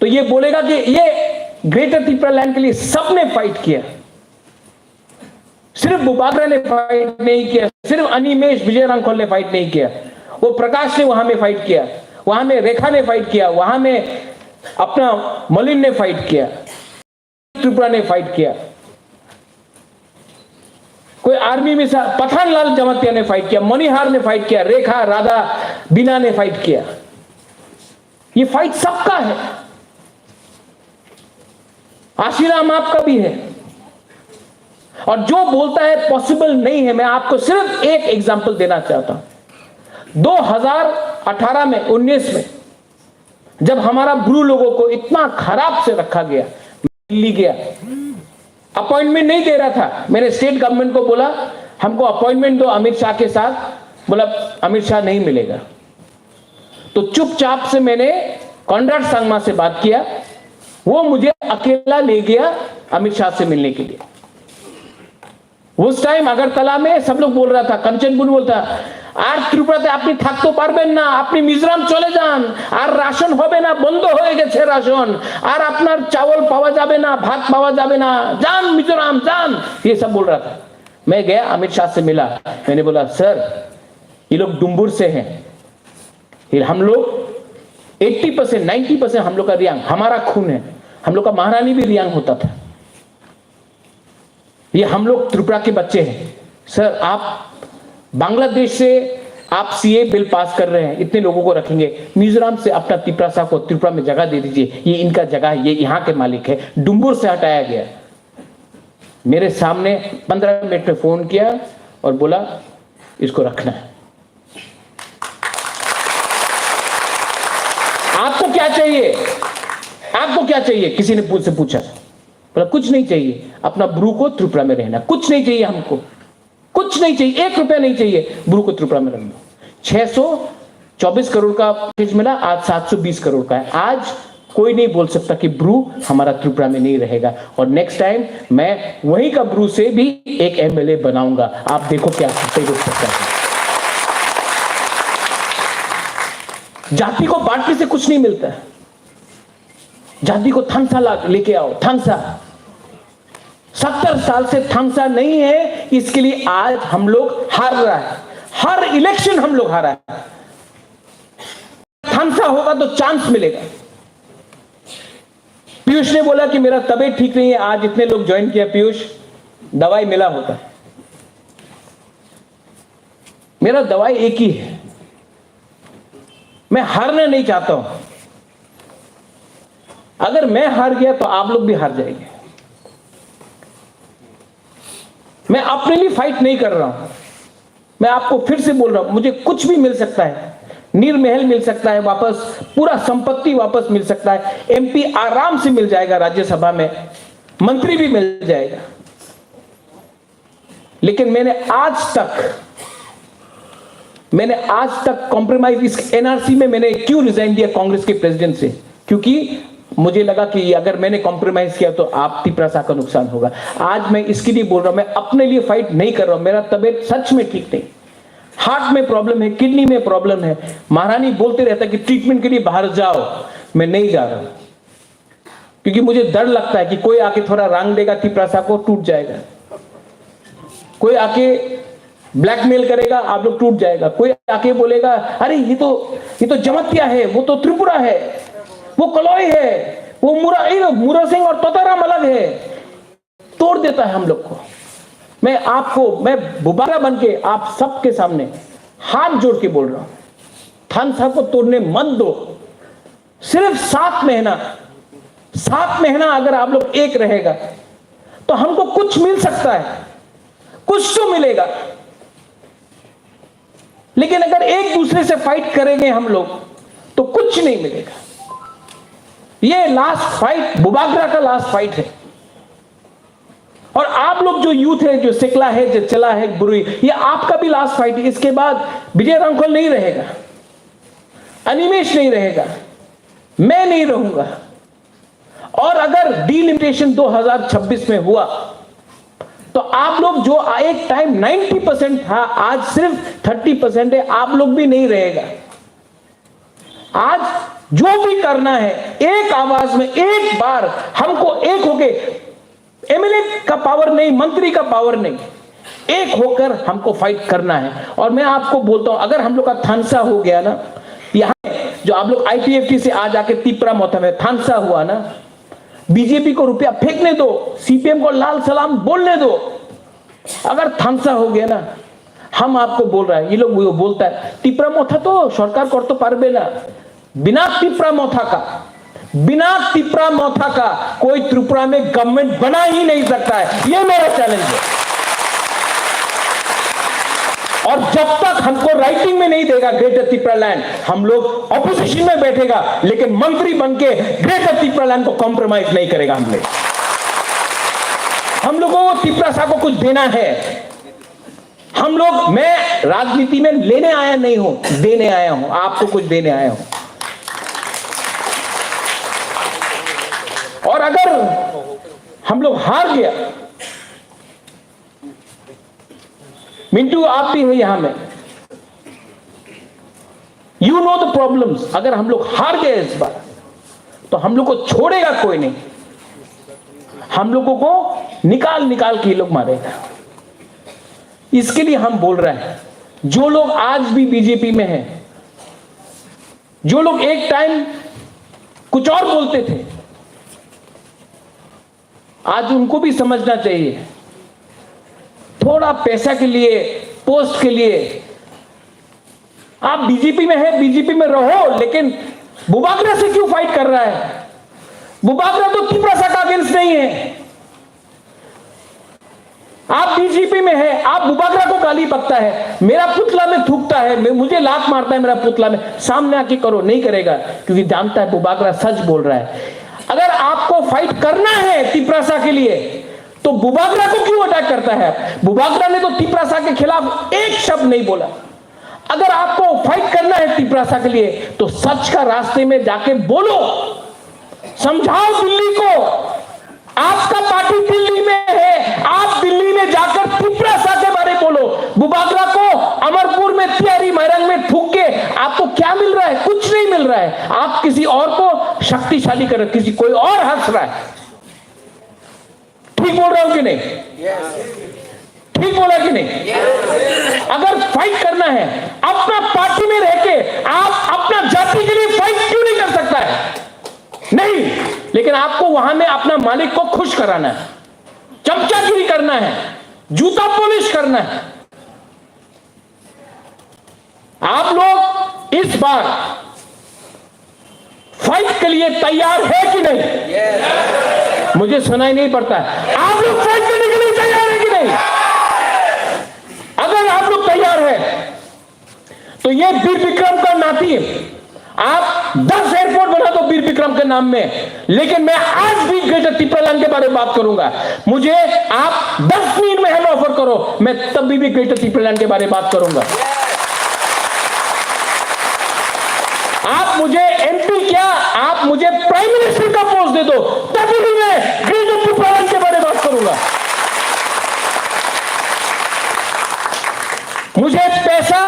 तो ये बोलेगा कि ये ग्रेटर त्रिपुरा लैंड के लिए सबने फाइट किया, सिर्फ बुबागरा ने फाइट नहीं किया, सिर्फ अनिमेश विजय रांखोल ने फाइट नहीं किया, वो प्रकाश ने वहां में फाइट किया, वहां में रेखा ने फाइट किया, वहां में अपना मलिन ने फाइट किया, त्रिपुरा ने फाइट किया, कोई आर्मी में पठानलाल जमातिया ने फाइट किया, मणिहार ने फाइट किया, रेखा राधा बीना ने फाइट किया। ये फाइट सबका है, आशीराम आपका भी है। और जो बोलता है पॉसिबल नहीं है, मैं आपको सिर्फ एक एग्जांपल देना चाहता हूं। 2018 में 19 में जब हमारा ब्रू लोगों को इतना खराब से रखा गया, दिल्ली गया, अपॉइंटमेंट नहीं दे रहा था। मैंने स्टेट गवर्नमेंट को बोला हमको अपॉइंटमेंट दो अमित शाह के साथ, बोला अमित शाह नहीं मिलेगा। तो चुपचाप से मैंने कॉन्राड सांगमा से बात किया, वो मुझे अकेला ले गया अमित शाह से मिलने के लिए। उस टाइम अगरतला में सब लोग बोल रहा था, कंचन बुन बोलता আর ত্রিপুরাতে আপনি থাকতে পারবেন না, আপনি মিজোরাম চলে যান, আর রাশন হবে না, বন্ধ হয়ে গেছে রাশন, আর আপনার চাवल পাওয়া যাবে না, ভাত পাওয়া যাবে না, যান मिजोराम जान, ये सब बोल रहा था। मैं गया अमित शाह से मिला, मैंने बोला सर ये लोग डुम्बुर से हैं, फिर हम लोग 80% 90% हम लोग का रियांग, हमारा खून है, हम लोग का महारानी भी रियांग होता था, ये हम लोग त्रिपुरा के बच्चे हैं। सर आप बांग्लादेश से आप सीए बिल पास कर रहे हैं, इतने लोगों को रखेंगे, मिजोरम से अपना तिपरासा को त्रिपुरा में जगह दे दीजिए, ये इनका जगह है, ये यहाँ के मालिक है। डुम्बुर से हटाया गया, मेरे सामने 15 मिनट में फोन किया और बोला इसको रखना है। आपको क्या चाहिए, आपको क्या चाहिए, किसी ने मुझसे पूछा, बोला कुछ नहीं चाहिए, अपना ब्रू को त्रिपुरा में रहना, कुछ नहीं चाहिए हमको, कुछ नहीं चाहिए, 1 रुपया नहीं चाहिए, ब्रू को त्रिपुरा में रखना। 624 करोड़ का पैकेज मिला, आज 720 करोड़ का है। आज कोई नहीं बोल सकता कि ब्रू हमारा त्रिपुरा में नहीं रहेगा, और नेक्स्ट टाइम मैं वहीं का ब्रू से भी एक एमएलए बनाऊंगा। आप देखो क्या सही हो सकता है। जाति को बांटने से कुछ नहीं मिलता, जाति को थांसा लेके आओ, थांसा 70 साल से थांसा नहीं है, इसके लिए आज हम लोग हार रहा है, हर इलेक्शन हम लोग हारा है। थांसा होगा तो चांस मिलेगा। पीयूष ने बोला कि मेरा तबीयत ठीक नहीं है, आज इतने लोग ज्वाइन किया, पीयूष दवाई मिला होता, मेरा दवाई एक ही है, मैं हारना नहीं चाहता हूं। अगर मैं हार गया तो आप लोग भी हार जाएंगे। मैं अपने लिए फाइट नहीं कर रहा हूं, मैं आपको फिर से बोल रहा हूं, मुझे कुछ भी मिल सकता है, नीरमहल मिल सकता है वापस, पूरा संपत्ति वापस मिल सकता है, एमपी आराम से मिल जाएगा राज्यसभा में, मंत्री भी मिल जाएगा। लेकिन मैंने आज तक कॉम्प्रोमाइज इस एनआरसी में मैंने क्यों रिजाइन दिया कांग्रेस के प्रेसिडेंट से, क्योंकि मुझे लगा कि अगर मैंने कॉम्प्रोमाइज किया तो आप तिपरासा का नुकसान होगा। आज मैं इसके लिए बोल रहा हूं, मैं अपने लिए फाइट नहीं कर रहा हूं, मेरा तबीयत सच में ठीक नहीं, हार्ट में प्रॉब्लम है, किडनी में प्रॉब्लम है। महारानी बोलते रहता कि ट्रीटमेंट के लिए बाहर जाओ, मैं नहीं जा रहा, क्योंकि मुझे डर लगता है कि कोई आके थोड़ा रंग देगा, तिपरासा को टूट जाएगा, कोई आके ब्लैकमेल करेगा, आप लोग टूट जाएगा, कोई आके बोलेगा अरे ये तो जमतिया है, वो तो त्रिपुरा है, वो कलौई है, वो मुरा सिंह और तोताराम अलग है, तोड़ देता है हम लोग को। मैं बुबारा बन के आप सबके सामने हाथ जोड़ के बोल रहा हूं, थानसा को तोड़ने मत दो। सिर्फ 7 महीना अगर आप लोग एक रहेगा तो हमको कुछ मिल सकता है, कुछ तो मिलेगा। लेकिन अगर एक दूसरे से फाइट करेंगे हम लोग तो कुछ नहीं मिलेगा। ये लास्ट फाइट बुबागरा का लास्ट फाइट है। और आप लोग जो यूथ है, जो सिकला है, जो चला है बुरी, ये आपका भी लास्ट फाइट है। इसके बाद विजय रामखोल नहीं रहेगा, अनिमेश नहीं रहेगा, मैं नहीं रहूंगा। और अगर डीलिमिटेशन 2026 में हुआ तो आप लोग जो एक टाइम 90% था, आज सिर्फ 30% है, आप लोग भी नहीं रहेगा। आज जो भी करना है एक आवाज में, एक बार हमको एक होके, एमएलए का पावर नहीं, मंत्री का पावर नहीं, एक होकर हमको फाइट करना है। और मैं आपको बोलता हूं, अगर हम लोग का थानसा हो गया ना, यहां जो आप लोग आईपीएफटी से आज आके तिपरा मोथा में थानसा हुआ ना, बीजेपी को रुपया फेंकने दो, सीपीएम को लाल सलाम बोलने दो। अगर थानसा हो गया ना, हम आपको बोल रहा है, ये लोग वो बोलता है तिपरा मोथा तो सरकार कर तो पारबे ना, बिना तिपरा मोथा का कोई त्रिपुरा में गवर्नमेंट बना ही नहीं सकता है। ये मेरा चैलेंज है। और जब तक हमको राइटिंग में नहीं देगा ग्रेटर तिपरा लैंड, हम लोग ऑपोजिशन में बैठेगा, लेकिन मंत्री बनके ग्रेटर तिपरा लैंड को कॉम्प्रोमाइज नहीं करेगा। हम लोगों को तिपरा सा को कुछ देना है। हम लोग, मैं राजनीति में लेने आया नहीं हूं, देने आया हूं, आपको कुछ देने आया हूं। और अगर हम लोग हार गया, मिंटू आप भी है यहां में, यू नो द प्रॉब्लम्स। अगर हम लोग हार गए इस बार, तो हम लोग को छोड़ेगा कोई नहीं, हम लोगों को निकाल निकाल के लोग मारेगा। इसके लिए हम बोल रहे हैं, जो लोग आज भी बीजेपी में हैं, जो लोग एक टाइम कुछ और बोलते थे, आज उनको भी समझना चाहिए, थोड़ा पैसा के लिए, पोस्ट के लिए आप बीजेपी में है, बीजेपी में रहो, लेकिन बुबागरा से क्यों फाइट कर रहा है? बुबागरा तो तिपरा का अगेंस्ट नहीं है। आप बीजेपी में है, आप बुबागरा को गाली बकता है, मेरा पुतला में थूकता है, मुझे लात मारता है मेरा पुतला में, सामने आके करो, नहीं करेगा, क्योंकि जानता है बुबागरा सच बोल रहा है। अगर आपको फाइट करना है तिपरासा के लिए, तो बुबागरा को क्यों अटैक करता है? बुबागरा ने तो तिपरासा के खिलाफ एक शब्द नहीं बोला। अगर आपको फाइट करना है तिपरासा के लिए, तो सच का रास्ते में जाके बोलो, समझाओ दिल्ली को। आपका पार्टी दिल्ली में है, आप दिल्ली में जाकर तिपरासा के बारे में बोलो। बुबागरा को अमरपुर में, तियारी मैरंग में थूक के आपको क्या मिल रहा है? कुछ नहीं मिल रहा है। आप किसी और को शक्तिशाली कर, किसी कोई और हंस रहा है। ठीक बोल रहा हूं कि नहीं? ठीक बोला कि नहीं? अगर फाइट करना है अपना पार्टी में रह के, आप अपना जाति के लिए फाइट क्यों नहीं कर सकता है? नहीं, लेकिन आपको वहां में अपना मालिक को खुश कराना है, चमचागिरी करना है, जूता पॉलिश करना है। आप लोग इस बार फाइट के लिए तैयार है कि नहीं? मुझे सुनाई नहीं पड़ता है। आप लोग फाइट करने के लिए तैयार है कि नहीं? अगर आप लोग तैयार है, तो ये वीर विक्रम का नाती, आप 10 एयरपोर्ट बना दो वीर विक्रम के नाम में, लेकिन मैं आज भी ग्रेटर तिपरा लैंड के बारे में बात करूंगा। मुझे आप 10 मिनट में हेलो ऑफर करो, मैं तभी भी ग्रेटर तिपरा लैंड के बारे में बात करूंगा। आप मुझे एमपी क्या, आप मुझे प्राइम मिनिस्टर का पोस्ट दे दो, तभी भी मैं ग्रेटर तिपरा लैंड के बारे में बात करूंगा। मुझे पैसा,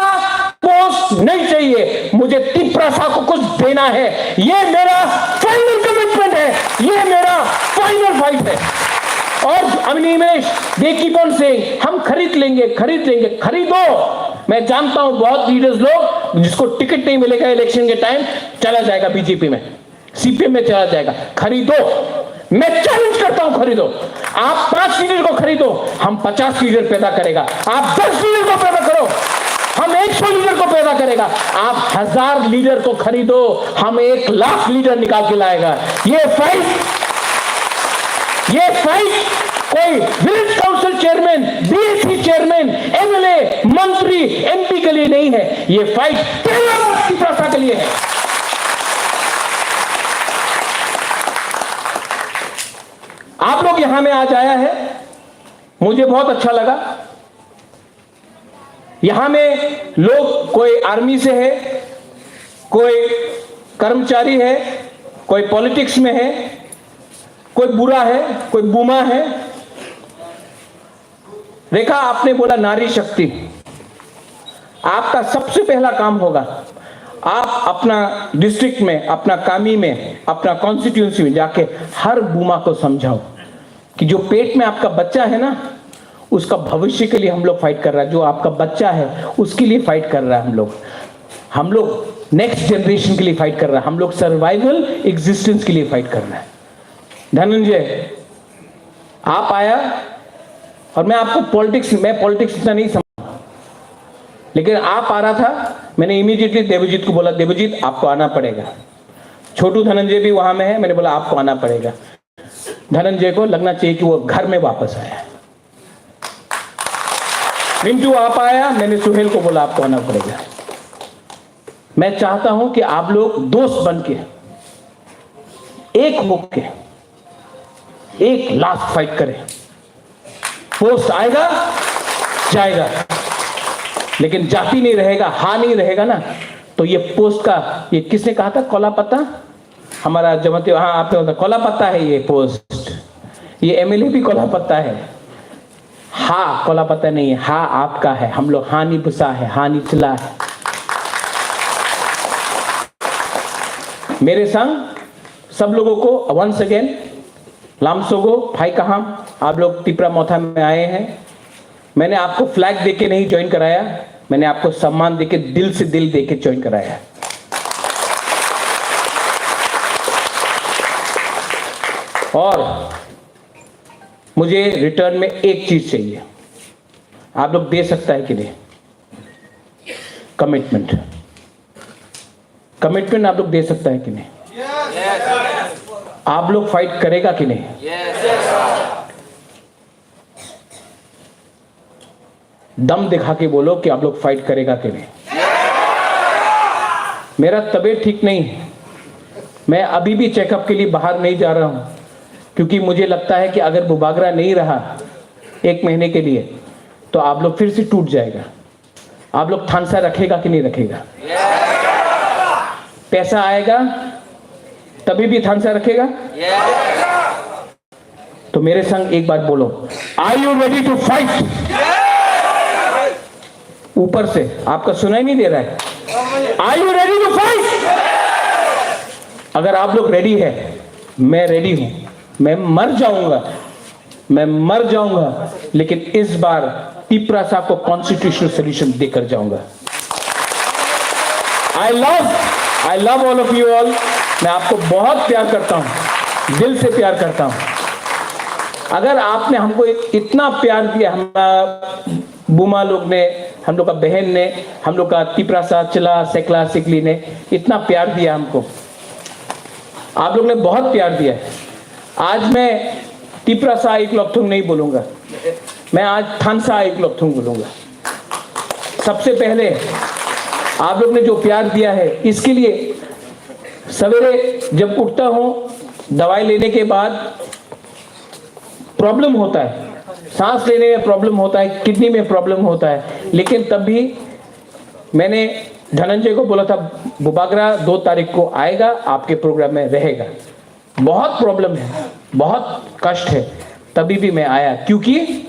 पोस्ट नहीं चाहिए, मुझे तिपरासा को कुछ देना है। ये मेरा फाइनल कमिटमेंट है, ये मेरा फाइनल फाइट है। और Animesh, they keep on saying, हम खरीद लेंगे, खरीद लेंगे, खरीदो। मैं जानता हूं बहुत लीडर्स लोग जिसको टिकट नहीं मिलेगा इलेक्शन के टाइम, चला जाएगा बीजेपी में, सीपीएम में चला जाएगा। खरीदो, मैं चैलेंज करता हूं, खरीदो। आप 5 लीडर को खरीदो, हम 50 लीडर पैदा करेगा। आप 10 लीडर को पैदा करो, हम 100 लीडर को पैदा करेगा। आप 1000 लीडर को खरीदो, हम 1 लाख लीडर निकाल के लाएगा। ये फाइट कोई village council chairman, BSc chairman, MLA, मंत्री, एमपी के लिए नहीं है, ये फाइट तिपरासा के लिए है। आप लोग यहां में आज आया है, मुझे बहुत अच्छा लगा। यहां में लोग कोई आर्मी से है, कोई कर्मचारी है, कोई पॉलिटिक्स में है, कोई बुरा है, कोई बुमा है। रेखा, आपने बोला नारी शक्ति। आपका सबसे पहला काम होगा, आप अपना डिस्ट्रिक्ट में, अपना कामी में, अपना कॉन्स्टिट्यूंसी में जाके हर बुमा को समझाओ कि जो पेट में आपका बच्चा है ना, उसका भविष्य के लिए हम लोग फाइट कर रहा है। जो आपका बच्चा है उसके लिए फाइट कर रहा है हम लोग नेक्स्ट जनरेशन के लिए फाइट कर रहा है, हम लोग सर्वाइवल एग्जिस्टेंस के लिए फाइट कर रहे हैं। धनंजय, आप आया और मैं आपको पॉलिटिक्स इतना नहीं समझ, लेकिन आप आ रहा था, मैंने इमीडिएटली देवजीत को बोला, देवजीत आपको आना पड़ेगा। छोटू धनंजय भी वहां में है, मैंने बोला आपको आना पड़ेगा। धनंजय को लगना चाहिए कि वो घर में वापस आया है। मिंटू आप आया, मैंने सुहेल को बोला आपको आना पड़ेगा। मैं चाहता हूं कि आप लोग दोस्त बन के एक होके एक लास्ट फाइट करें। पोस्ट आएगा जाएगा, लेकिन जाति नहीं रहेगा, हा नहीं रहेगा ना, तो ये पोस्ट का, ये किसने कहा था, कोला पत्ता, हमारा जमते, हाँ आपने बोला कोला पत्ता है ये पोस्ट, ये एमएलए भी कोला पत्ता है। हा कोला पत्ता नहीं है, हा आपका है। हम लोग हानि बुसा है, हानि चिल्ला है। मेरे संग सब लोगों को वंस अगेन लामसोगो भाई कहाम, आप लोग तिपरा मोथा में आए हैं। मैंने आपको फ्लैग देके नहीं ज्वाइन कराया, मैंने आपको सम्मान देके, दिल से दिल देके ज्वाइन कराया। और मुझे रिटर्न में एक चीज चाहिए, आप लोग दे सकता है कि नहीं? कमिटमेंट। कमिटमेंट आप लोग दे सकता है कि नहीं? आप लोग फाइट करेगा कि नहीं? दम दिखा के बोलो कि आप लोग फाइट करेगा कि नहीं। मेरा तबीयत ठीक नहीं है, मैं अभी भी चेकअप के लिए बाहर नहीं जा रहा हूं, क्योंकि मुझे लगता है कि अगर बुबागरा नहीं रहा 1 महीने के लिए तो आप लोग फिर से टूट जाएगा। आप लोग थानसा रखेगा कि नहीं रखेगा? पैसा आएगा तभी भी थानसा रखेगा? तो मेरे संग एक बार बोलो, are you ready to fight? ऊपर से आपका सुनाई नहीं दे रहा है। Are you ready to fight? अगर आप लोग रेडी है, मैं रेडी हूं। मैं मर जाऊंगा, लेकिन इस बार तिपरासा को कॉन्स्टिट्यूशनल सोल्यूशन देकर जाऊंगा। I love all of you all. मैं आपको बहुत प्यार करता हूं, दिल से प्यार करता हूं। अगर आपने हमको इतना प्यार दिया, हमारा बुमा लोग ने, हम लोग का बहन ने, हम लोग का तिपरासा चिला सेकला सिकली ने इतना प्यार दिया हमको, आप लोग ने बहुत प्यार दिया है। आज मैं तिपरासा एक लोकथुंग नहीं बोलूंगा, मैं आज थानसा एक लोकथुंग बोलूंगा। सबसे पहले आप लोग ने जो प्यार दिया है, इसके लिए सवेरे जब उठता हूं, दवाई लेने के बाद प्रॉब्लम होता है, सांस लेने में प्रॉब्लम होता है, किडनी में प्रॉब्लम होता है, लेकिन तब भी मैंने धनंजय को बोला था, बुबागरा 2 तारीख को आएगा, आपके प्रोग्राम में रहेगा। बहुत प्रॉब्लम है, बहुत कष्ट है, तभी भी मैं आया, क्योंकि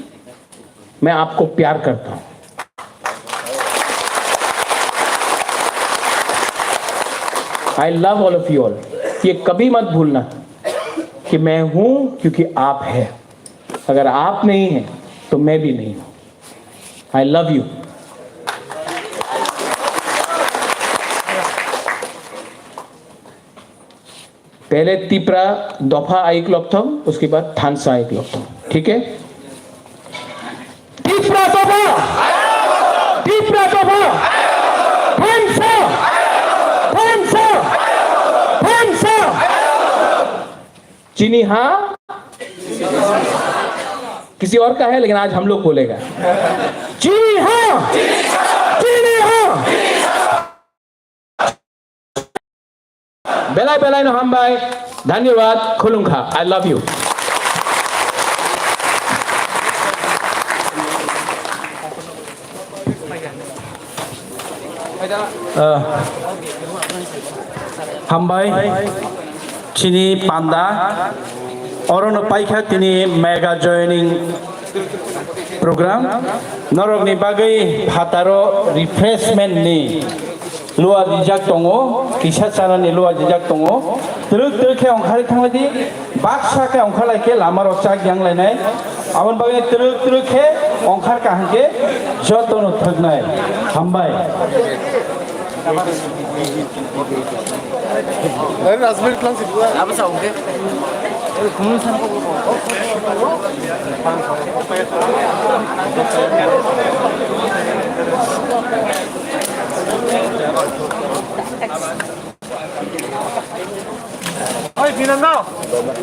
मैं आपको प्यार करता हूं। I love all of you all. ये कभी मत भूलना कि मैं हूं क्योंकि आप हैं। अगर आप नहीं हैं तो मैं भी नहीं हूं। I love you. पहले तिपरा दोफा आइक लोकथम, उसके बाद थानसा आइक लोकथम, ठीक है? तिपरा दोफा, तिपरा दोफा, थानसा, थानसा, थानसा। चीनी हाँ, किसी और का है, लेकिन आज हम लोग बोलेगा चीनी हाँ, चीनी हाँ। बेलाई बेलाई नो हम भाई, धन्यवाद, खुलुंखा। I love you. हामबाय चिनी पांडा अरन पाइखा तिनी मेगा जॉइनिंग प्रोग्राम नरकनि बागै फातारो रिफ्रेशमेंट नि लुआ दिजाक दङो किसा चानानि लुआ दिजाक दङो त्रुक त्रुखे अंखारि थांबायदि बाक्साके अंखारलायके लामा रचा ग्यांलायनाय आबन बागै त्रुक त्रुखे अंखार काहांके जतन थगनाय हामबाय